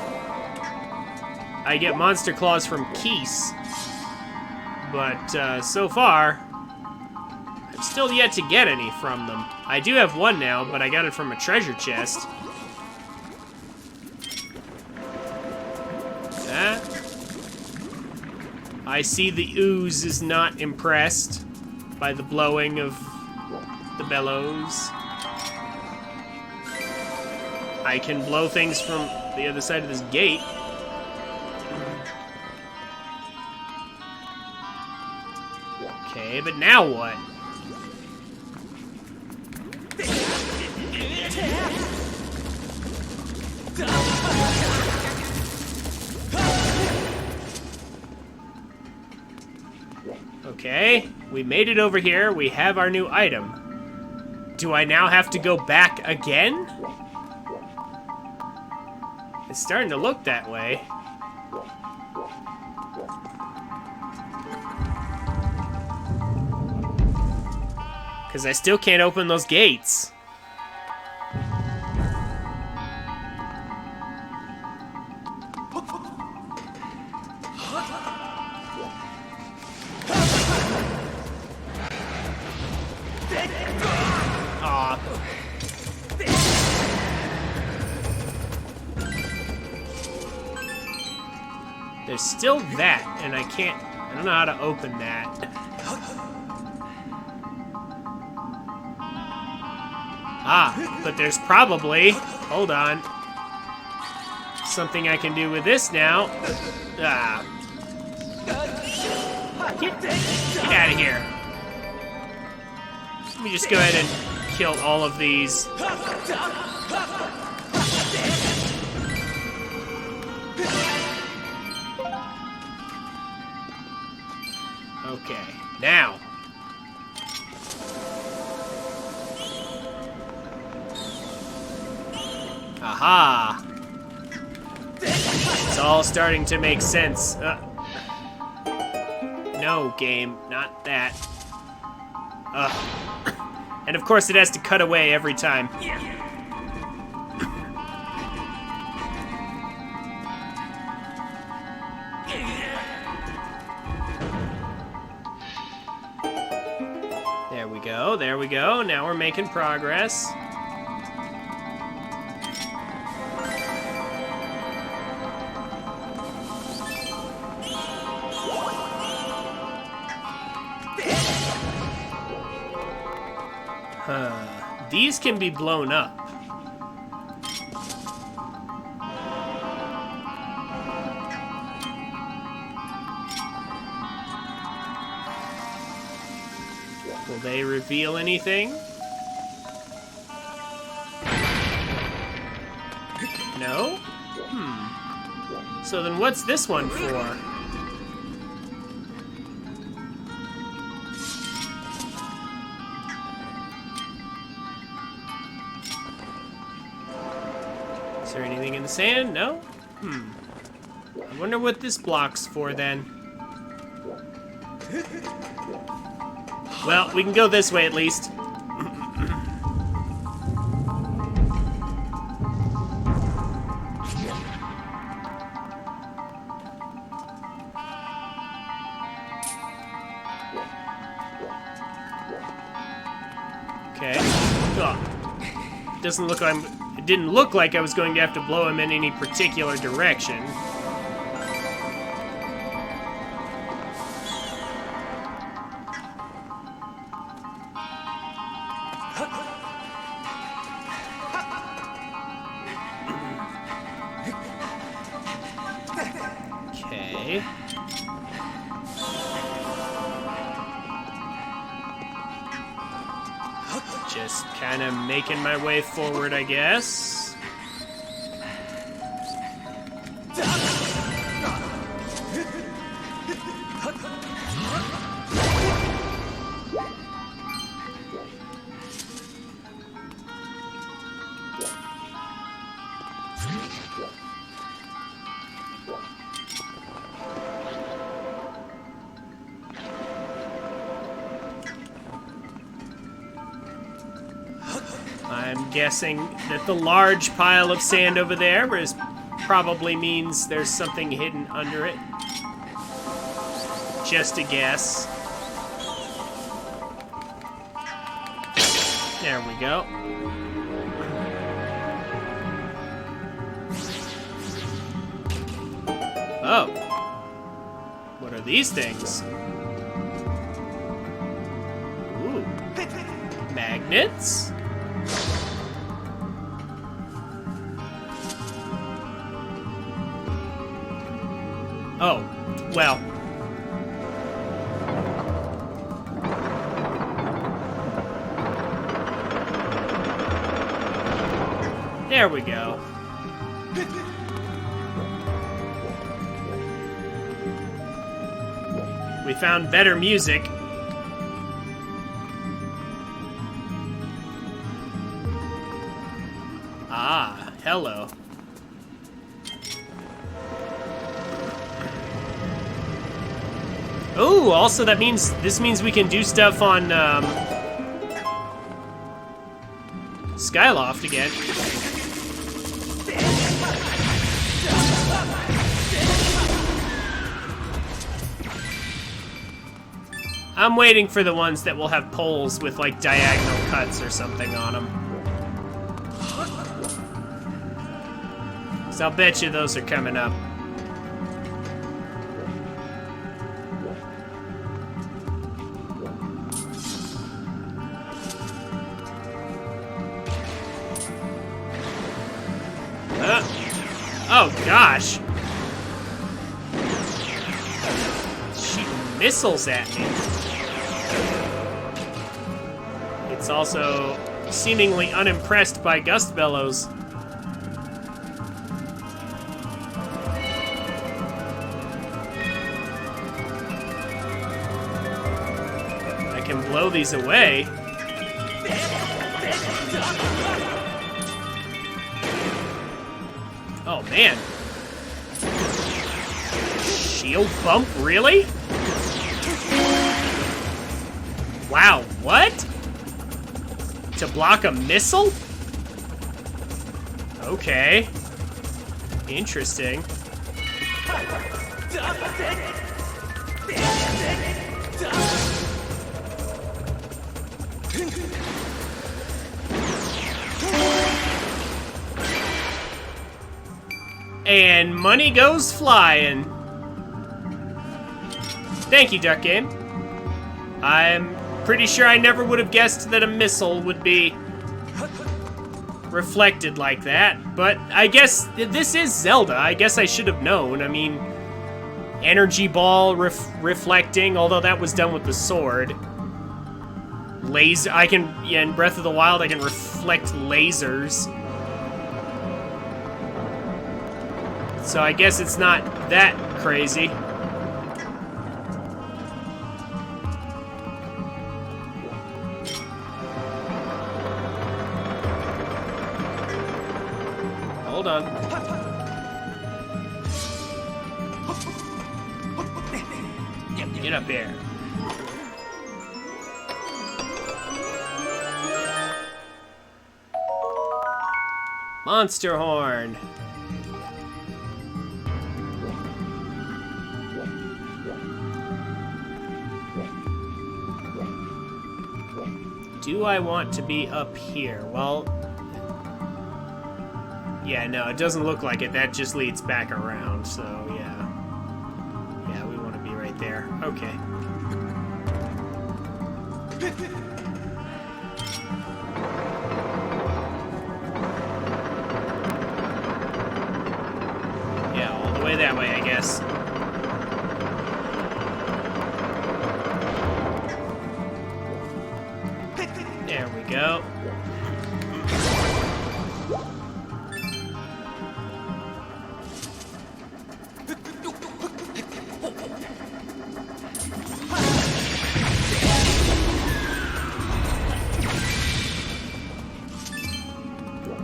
I get monster claws from Keese. But so far, I've still yet to get any from them. I do have one now, but I got it from a treasure chest. I see the ooze is not impressed by the blowing of the bellows. I can blow things from the other side of this gate. Okay, but now what? Okay, we made it over here. We have our new item. Do I now have to go back again? It's starting to look that way. Because I still can't open those gates. There's still that, and I don't know how to open that. Ah, but there's probably, hold on, something I can do with this now. Ah. Get out of here. Let me just go ahead and kill all of these. Okay, now. Aha! It's all starting to make sense. No, game, not that. And of course it has to cut away every time. There we go. Now we're making progress. These can be blown up. Will they reveal anything? No? So then what's this one for? Is there anything in the sand? No? I wonder what this block's for then. Well, we can go this way at least. Okay. Oh. Doesn't look like it didn't look like I was going to have to blow him in any particular direction. Okay. Just kind of making my way forward, I guess. I'm guessing that the large pile of sand over there probably means there's something hidden under it. Just a guess. There we go. Oh. What are these things? Ooh. Magnets? Oh, well. There we go. We found better music. Ah, hello. Oh, also this means we can do stuff on Skyloft again. I'm waiting for the ones that will have poles with like diagonal cuts or something on them. So I'll bet you those are coming up. Oh gosh. Shooting missiles at me. It's also seemingly unimpressed by gust bellows. I can blow these away. Oh, man. Shield bump, really? Wow, what? To block a missile? Okay. Interesting. And money goes flying. Thank you, Duck Game. I'm pretty sure I never would have guessed that a missile would be reflected like that. But I guess this is Zelda. I guess I should have known. I mean, energy ball reflecting, although that was done with the sword. laser. I can, yeah, in Breath of the Wild, I can reflect lasers. So I guess it's not that crazy. Hold on. Get up here. Monster horn. Do I want to be up here? Well, yeah, no, it doesn't look like it. That just leads back around, so yeah. Yeah, we want to be right there. Okay. Yeah, all the way that way, I guess. There we go.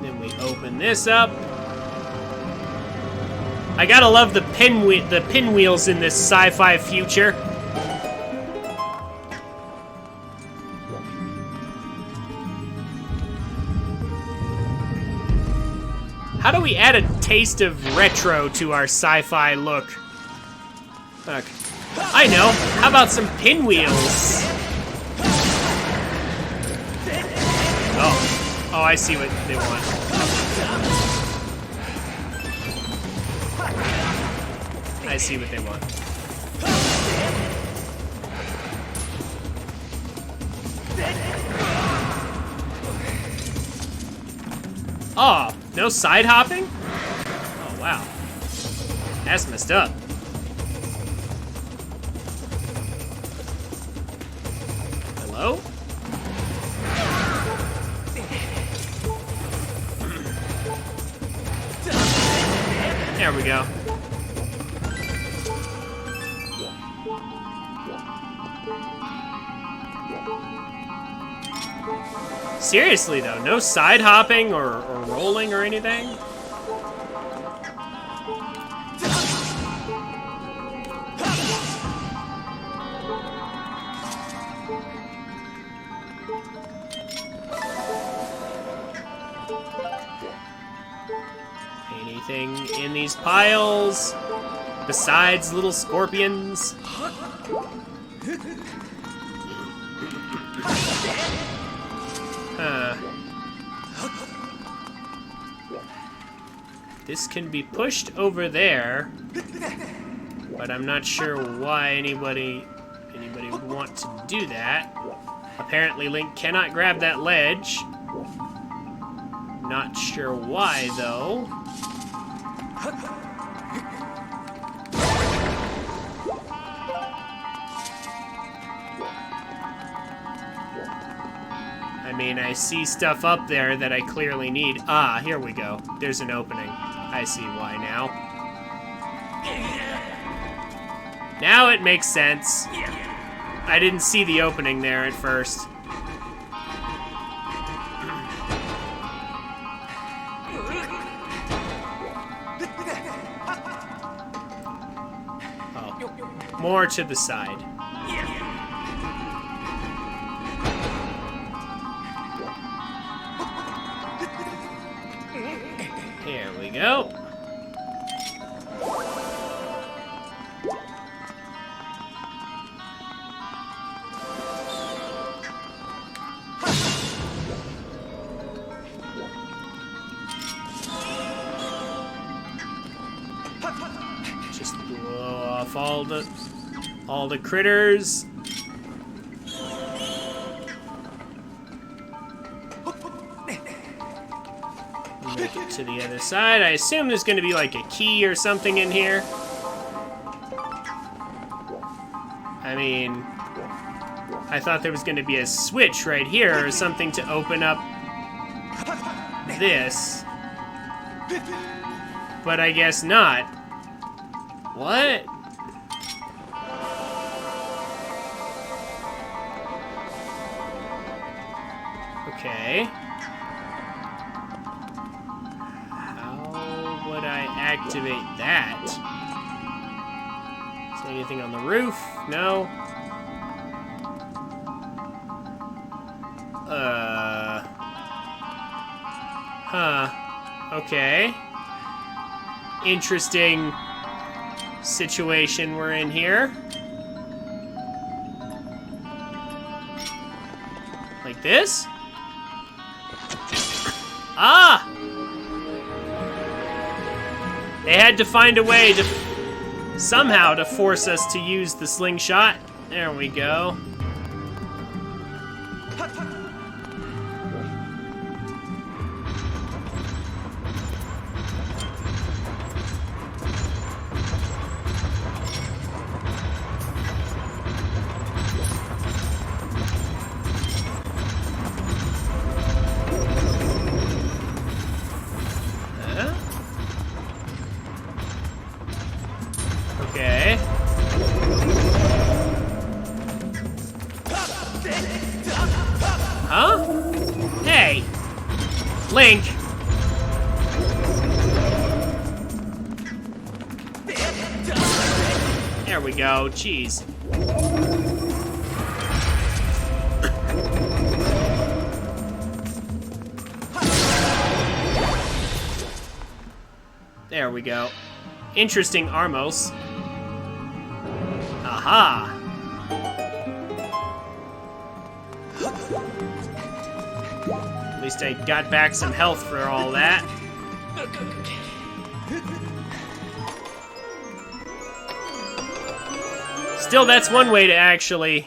Then we open this up. I gotta love the pinwheels in this sci-fi future. How do we add a taste of retro to our sci-fi look? Fuck. I know. How about some pinwheels? Oh. Oh, I see what they want. I see what they want. Oh, no side hopping? Oh, wow. That's messed up. Hello? There we go. Seriously though, no side hopping or rolling or anything? Anything in these piles besides little scorpions? This can be pushed over there, but I'm not sure why anybody would want to do that. Apparently Link cannot grab that ledge. Not sure why though. I mean, I see stuff up there that I clearly need. Ah, here we go. There's an opening. I see why now. Now it makes sense. I didn't see the opening there at first. Oh, more to the side. Here we go. Just blow off all the critters. Make it to the other side. I assume there's going to be like a key or something in here. I mean, I thought there was going to be a switch right here or something to open up this. But I guess not. What? Okay. How would I activate that? Is there anything on the roof? No. Huh. Okay. Interesting situation we're in here. Like this? Ah! They had to find a way to somehow to force us to use the slingshot. There we go. Okay. Huh? Hey! Link! There we go. Jeez. There we go. Interesting Armos. Aha! At least I got back some health for all that. Still, that's one way to actually...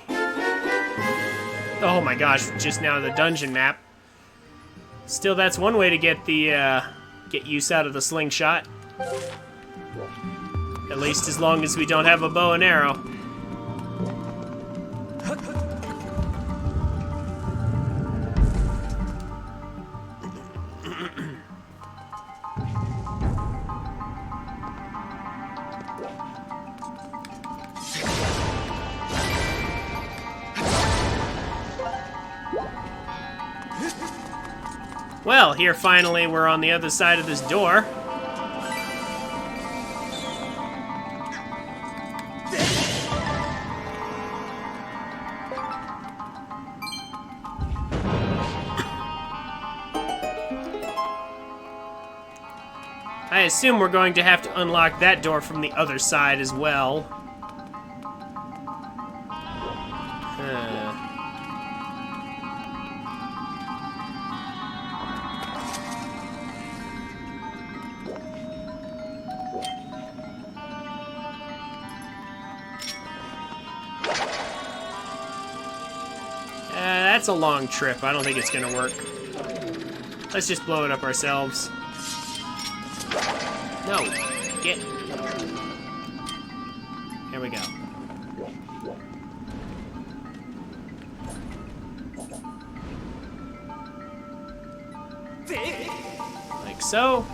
Oh my gosh, just now the dungeon map. Still, that's one way to get the, get use out of the slingshot. At least as long as we don't have a bow and arrow. Well, here finally we're on the other side of this door. I assume we're going to have to unlock that door from the other side as well. That's a long trip. I don't think it's gonna work. Let's just blow it up ourselves. No, get. Here we go. Like so.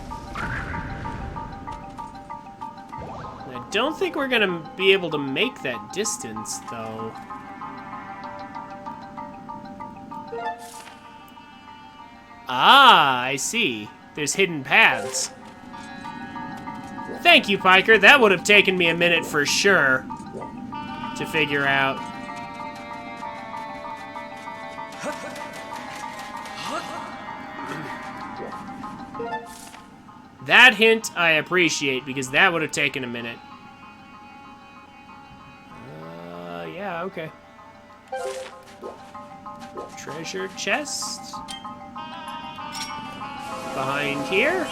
I don't think we're gonna be able to make that distance, though. Ah, I see. There's hidden paths. Thank you, Piker. That would have taken me a minute for sure to figure out. That hint I appreciate, because that would have taken a minute. Yeah, okay. Treasure chest. Behind here.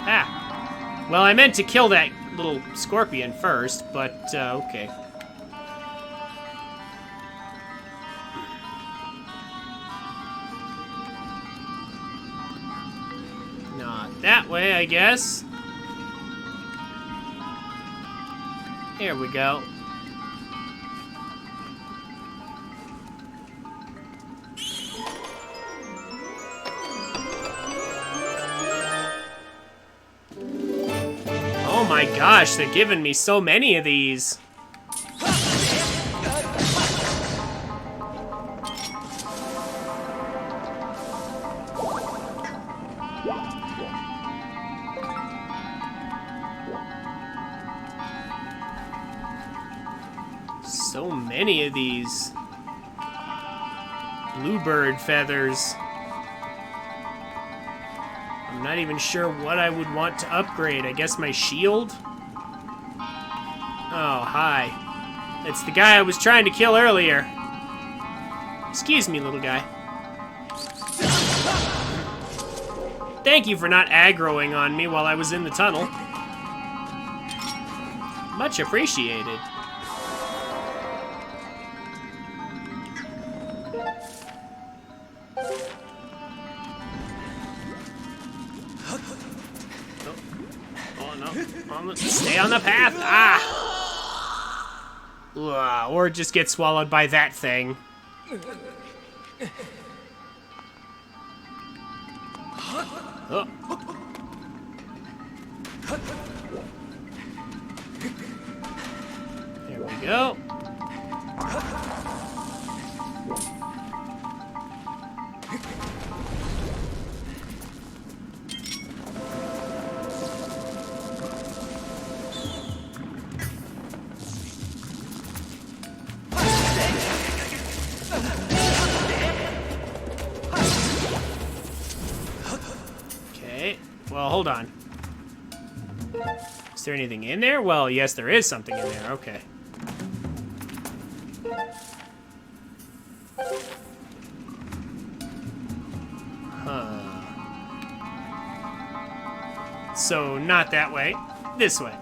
Ah. Well, I meant to kill that little scorpion first, but, okay. Not that way, I guess. Here we go. my gosh, they're giving me so many of these. So many of these. Bluebird feathers. I'm not even sure what I would want to upgrade. I guess my shield? Oh, hi. It's the guy I was trying to kill earlier. Excuse me, little guy. Thank you for not aggroing on me while I was in the tunnel. Much appreciated. Stay on the path! Ah! Ugh, or just get swallowed by that thing. Oh. There we go. Well, hold on. Is there anything in there? Well, yes, there is something in there. Okay. Huh. So, not that way. This way.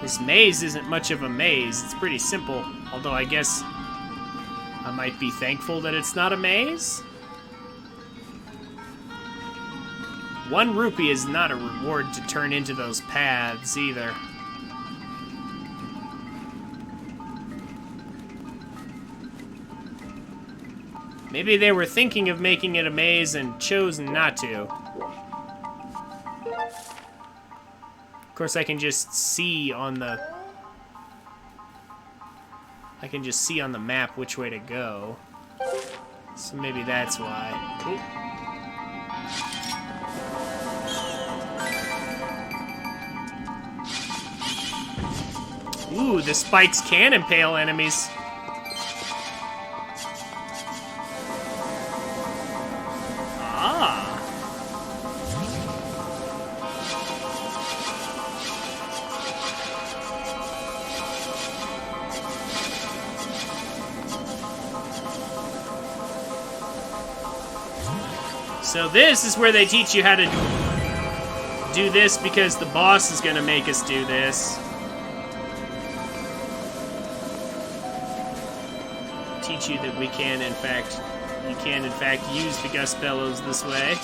This maze isn't much of a maze. It's pretty simple. Although I guess I might be thankful that it's not a maze. 1 rupee is not a reward to turn into those paths either. Maybe they were thinking of making it a maze and chose not to. Of course, I can just see on the... I can just see on the map which way to go. So maybe that's why. Ooh, the spikes can impale enemies. Ah. So this is where they teach you how to do this because the boss is gonna make us do this. Teach you that we can, in fact, you can, in fact, use the gust bellows this way.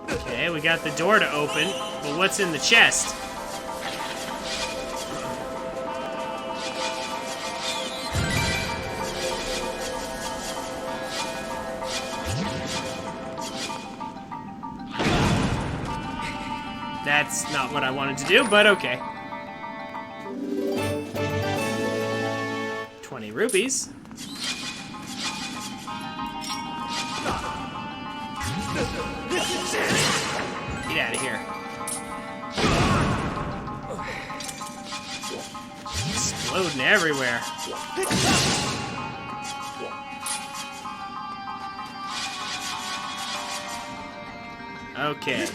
Okay, we got the door to open, but what's in the chest? That's not what I wanted to do, but okay. 20 rupees. Get out of here. Exploding everywhere. Okay.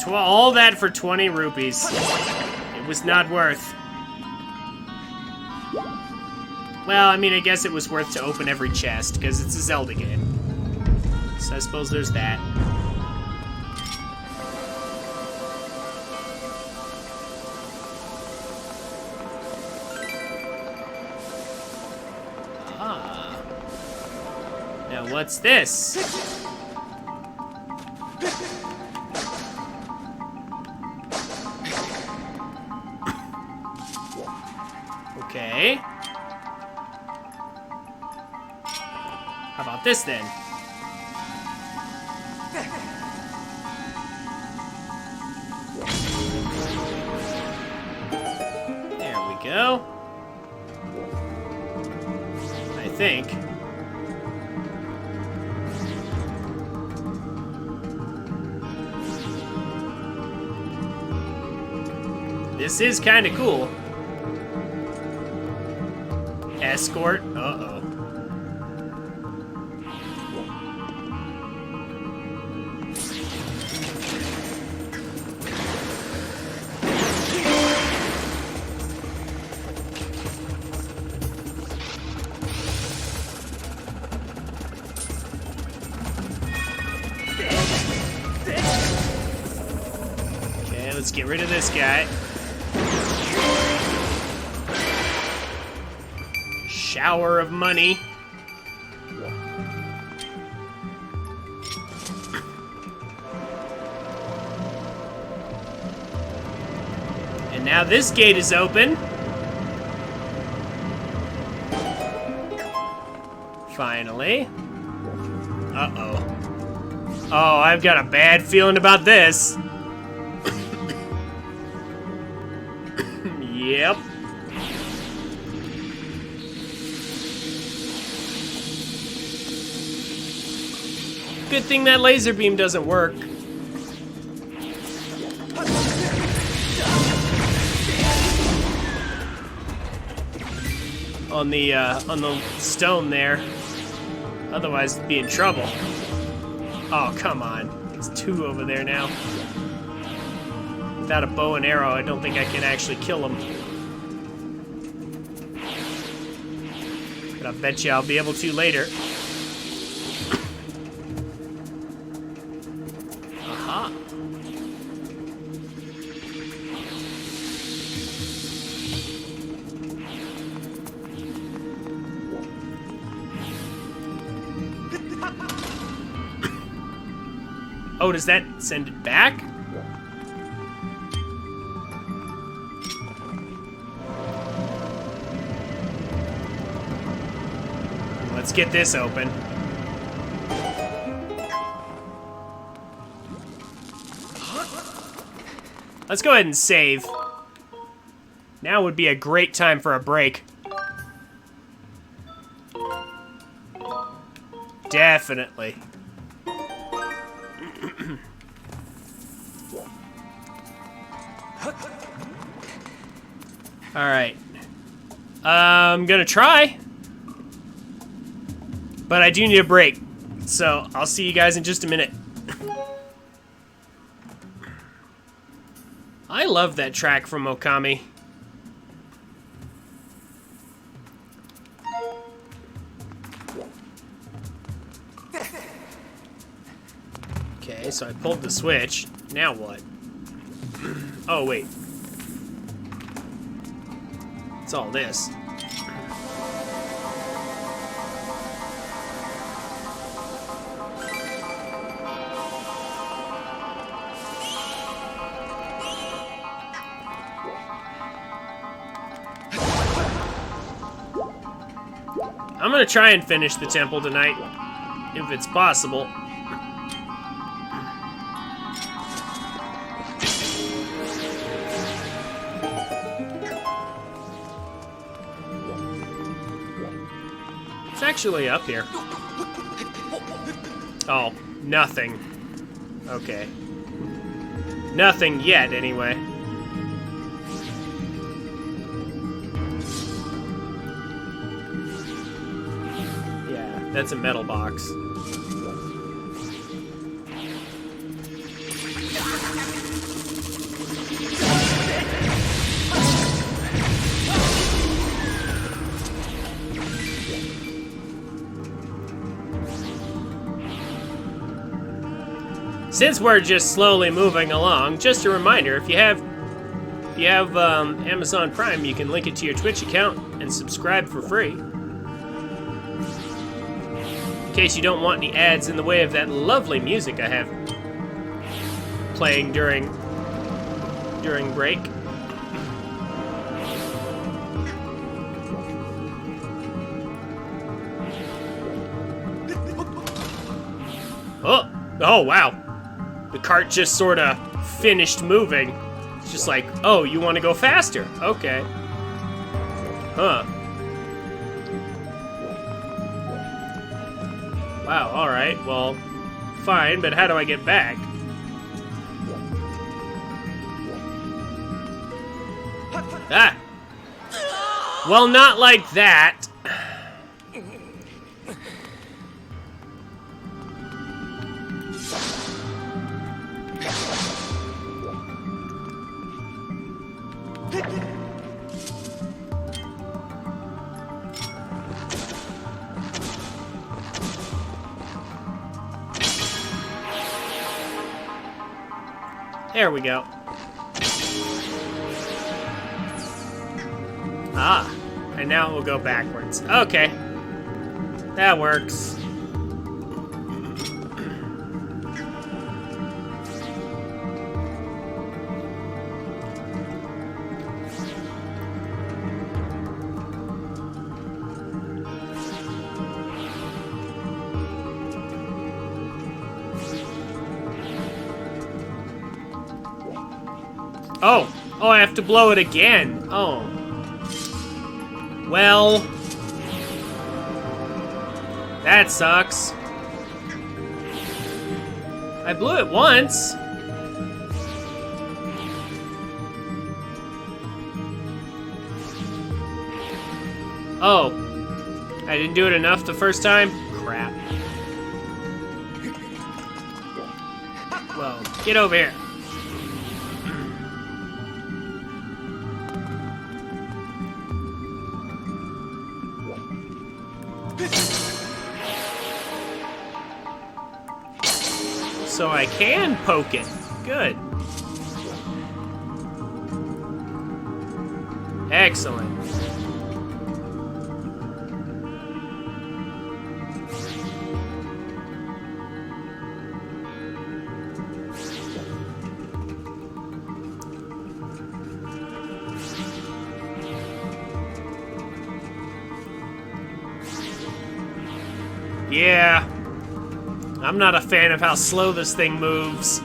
All that for 20 rupees. It was not worth. Well, I mean, I guess it was worth to open every chest, because it's a Zelda game. So I suppose there's that. Ah. Now what's this? Okay. How about this then? There we go. I think. This is kind of cool. Escort? Uh-oh. Okay, let's get rid of this guy. Shower of money. And now this gate is open. Finally. Uh-oh. Oh, I've got a bad feeling about this. Yep. Good thing that laser beam doesn't work. On the stone there. Otherwise, it'd be in trouble. Oh, come on. There's two over there now. Without a bow and arrow, I don't think I can actually kill them. But I bet you I'll be able to later. Aha. Oh, does that send it back? Let's get this open. Let's go ahead and save. Now would be a great time for a break. Definitely. Alright. I'm gonna try. But I do need a break. So I'll see you guys in just a minute. I love that track from Okami. Okay, so I pulled the switch. Now what? Oh, wait. It's all this. I'm gonna try and finish the temple tonight, if it's possible. It's actually up here. Oh, nothing. Okay. Nothing yet, anyway. That's a metal box. Since we're just slowly moving along, just a reminder, if you have Amazon Prime, you can link it to your Twitch account and subscribe for free. In case you don't want any ads in the way of that lovely music I have playing during break. Oh wow. The cart just sort of finished moving. It's just like, oh, you want to go faster? Okay. Huh. Wow, alright, well, fine, but how do I get back? Ah! Well, not like that. There we go. Ah, and now it will go backwards. Okay, that works. Oh, I have to blow it again. Oh. Well, that sucks. I blew it once. Oh, I didn't do it enough the first time? Crap. Well, get over here. So I can poke it. Good. Excellent. Yeah. I'm not a fan of how slow this thing moves.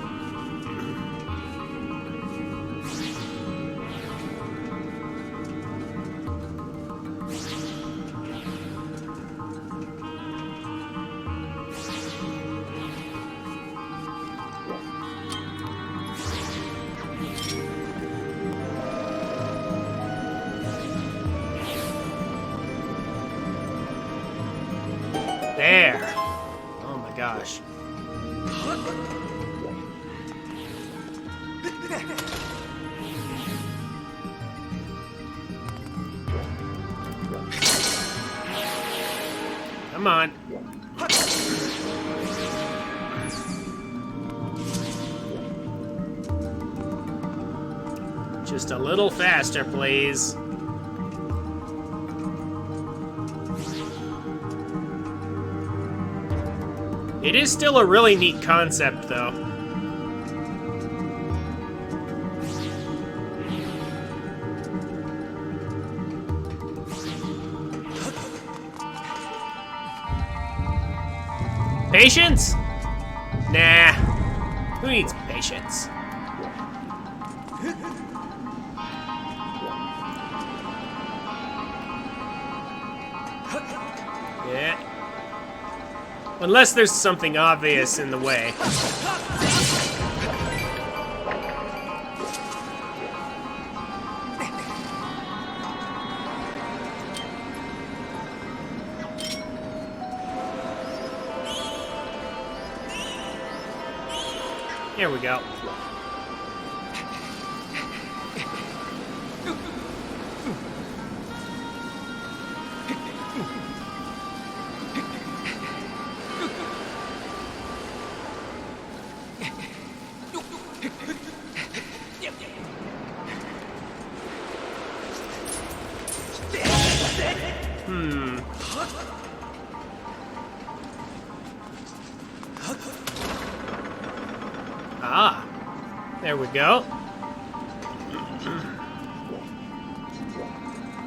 There. Oh my gosh. Come on. Just a little faster, please. It is still a really neat concept, though. Patience? Nah. Who needs patience? Yeah. Unless there's something obvious in the way. Here we go. Ah, there we go.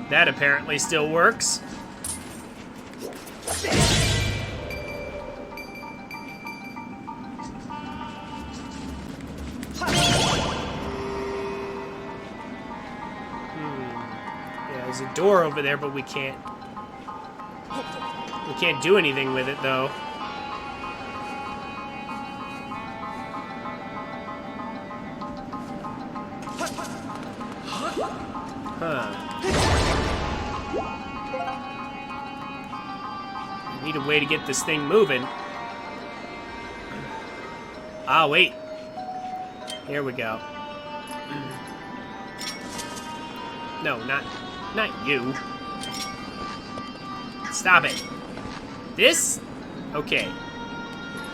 That apparently still works. Yeah, there's a door over there, but we can't do anything with it, though. Huh. I need a way to get this thing moving. Ah, wait. Here we go. No, not you. Stop it. This? Okay.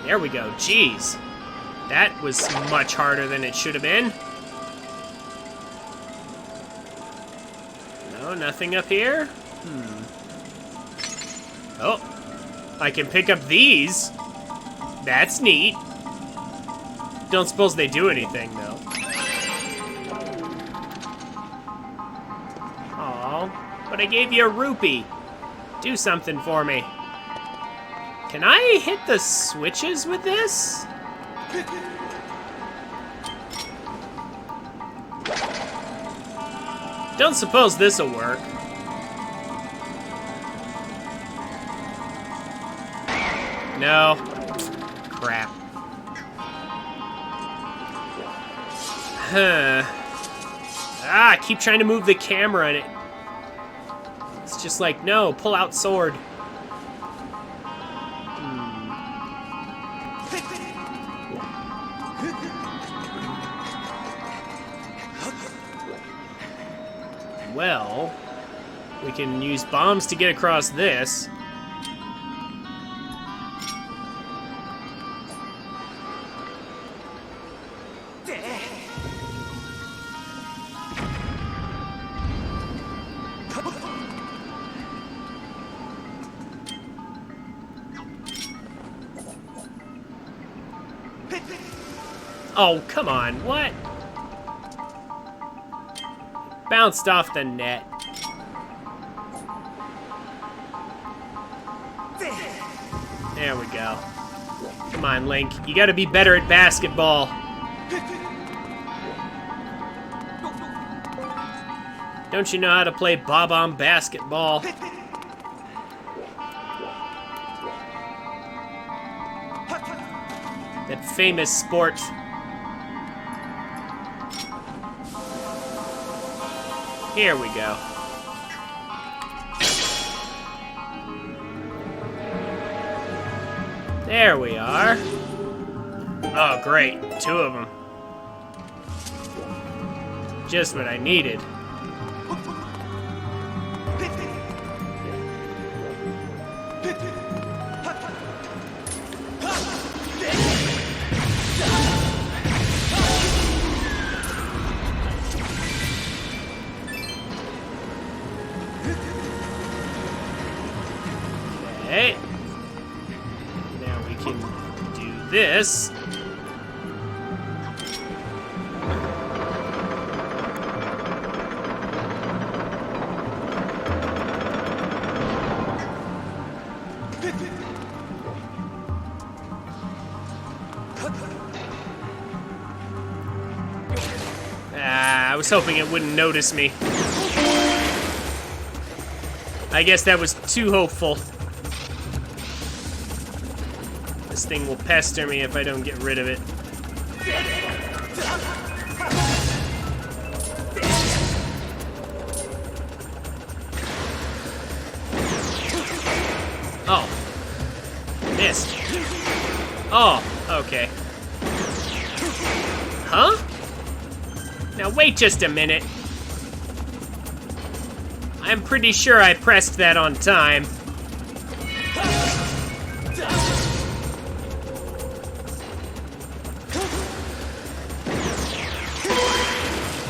There we go. Jeez. That was much harder than it should have been. No, nothing up here? Oh. I can pick up these. That's neat. Don't suppose they do anything, though. Aw, but I gave you a rupee. Do something for me. Can I hit the switches with this? Don't suppose this'll work. No. Crap. Huh. Ah, I keep trying to move the camera and it's just like, no, pull out sword. Well, we can use bombs to get across this. Oh, come on, what? Bounced off the net. There we go. Come on, Link. You gotta be better at basketball. Don't you know how to play bob-omb basketball? That famous sport. Here we go. There we are. Oh, great. 2 of them. Just what I needed. Okay. Now we can do this. I was hoping it wouldn't notice me. I guess that was too hopeful. This thing will pester me if I don't get rid of it. Oh. Missed. Oh, okay. Huh? Now wait just a minute. I'm pretty sure I pressed that on time.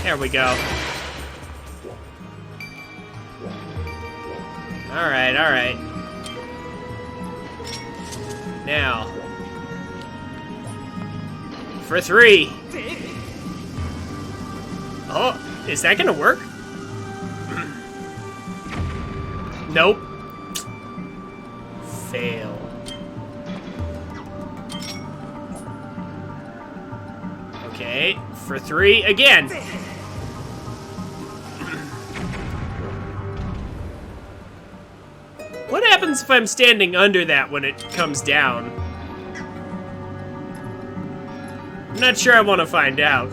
There we go. Alright, alright. Now. For 3. Oh, is that gonna work? Nope. Fail. Okay, for 3 again. What happens if I'm standing under that when it comes down? I'm not sure I want to find out.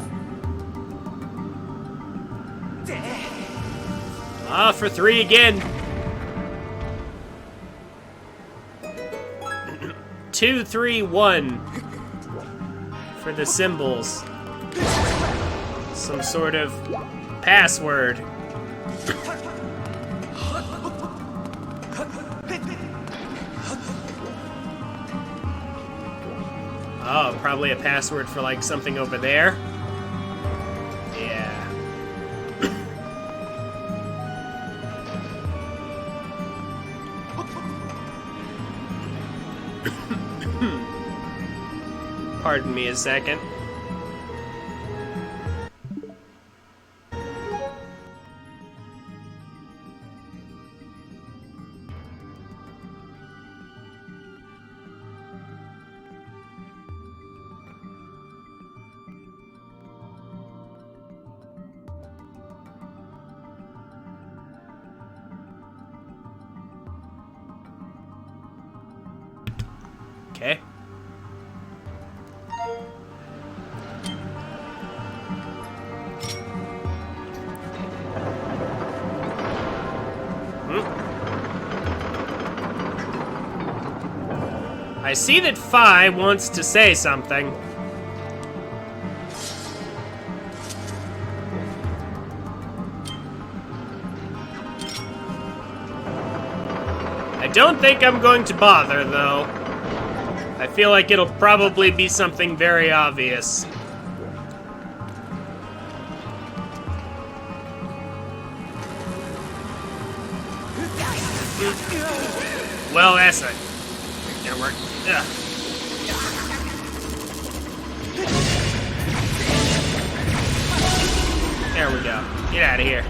Ah, for 3 again. 2, 3, 1. For the symbols. Some sort of password. Oh, probably a password for like something over there. Yeah. Pardon me a second. Okay. I see that Phi wants to say something. I don't think I'm going to bother, though. I feel like it'll probably be something very obvious. Well, that's not gonna work. Ugh. There we go. Get out of here.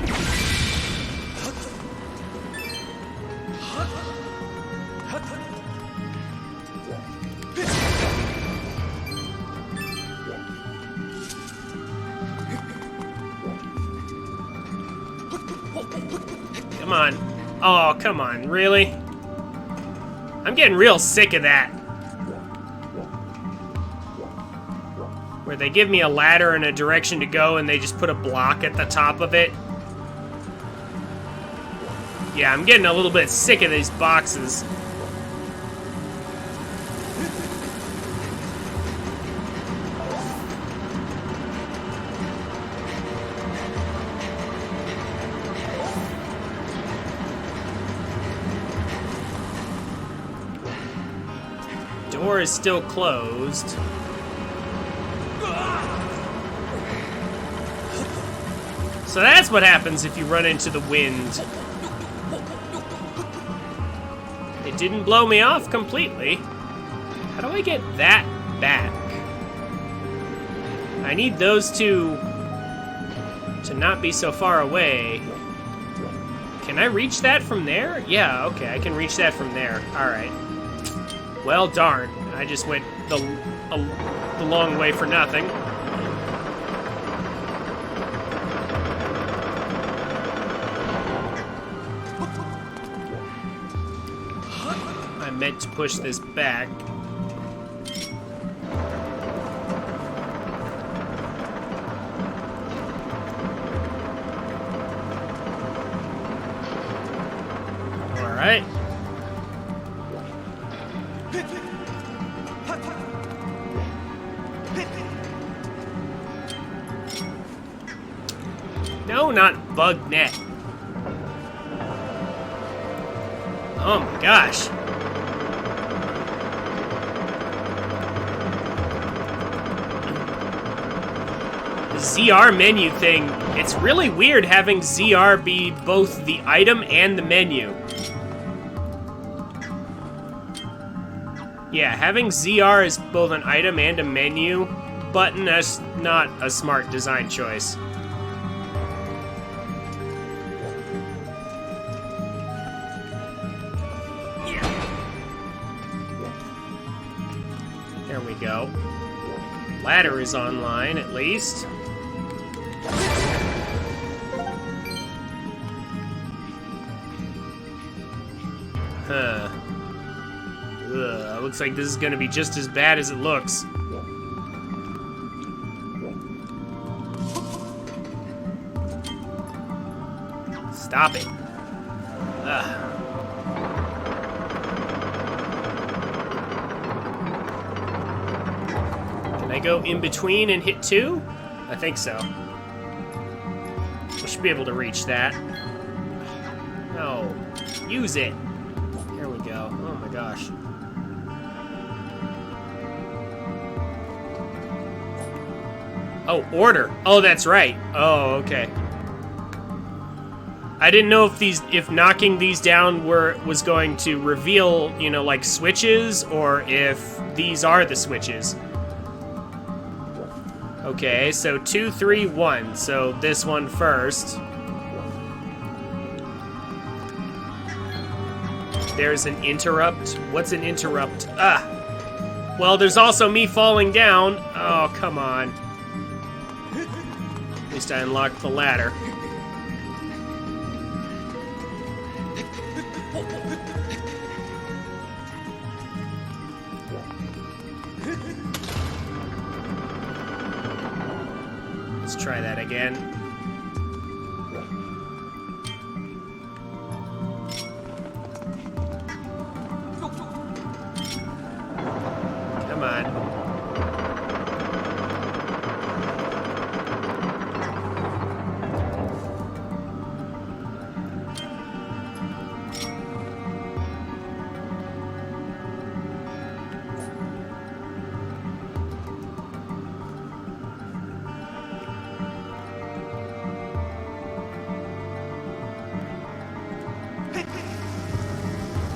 Come on. Oh, come on. Really? I'm getting real sick of that. Where they give me a ladder and a direction to go and they just put a block at the top of it. Yeah, I'm getting a little bit sick of these boxes. Door is still closed. So that's what happens if you run into the wind. It didn't blow me off completely. How do I get that back? I need those two to not be so far away. Can I reach that from there? Yeah, okay, I can reach that from there. All right. Well, darn. I just went the long way for nothing. I meant to push this back. All right. No, not bug net. Oh my gosh. ZR menu thing, it's really weird having ZR be both the item and the menu. Yeah, having ZR as both an item and a menu button, that's not a smart design choice. There we go. Ladder is online, at least. Huh. Ugh, looks like this is gonna be just as bad as it looks. Stop it. Ugh. Can I go in between and hit 2? I think so. I should be able to reach that. No. Use it. There we go. Oh my gosh. Oh, order. Oh, that's right. Oh, okay. I didn't know if knocking these down was going to reveal, you know, like switches, or if these are the switches. Okay, so 2, 3, 1. So this one first. There's an interrupt. What's an interrupt? Ah! Well, there's also me falling down. Oh, come on. At least I unlocked the ladder. Let's try that again. Come on.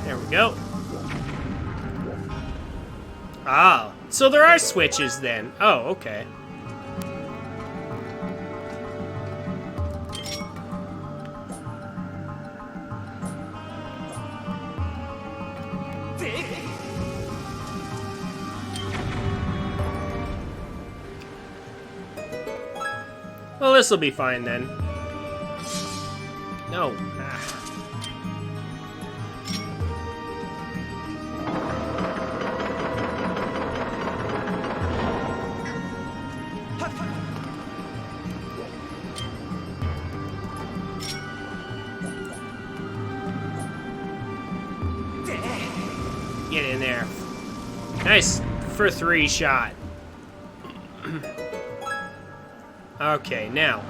There we go. Ah, so there are switches then. Oh, okay. Well, this will be fine then. No. Ah. Get in there. Nice for 3 shot. Okay, now.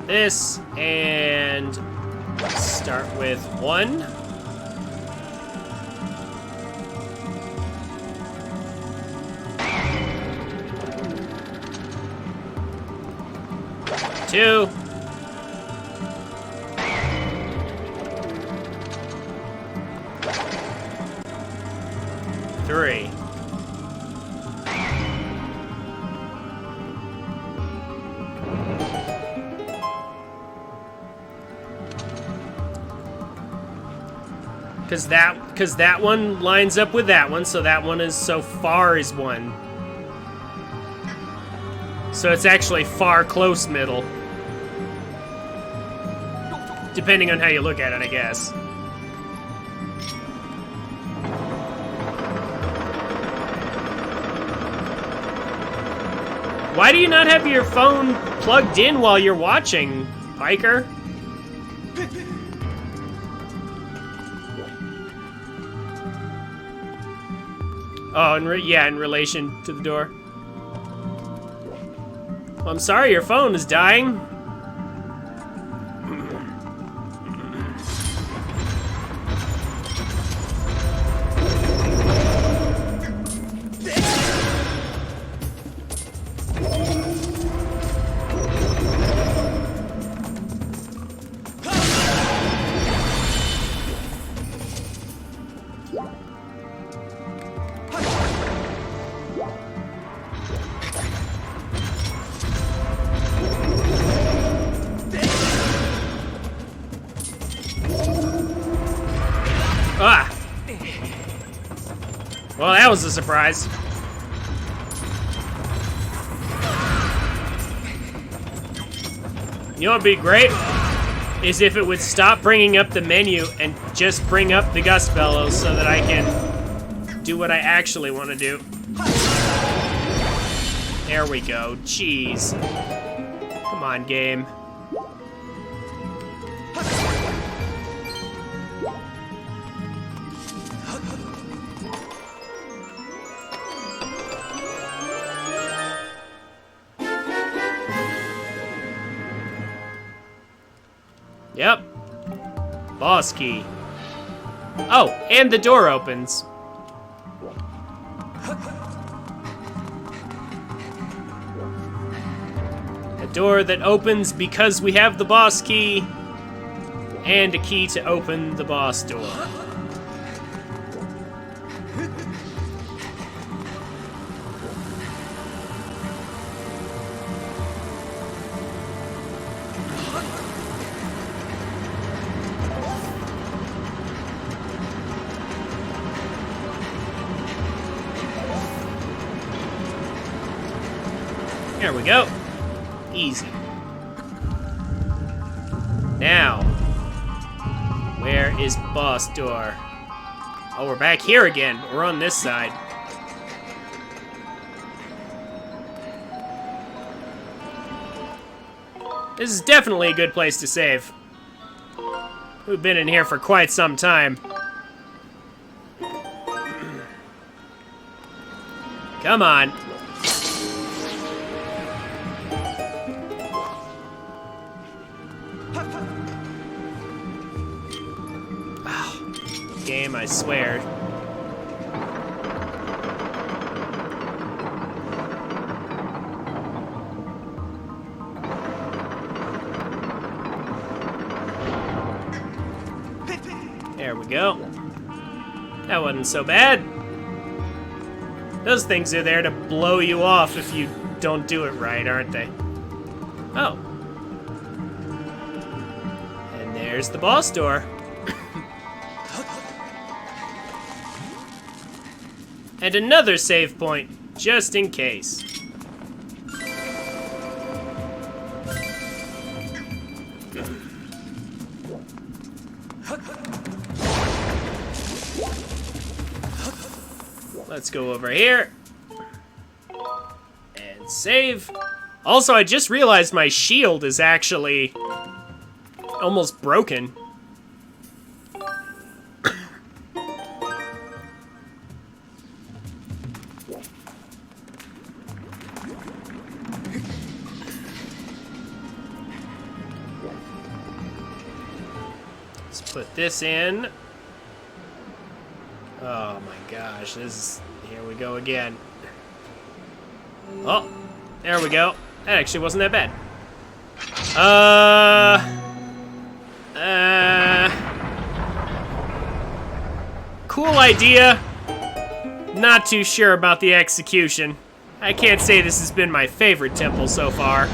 This, and start with 1. Two. 3. Because that one lines up with that one, so that one is so far is 1. So it's actually far close middle. Depending on how you look at it, I guess. Why do you not have your phone plugged in while you're watching, Piker? Oh, in relation to the door. Well, I'm sorry, your phone is dying. that was a surprise. You know what would be great? Is if it would stop bringing up the menu and just bring up the gust bellows so that I can do what I actually want to do. There we go. Jeez. Come on, game. Yep. Boss key. Oh, and the door opens. A door that opens because we have the boss key and a key to open the boss door. There we go. Easy. Now, where is boss door? Oh, we're back here again. We're on this side. This is definitely a good place to save. We've been in here for quite some time. Come on. Game, I swear. There we go. That wasn't so bad. Those things are there to blow you off if you don't do it right, aren't they? Oh. And there's the boss door. And another save point, just in case. Let's go over here. And save. Also, I just realized my shield is actually almost broken. Put this in. Oh my gosh, this is, here we go again. Oh, there we go. That actually wasn't that bad. Cool idea. Not too sure about the execution. I can't say this has been my favorite temple so far.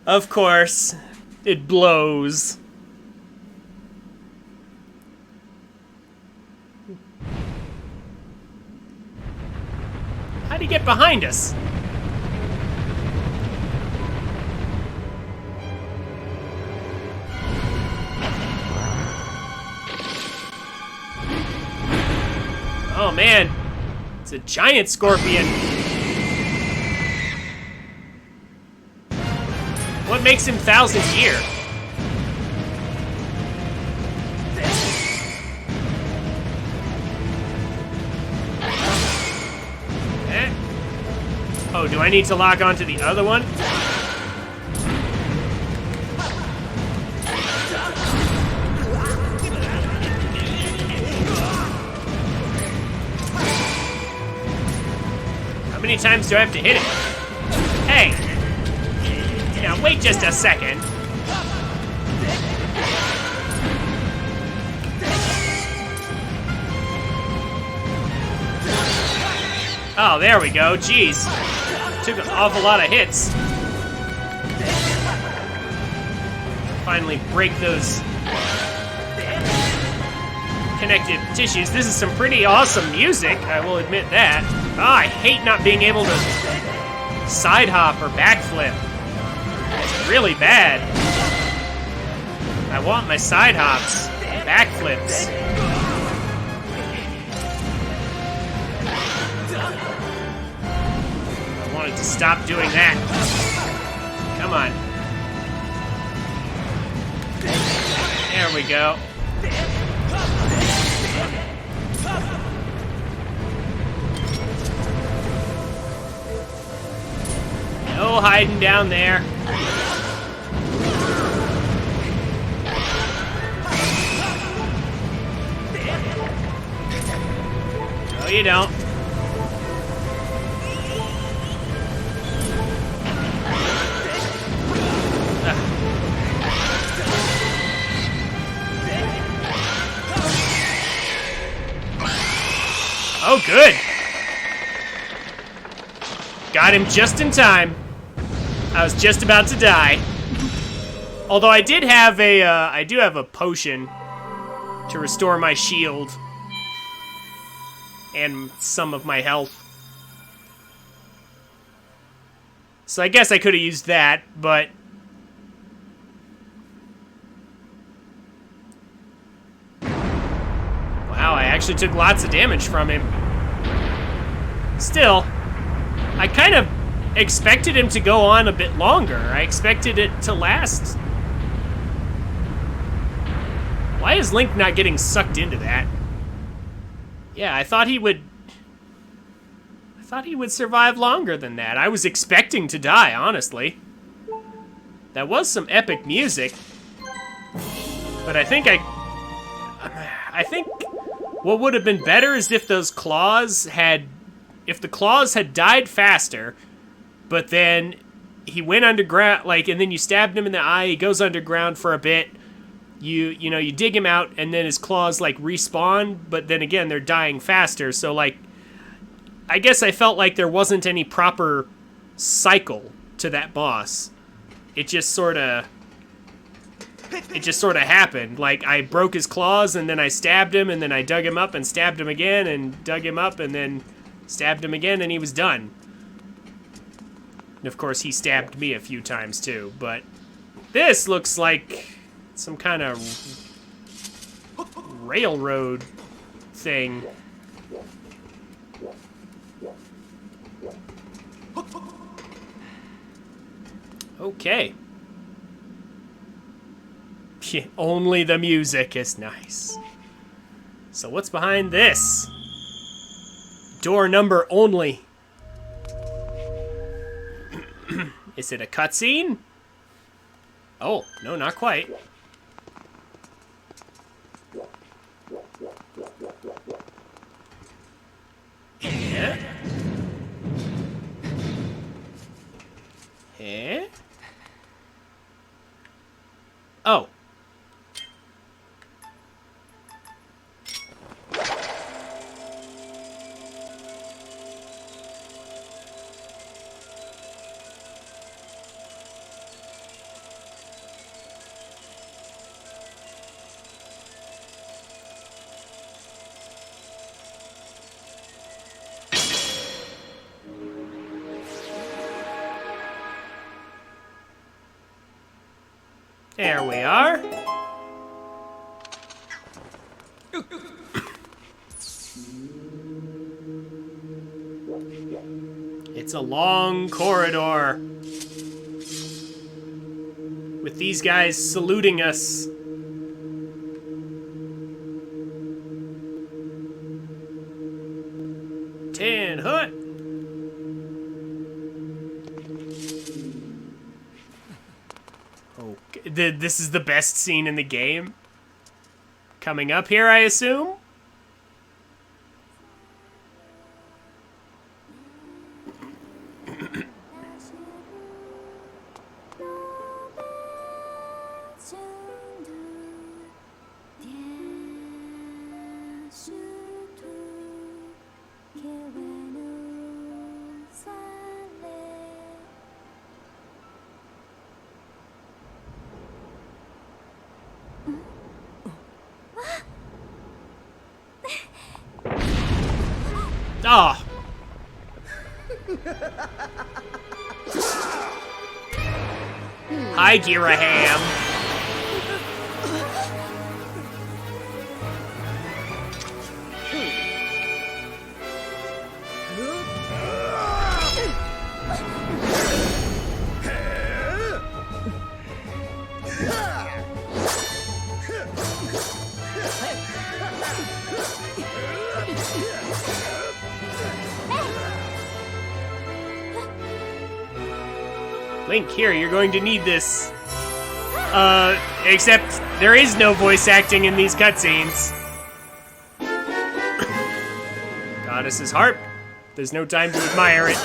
Of course, it blows. How'd he get behind us? Oh man, it's a giant scorpion. What makes him thousands year? Eh? Oh, do I need to lock onto the other one? How many times do I have to hit it? Hey! Now, wait just a second. Oh, there we go. Jeez. Took an awful lot of hits. Finally break those connective tissues. This is some pretty awesome music, I will admit that. Ah, I hate not being able to side hop or backflip. It's really bad. I want my side hops, backflips. I wanted to stop doing that. Come on. There we go. No hiding down there. No, you don't. Oh, good. Got him just in time. I was just about to die. Although I did have I do have a potion to restore my shield and some of my health. So I guess I could have used that, but wow, I actually took lots of damage from him. Still, I kind of expected him to go on a bit longer. I expected it to last. Why is Link not getting sucked into that? Yeah, I thought he would survive longer than that. I was expecting to die, honestly. That was some epic music. But I think what would have been better is if the claws had died faster, but then he went underground, and then you stabbed him in the eye, he goes underground for a bit, you dig him out, and then his claws, respawn, but then again, they're dying faster, so, I guess I felt like there wasn't any proper cycle to that boss. It just sort of happened. I broke his claws, and then I stabbed him, and then I dug him up and stabbed him again, and dug him up, and then stabbed him again, and he was done. And of course, he stabbed me a few times too, but this looks like some kind of railroad thing. Okay. Yeah, only the music is nice. So what's behind this? Door number only. Is it a cutscene? Oh, no, not quite. Yeah. Eh? Oh. There we are. It's a long corridor with these guys saluting us. Ten Hut. Okay, this is the best scene in the game. Coming up here, I assume? Oh. Hi, Giraham. Link, here, you're going to need this. Except there is no voice acting in these cutscenes. Goddess's harp. There's no time to admire it.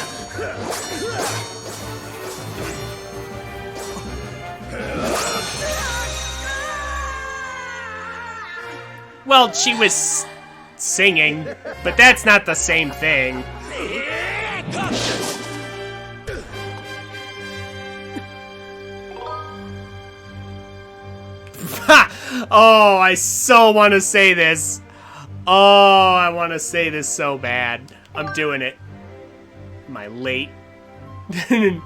Well, she was singing, but that's not the same thing. Oh, I so want to say this. Oh, I want to say this so bad. I'm doing it. Am I late? Hey!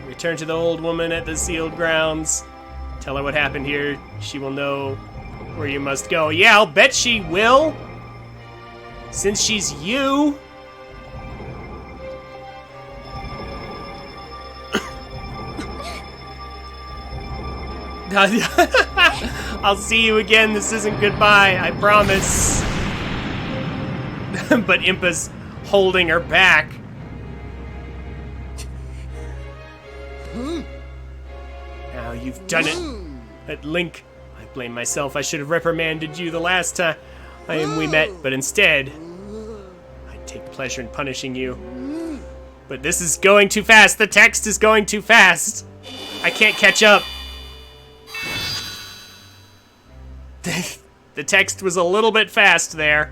Return to the old woman at the sealed grounds. Tell her what happened here. She will know where you must go. Yeah, I'll bet she will. Since she's you. I'll see you again. This isn't goodbye, I promise. But Impa's holding her back. Now you've done it. But Link, I blame myself. I should have reprimanded you the last time we met, but instead, I take pleasure in punishing you. But this is going too fast. The text is going too fast. I can't catch up. The text was a little bit fast there.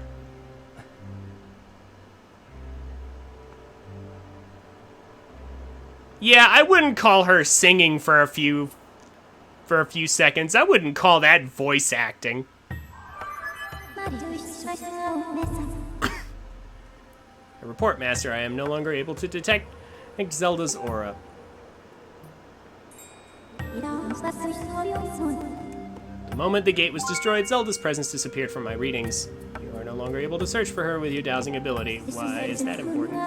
Yeah, I wouldn't call her singing for a few seconds. I wouldn't call that voice acting. A report, Master. I am no longer able to detect Zelda's aura. The moment the gate was destroyed, Zelda's presence disappeared from my readings. You are no longer able to search for her with your dowsing ability. Why is that important?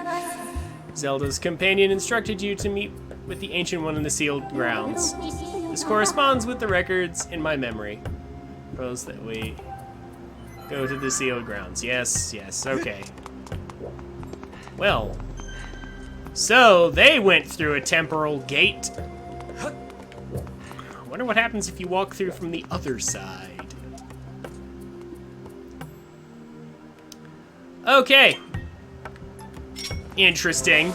Zelda's companion instructed you to meet with the Ancient One in the sealed grounds. This corresponds with the records in my memory. Suppose that we go to the sealed grounds. Yes, okay. Well, so they went through a temporal gate. I wonder what happens if you walk through from the other side. Okay. Interesting.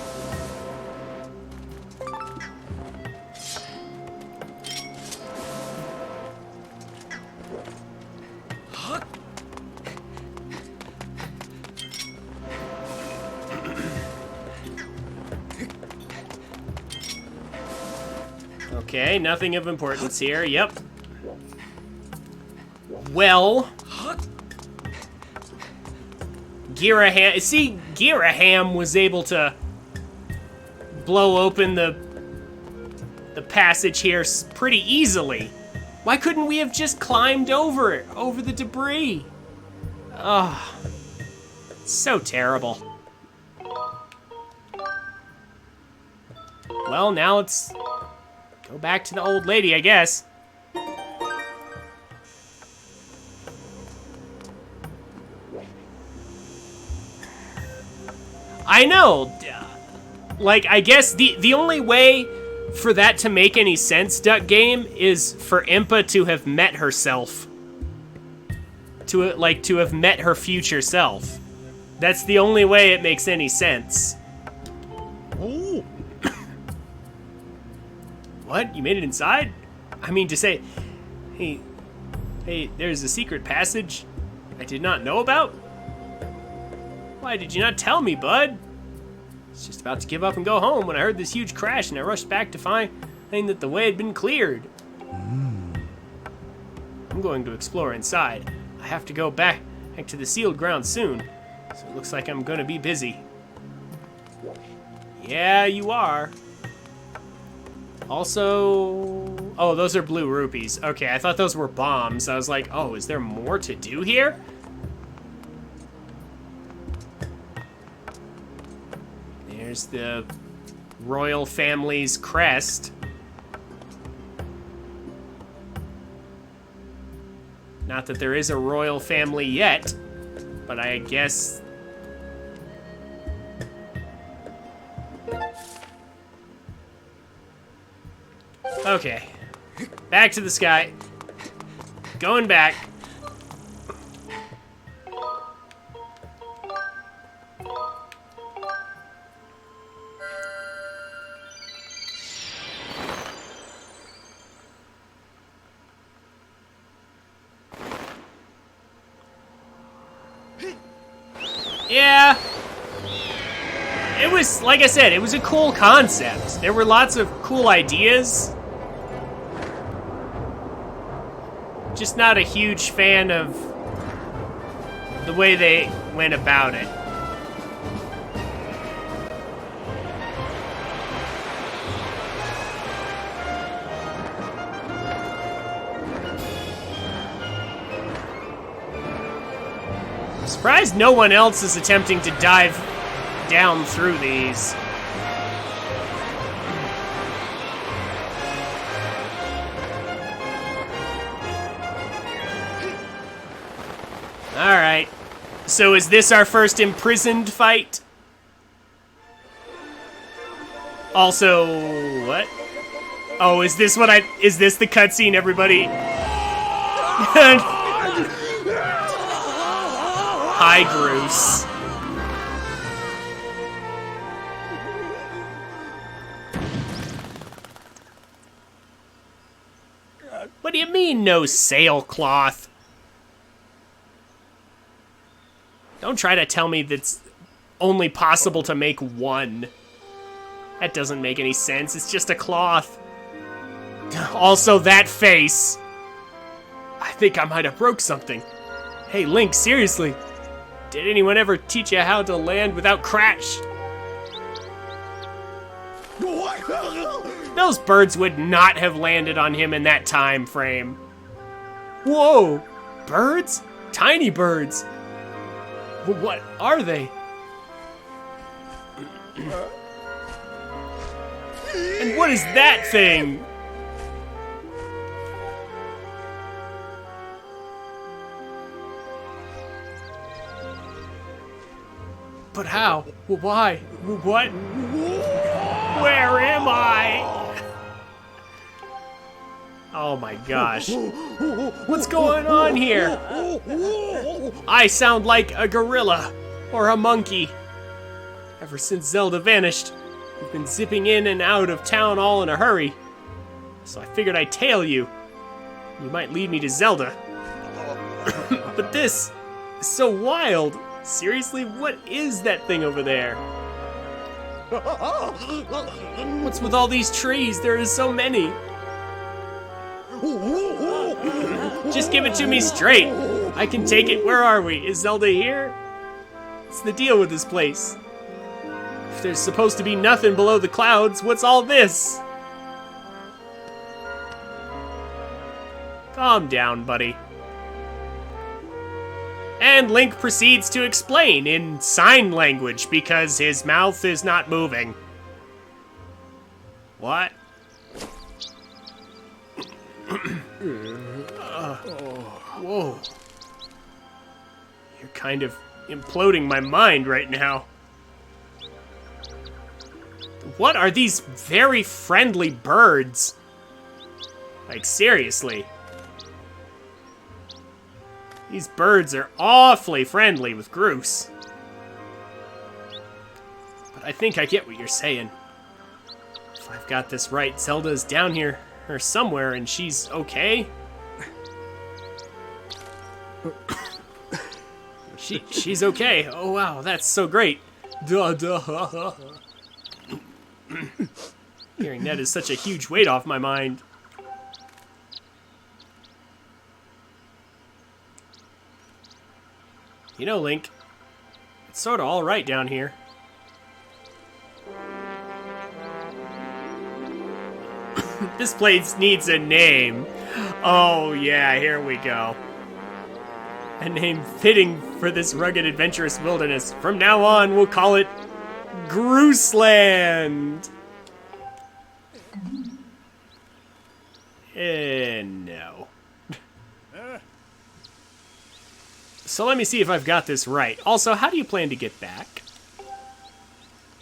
Okay, nothing of importance here. Yep. Well, Giraham. See, Giraham was able to blow open the passage here pretty easily. Why couldn't we have just climbed over it, over the debris? Oh, so terrible. Well, now let's go back to the old lady, I guess. I know. Like, I guess the only way for that to make any sense, Duck Game, is for Impa to have met herself. To have met her future self. That's the only way it makes any sense. Oh. What? You made it inside? I mean, to say, hey, there's a secret passage I did not know about? Why did you not tell me, bud? I was just about to give up and go home when I heard this huge crash and I rushed back to find saying that the way had been cleared. I'm going to explore inside. I have to go back to the sealed ground soon, so it looks like I'm gonna be busy. Yeah, you are. Also, oh, those are blue rupees. Okay, I thought those were bombs. I was like, oh, is there more to do here? There's the royal family's crest. Not that there is a royal family yet, but I guess... Okay. Back to the sky. Going back. Yeah. It was, like I said, it was a cool concept. There were lots of cool ideas. Just not a huge fan of the way they went about it. Surprised no one else is attempting to dive down through these. Alright. So is this our first imprisoned fight? Also, what? Oh, is this the cutscene, everybody? Hi, Bruce. What do you mean, no sailcloth? Don't try to tell me that's only possible to make one. That doesn't make any sense. It's just a cloth. Also, that face. I think I might have broke something. Hey, Link, seriously. Did anyone ever teach you how to land without crash? Those birds would not have landed on him in that time frame. Whoa! Birds? Tiny birds. What are they? And what is that thing? But how? Why? What? Where am I? Oh my gosh. What's going on here? I sound like a gorilla or a monkey. Ever since Zelda vanished, we've been zipping in and out of town all in a hurry. So I figured I'd tail you. You might lead me to Zelda. But this is so wild. Seriously, what is that thing over there? What's with all these trees? There is so many. Just give it to me straight. I can take it. Where are we? Is Zelda here? What's the deal with this place? If there's supposed to be nothing below the clouds, what's all this? Calm down, buddy. And Link proceeds to explain in sign language because his mouth is not moving. What? Whoa. You're kind of imploding my mind right now. What are these very friendly birds? Like, seriously. These birds are awfully friendly with Groose. But I think I get what you're saying. If I've got this right, Zelda's down here or somewhere and she's okay. She's okay. Oh wow, that's so great. Hearing that is such a huge weight off my mind. You know, Link, it's sort of all right down here. This place needs a name. Oh yeah, here we go. A name fitting for this rugged, adventurous wilderness. From now on, we'll call it Grooseland. No. So let me see if I've got this right. Also, how do you plan to get back?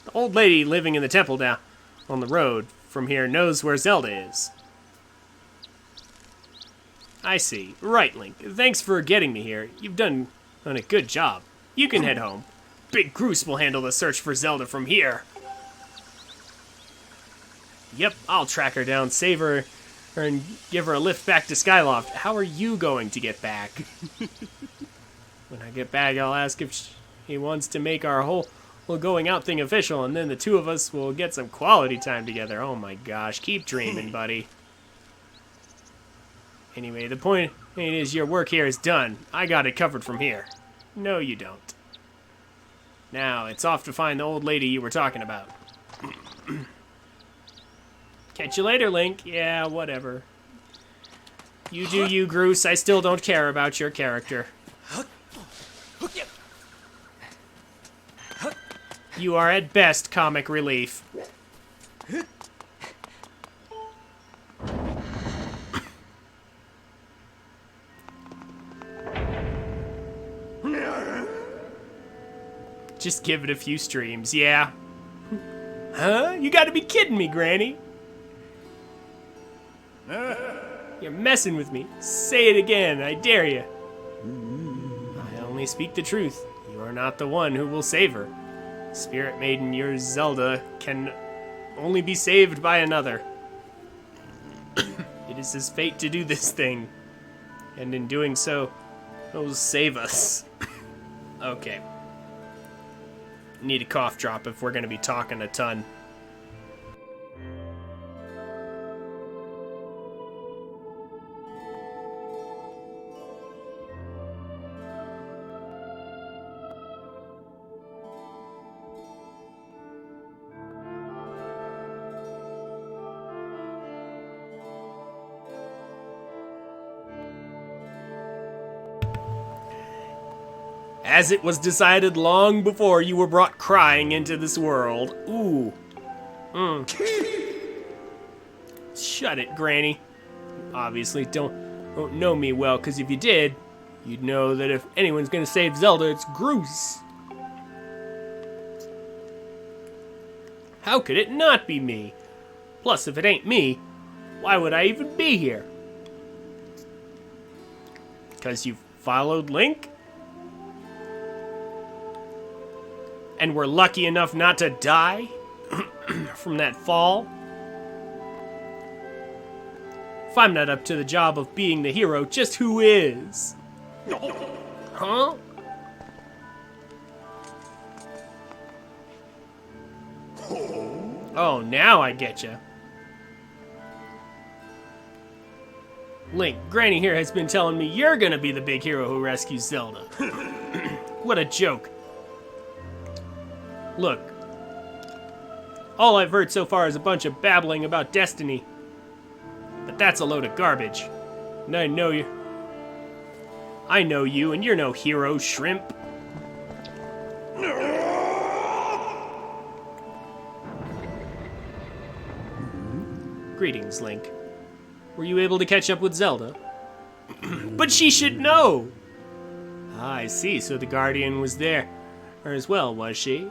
The old lady living in the temple down on the road from here knows where Zelda is. I see. Right, Link. Thanks for getting me here. You've done a good job. You can head home. Big Groose will handle the search for Zelda from here. Yep, I'll track her down, save her, and give her a lift back to Skyloft. How are you going to get back? When I get back, I'll ask if he wants to make our whole going out thing official, and then the two of us will get some quality time together. Oh my gosh, keep dreaming, buddy. Anyway, the point is your work here is done. I got it covered from here. No, you don't. Now, it's off to find the old lady you were talking about. Catch you later, Link. Yeah, whatever. You do you, Groose. I still don't care about your character. You are at best comic relief. Just give it a few streams, yeah. Huh? You gotta be kidding me, Granny. You're messing with me. Say it again, I dare you. I only speak the truth. You are not the one who will save her. Spirit Maiden, your Zelda, can only be saved by another. It is his fate to do this thing. And in doing so, he'll save us. Okay. Need a cough drop if we're going to be talking a ton. As it was decided long before you were brought crying into this world. Ooh. Shut it, Granny. You obviously don't know me well, because if you did, you'd know that if anyone's gonna save Zelda, it's Groose. How could it not be me? Plus, if it ain't me, why would I even be here? Because you followed Link? And were lucky enough not to die from that fall? If I'm not up to the job of being the hero, just who is? Huh? Oh, now I getcha. Link, Granny here has been telling me you're gonna be the big hero who rescues Zelda. What a joke. Look, all I've heard so far is a bunch of babbling about destiny. But that's a load of garbage. And I know you. I know you, and you're no hero, shrimp. Greetings, Link. Were you able to catch up with Zelda? But she should know! Ah, I see, so the Guardian was there as well, was she?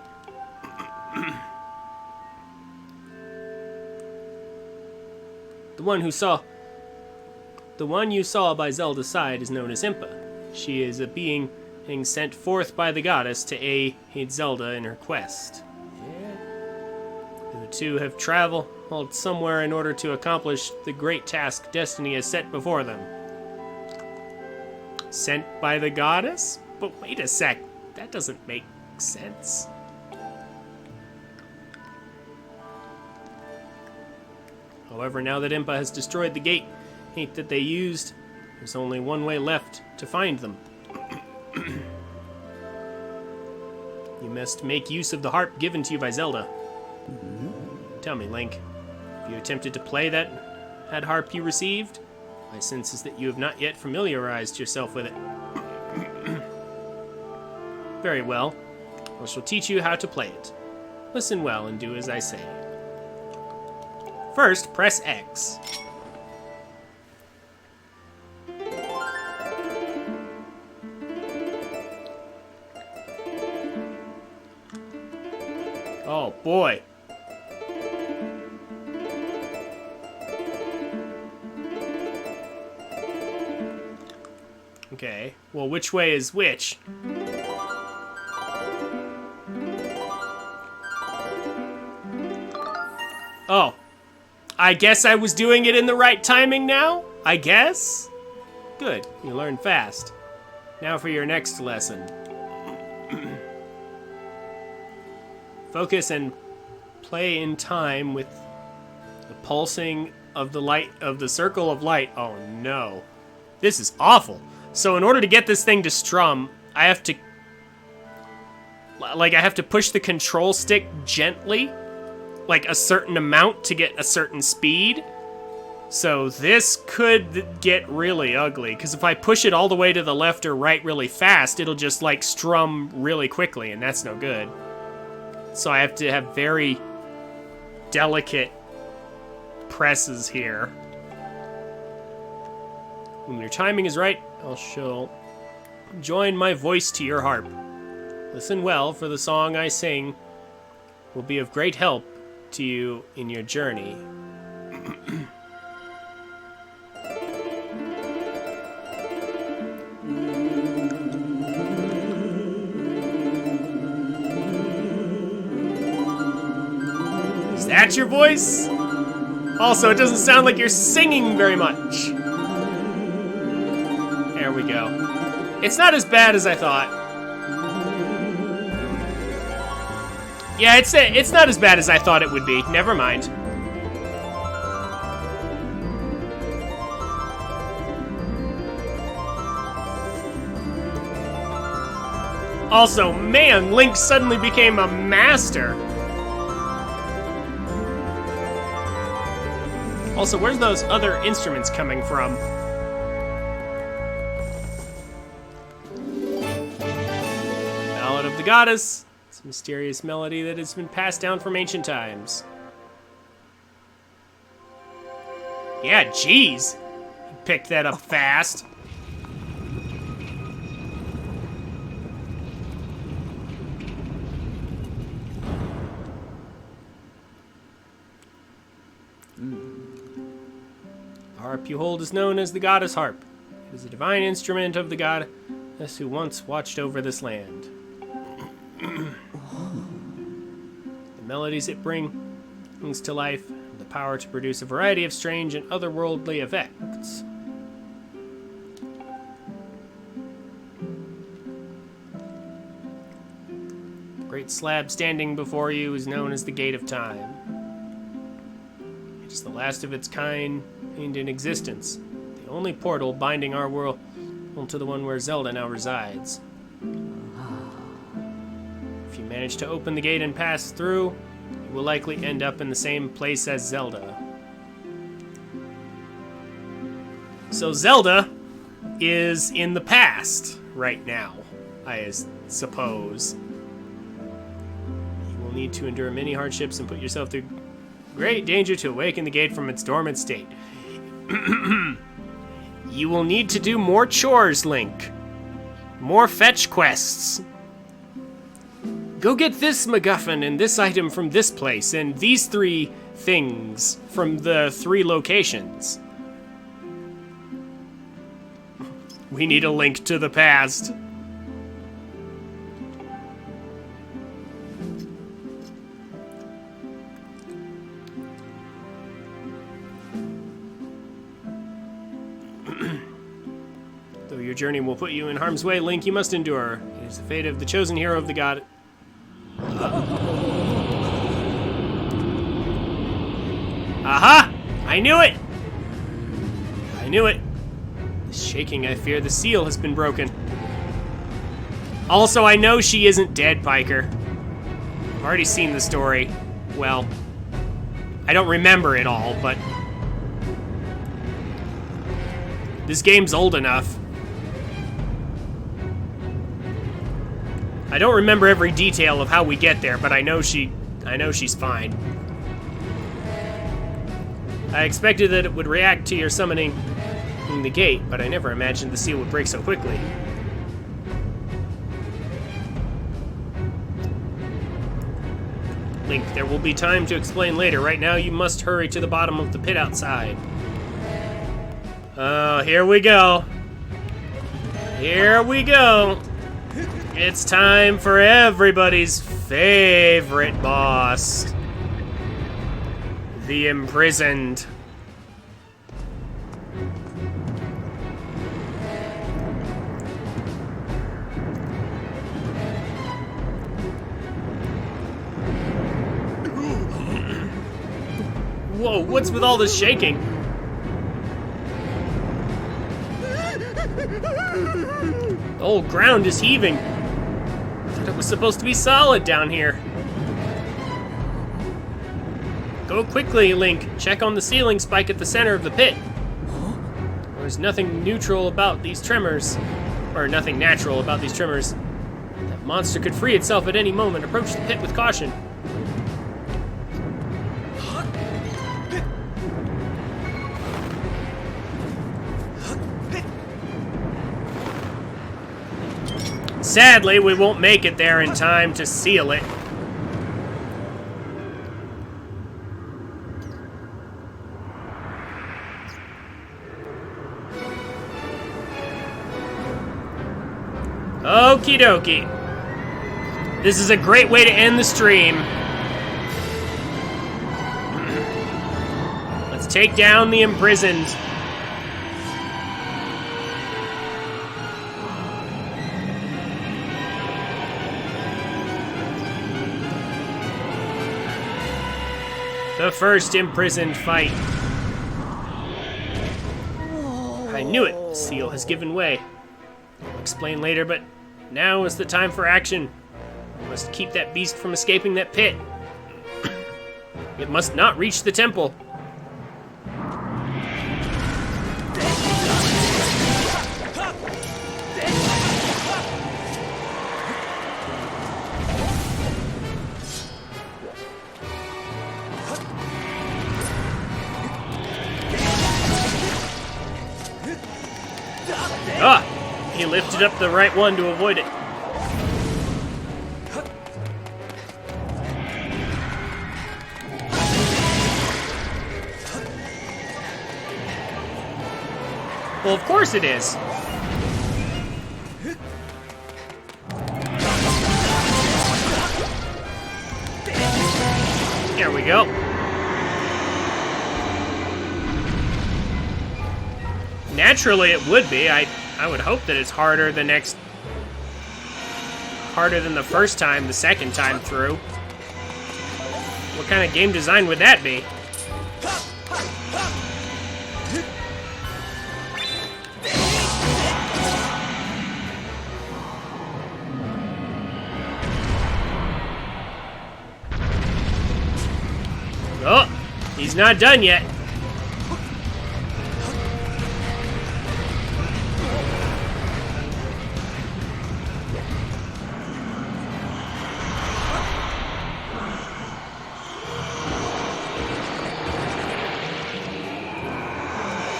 The one you saw by Zelda's side is known as Impa. She is a being sent forth by the goddess to aid Zelda in her quest. Yeah. The two have traveled somewhere in order to accomplish the great task destiny has set before them. Sent by the goddess? But wait a sec, that doesn't make sense. However, now that Impa has destroyed the gate that they used, there's only one way left to find them. You must make use of the harp given to you by Zelda. Tell me, Link, have you attempted to play that harp you received? My sense is that you have not yet familiarized yourself with it. Very well. I shall teach you how to play it. Listen well and do as I say. First, press X. Oh, boy. Okay, well, which way is which? Oh. I guess I was doing it in the right timing now? I guess? Good, you learn fast. Now for your next lesson. Focus and play in time with the pulsing of the light of the circle of light. Oh no. This is awful. So in order to get this thing to strum, I have to push the control stick gently, like a certain amount to get a certain speed. So this could get really ugly, because if I push it all the way to the left or right really fast, it'll just like strum really quickly, and that's no good. So I have to have very delicate presses here. When your timing is right, I shall join my voice to your harp. Listen well, for the song I sing will be of great help to you in your journey. Is that your voice? Also, it doesn't sound like you're singing very much. There we go. It's not as bad as I thought. Yeah, it's not as bad as I thought it would be. Never mind. Also, man, Link suddenly became a master. Also, where's those other instruments coming from? Ballad of the Goddess. It's a mysterious melody that has been passed down from ancient times. Yeah, jeez. You picked that up fast. The harp you hold is known as the Goddess Harp. It is a divine instrument of the goddess who once watched over this land. The melodies it brings to life have the power to produce a variety of strange and otherworldly effects. The great slab standing before you is known as the Gate of Time. It is the last of its kind in existence, the only portal binding our world to the one where Zelda now resides. If you manage to open the gate and pass through, you will likely end up in the same place as Zelda. So Zelda is in the past right now, I suppose. You will need to endure many hardships and put yourself through great danger to awaken the gate from its dormant state. You will need to do more chores, Link. More fetch quests. Go get this MacGuffin and this item from this place, and these 3 things from the 3 locations. We need a link to the past. Though your journey will put you in harm's way, Link, you must endure. It is the fate of the chosen hero of the god. Aha! I I knew it! I knew it. Shaking, I fear the seal has been broken. Also, I know she isn't dead, Piker. I've already seen the story. Well, I don't remember it all, but this game's old enough. I don't remember every detail of how we get there, but I know she's fine. I expected that it would react to your summoning the gate, but I never imagined the seal would break so quickly. Link, there will be time to explain later. Right now, you must hurry to the bottom of the pit outside. Oh, here we go. Here we go. It's time for everybody's favorite boss. The Imprisoned. Whoa, what's with all this shaking? The whole ground is heaving. I thought it was supposed to be solid down here. Go quickly, Link. Check on the ceiling spike at the center of the pit. There's nothing neutral about these tremors. Or nothing natural about these tremors. That monster could free itself at any moment. Approach the pit with caution. Sadly, we won't make it there in time to seal it. Okie dokie. This is a great way to end the stream. Let's take down the Imprisoned. The first Imprisoned fight. I knew it. The seal has given way. I'll explain later, but now is the time for action. We must keep that beast from escaping that pit. It must not reach the temple. Ah! He lifted up the right one to avoid it. Well, of course it is. There we go. Naturally, it would be. I would hope that it's harder the first time, the second time through. What kind of game design would that be? Oh, he's not done yet.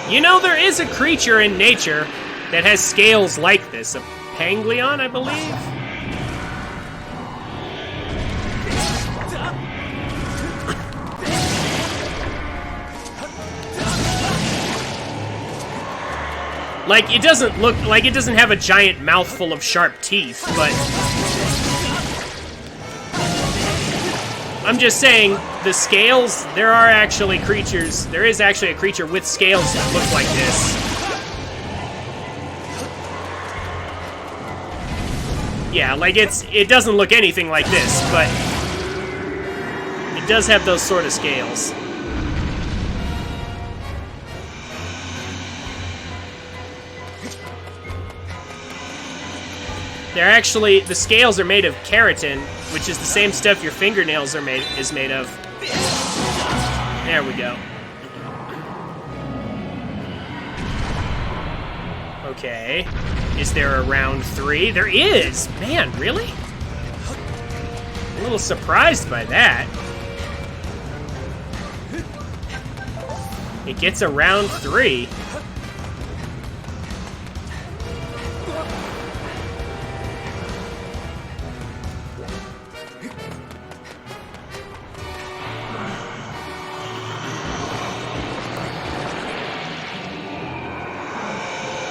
You know, there is a creature in nature that has scales like this. A Panglion, I believe? Like, it doesn't look like it doesn't have a giant mouthful of sharp teeth, but I'm just saying, the scales, there are actually creatures, there is actually a creature with scales that look like this. Yeah, like it doesn't look anything like this, but it does have those sort of scales. They're actually, the scales are made of keratin, which is the same stuff your fingernails is made of. There we go. Okay. Is there a round 3? There is! Man, really? A little surprised by that. It gets a round 3.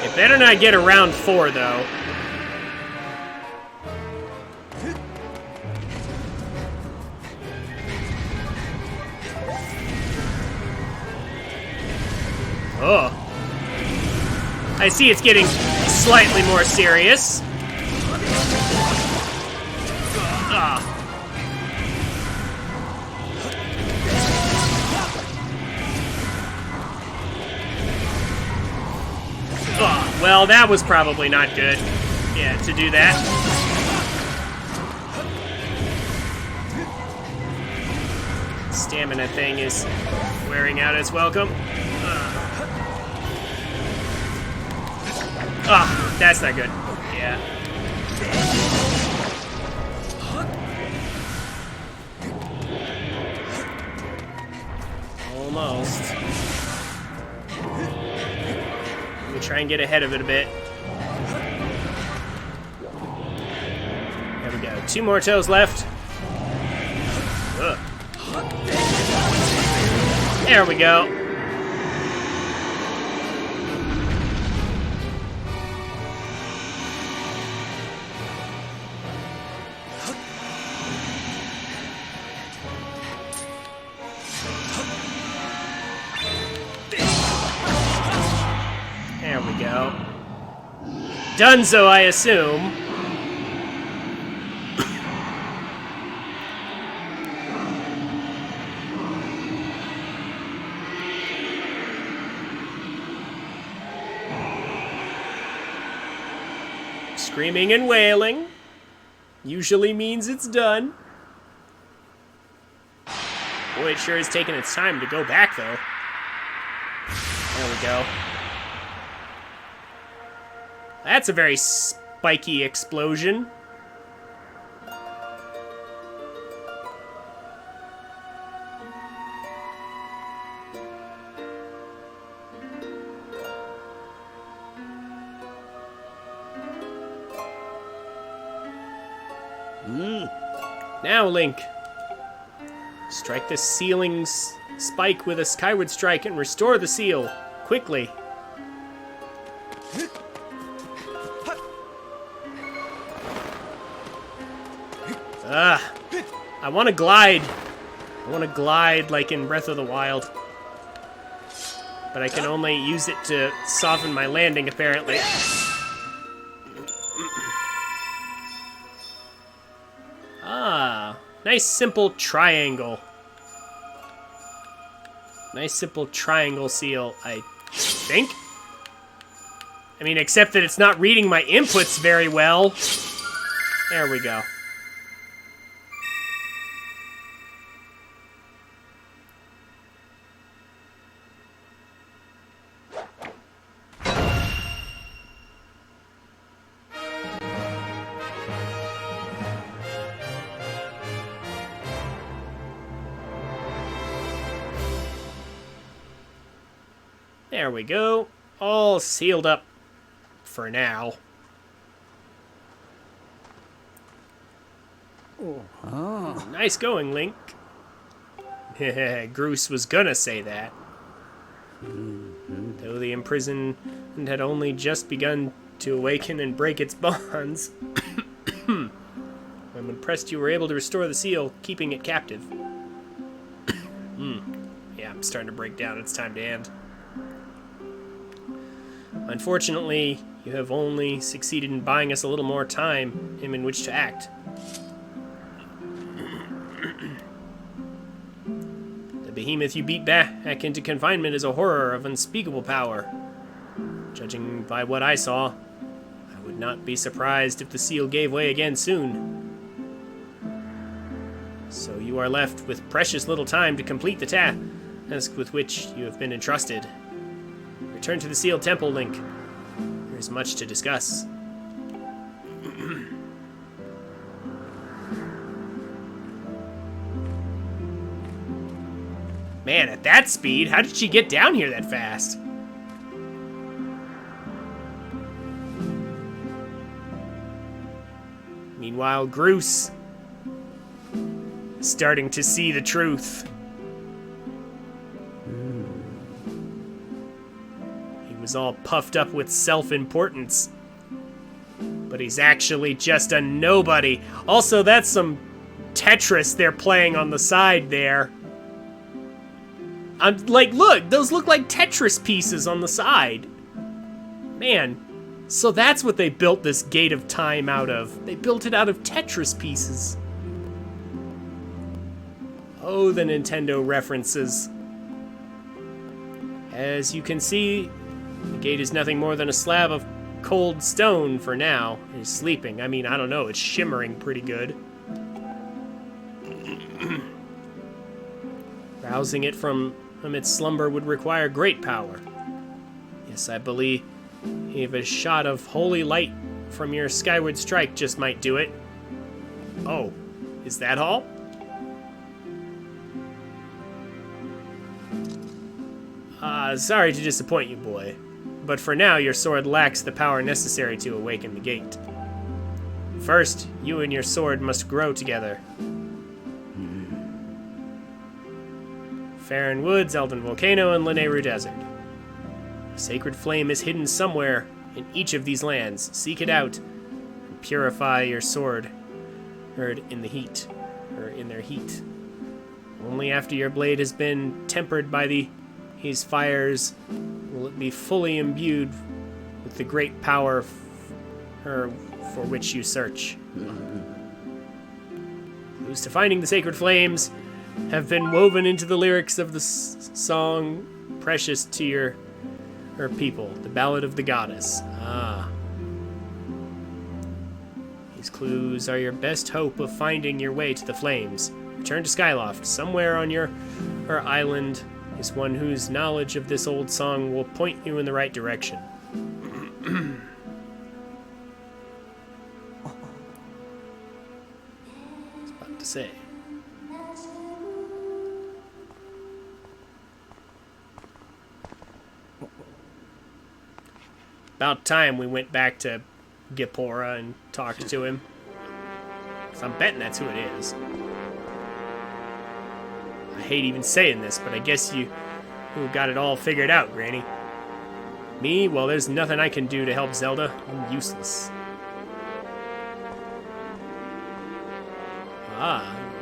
It better not get a round 4, though. Oh. I see it's getting slightly more serious. Ah. Oh, well, that was probably not good. Yeah, to do that. Stamina thing is wearing out its welcome. Ah, that's not good. Yeah. Almost. Let me try and get ahead of it a bit. There we go. 2 more toes left. Ugh. There we go. There we go. Dunzo, I assume. Screaming and wailing usually means it's done. Boy, it sure is taking its time to go back, though. There we go. That's a very spiky explosion. Now, Link. Strike the sealing's spike with a Skyward Strike and restore the seal. Quickly. I want to glide. I want to glide like in Breath of the Wild. But I can only use it to soften my landing, apparently. Ah, nice simple triangle. Nice simple triangle seal, I think. I mean, except that it's not reading my inputs very well. There we go. There we go. All sealed up for now. Oh. Nice going, Link. Groose was gonna say that. Though the imprisoned had only just begun to awaken and break its bonds. When pressed, you were able to restore the seal, keeping it captive. Yeah, I'm starting to break down. It's time to end. Unfortunately, you have only succeeded in buying us a little more time in which to act. The behemoth you beat back into confinement is a horror of unspeakable power. Judging by what I saw, I would not be surprised if the seal gave way again soon. So you are left with precious little time to complete the task with which you have been entrusted. Return to the sealed temple, Link. There is much to discuss. Man, at that speed, how did she get down here that fast? Meanwhile, Groose is starting to see the truth. He was all puffed up with self-importance, but he's actually just a nobody. Also, that's some Tetris they're playing on the side there. I'm like, look, those look like Tetris pieces on the side. Man, so that's what they built this Gate of Time out of. They built it out of Tetris pieces. Oh, the Nintendo references. As you can see, the gate is nothing more than a slab of cold stone for now. He's sleeping. I mean, I don't know, it's shimmering pretty good. Rousing it from its slumber would require great power. Yes, I believe a shot of holy light from your skyward strike just might do it. Oh, is that all? Sorry to disappoint you, boy, but for now your sword lacks the power necessary to awaken the gate. First, you and your sword must grow together. Farron Woods, Elden Volcano, and Lanayru Desert. A sacred flame is hidden somewhere in each of these lands. Seek it out and purify your sword in their heat. Only after your blade has been tempered by these fires will it be fully imbued with the great power for which you search. Clues to finding the sacred flames have been woven into the lyrics of the song precious to her people, the Ballad of the Goddess. These clues are your best hope of finding your way to the flames. Return to Skyloft. Somewhere on your island is one whose knowledge of this old song will point you in the right direction. I was about to say. About time we went back to Gipora and talked to him. 'Cause I'm betting that's who it is. I hate even saying this, but I guess you got it all figured out, Granny. Me? Well, there's nothing I can do to help Zelda. I'm useless.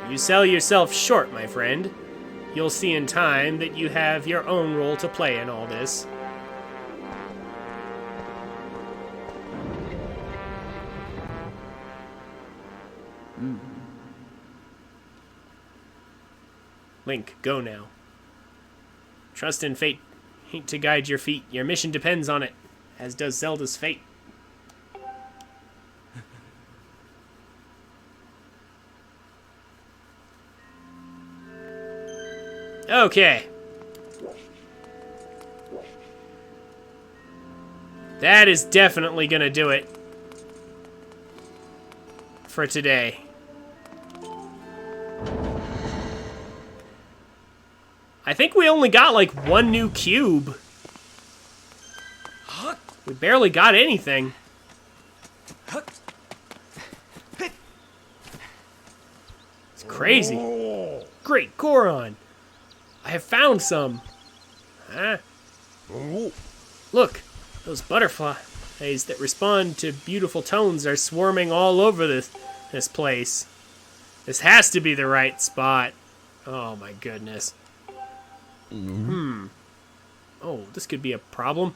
You sell yourself short, my friend. You'll see in time that you have your own role to play in all this. Link, go now. Trust in fate to guide your feet. Your mission depends on it, as does Zelda's fate. Okay. That is definitely gonna do it for today. I think we only got like one new cube. We barely got anything. It's crazy. Great Goron. I have found some. Huh? Look, those butterflies that respond to beautiful tones are swarming all over this place. This has to be the right spot. Oh my goodness. Oh, this could be a problem.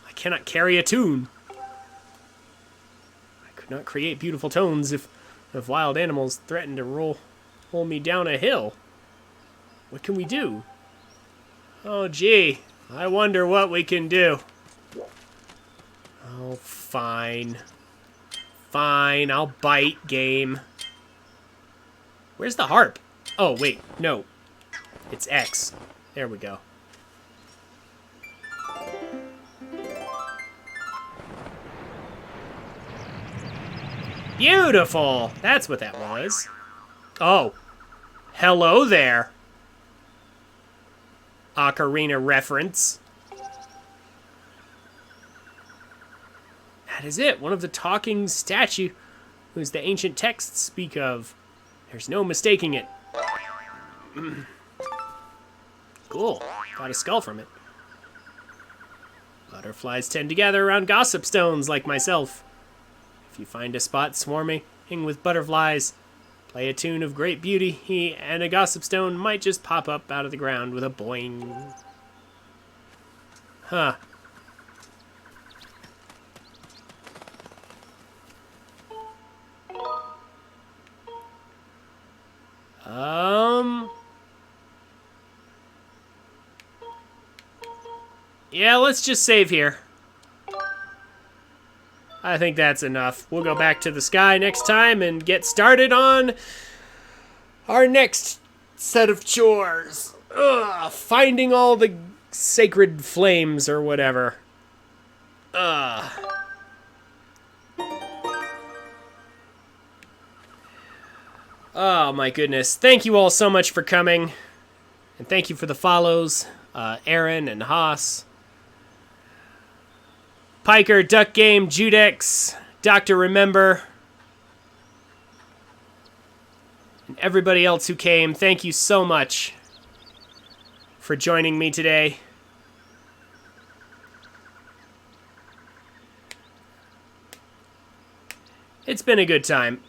I cannot carry a tune. I could not create beautiful tones if wild animals threatened to roll me down a hill. What can we do? Oh, gee. I wonder what we can do. Oh, fine. Fine, I'll bite, game. Where's the harp? Oh, wait, no. It's X. There we go. Beautiful! That's what that was. Oh. Hello there. Ocarina reference. That is it. One of the talking statue whose the ancient texts speak of. There's no mistaking it. Cool. Got a skull from it. Butterflies tend to gather around gossip stones like myself. If you find a spot swarming with butterflies, play a tune of great beauty, and a gossip stone might just pop up out of the ground with a boing. Huh. Yeah, let's just save here. I think that's enough. We'll go back to the sky next time and get started on our next set of chores. Ugh, finding all the sacred flames or whatever. Ugh. Oh my goodness. Thank you all so much for coming. And thank you for the follows. Aaron and Haas. Piker, Duck Game, Judex, Dr. Remember, and everybody else who came, thank you so much for joining me today. It's been a good time.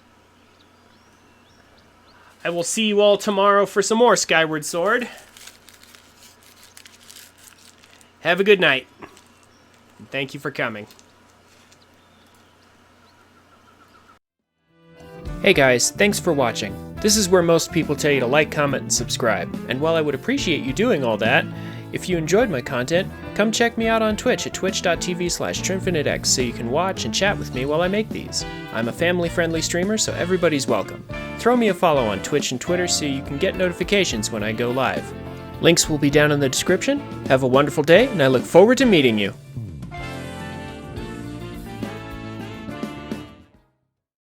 I will see you all tomorrow for some more Skyward Sword. Have a good night. Thank you for coming. Hey guys, thanks for watching. This is where most people tell you to like, comment, and subscribe. And while I would appreciate you doing all that, if you enjoyed my content, come check me out on Twitch at twitch.tv/TrinfiniteX so you can watch and chat with me while I make these. I'm a family-friendly streamer, so everybody's welcome. Throw me a follow on Twitch and Twitter so you can get notifications when I go live. Links will be down in the description. Have a wonderful day, and I look forward to meeting you.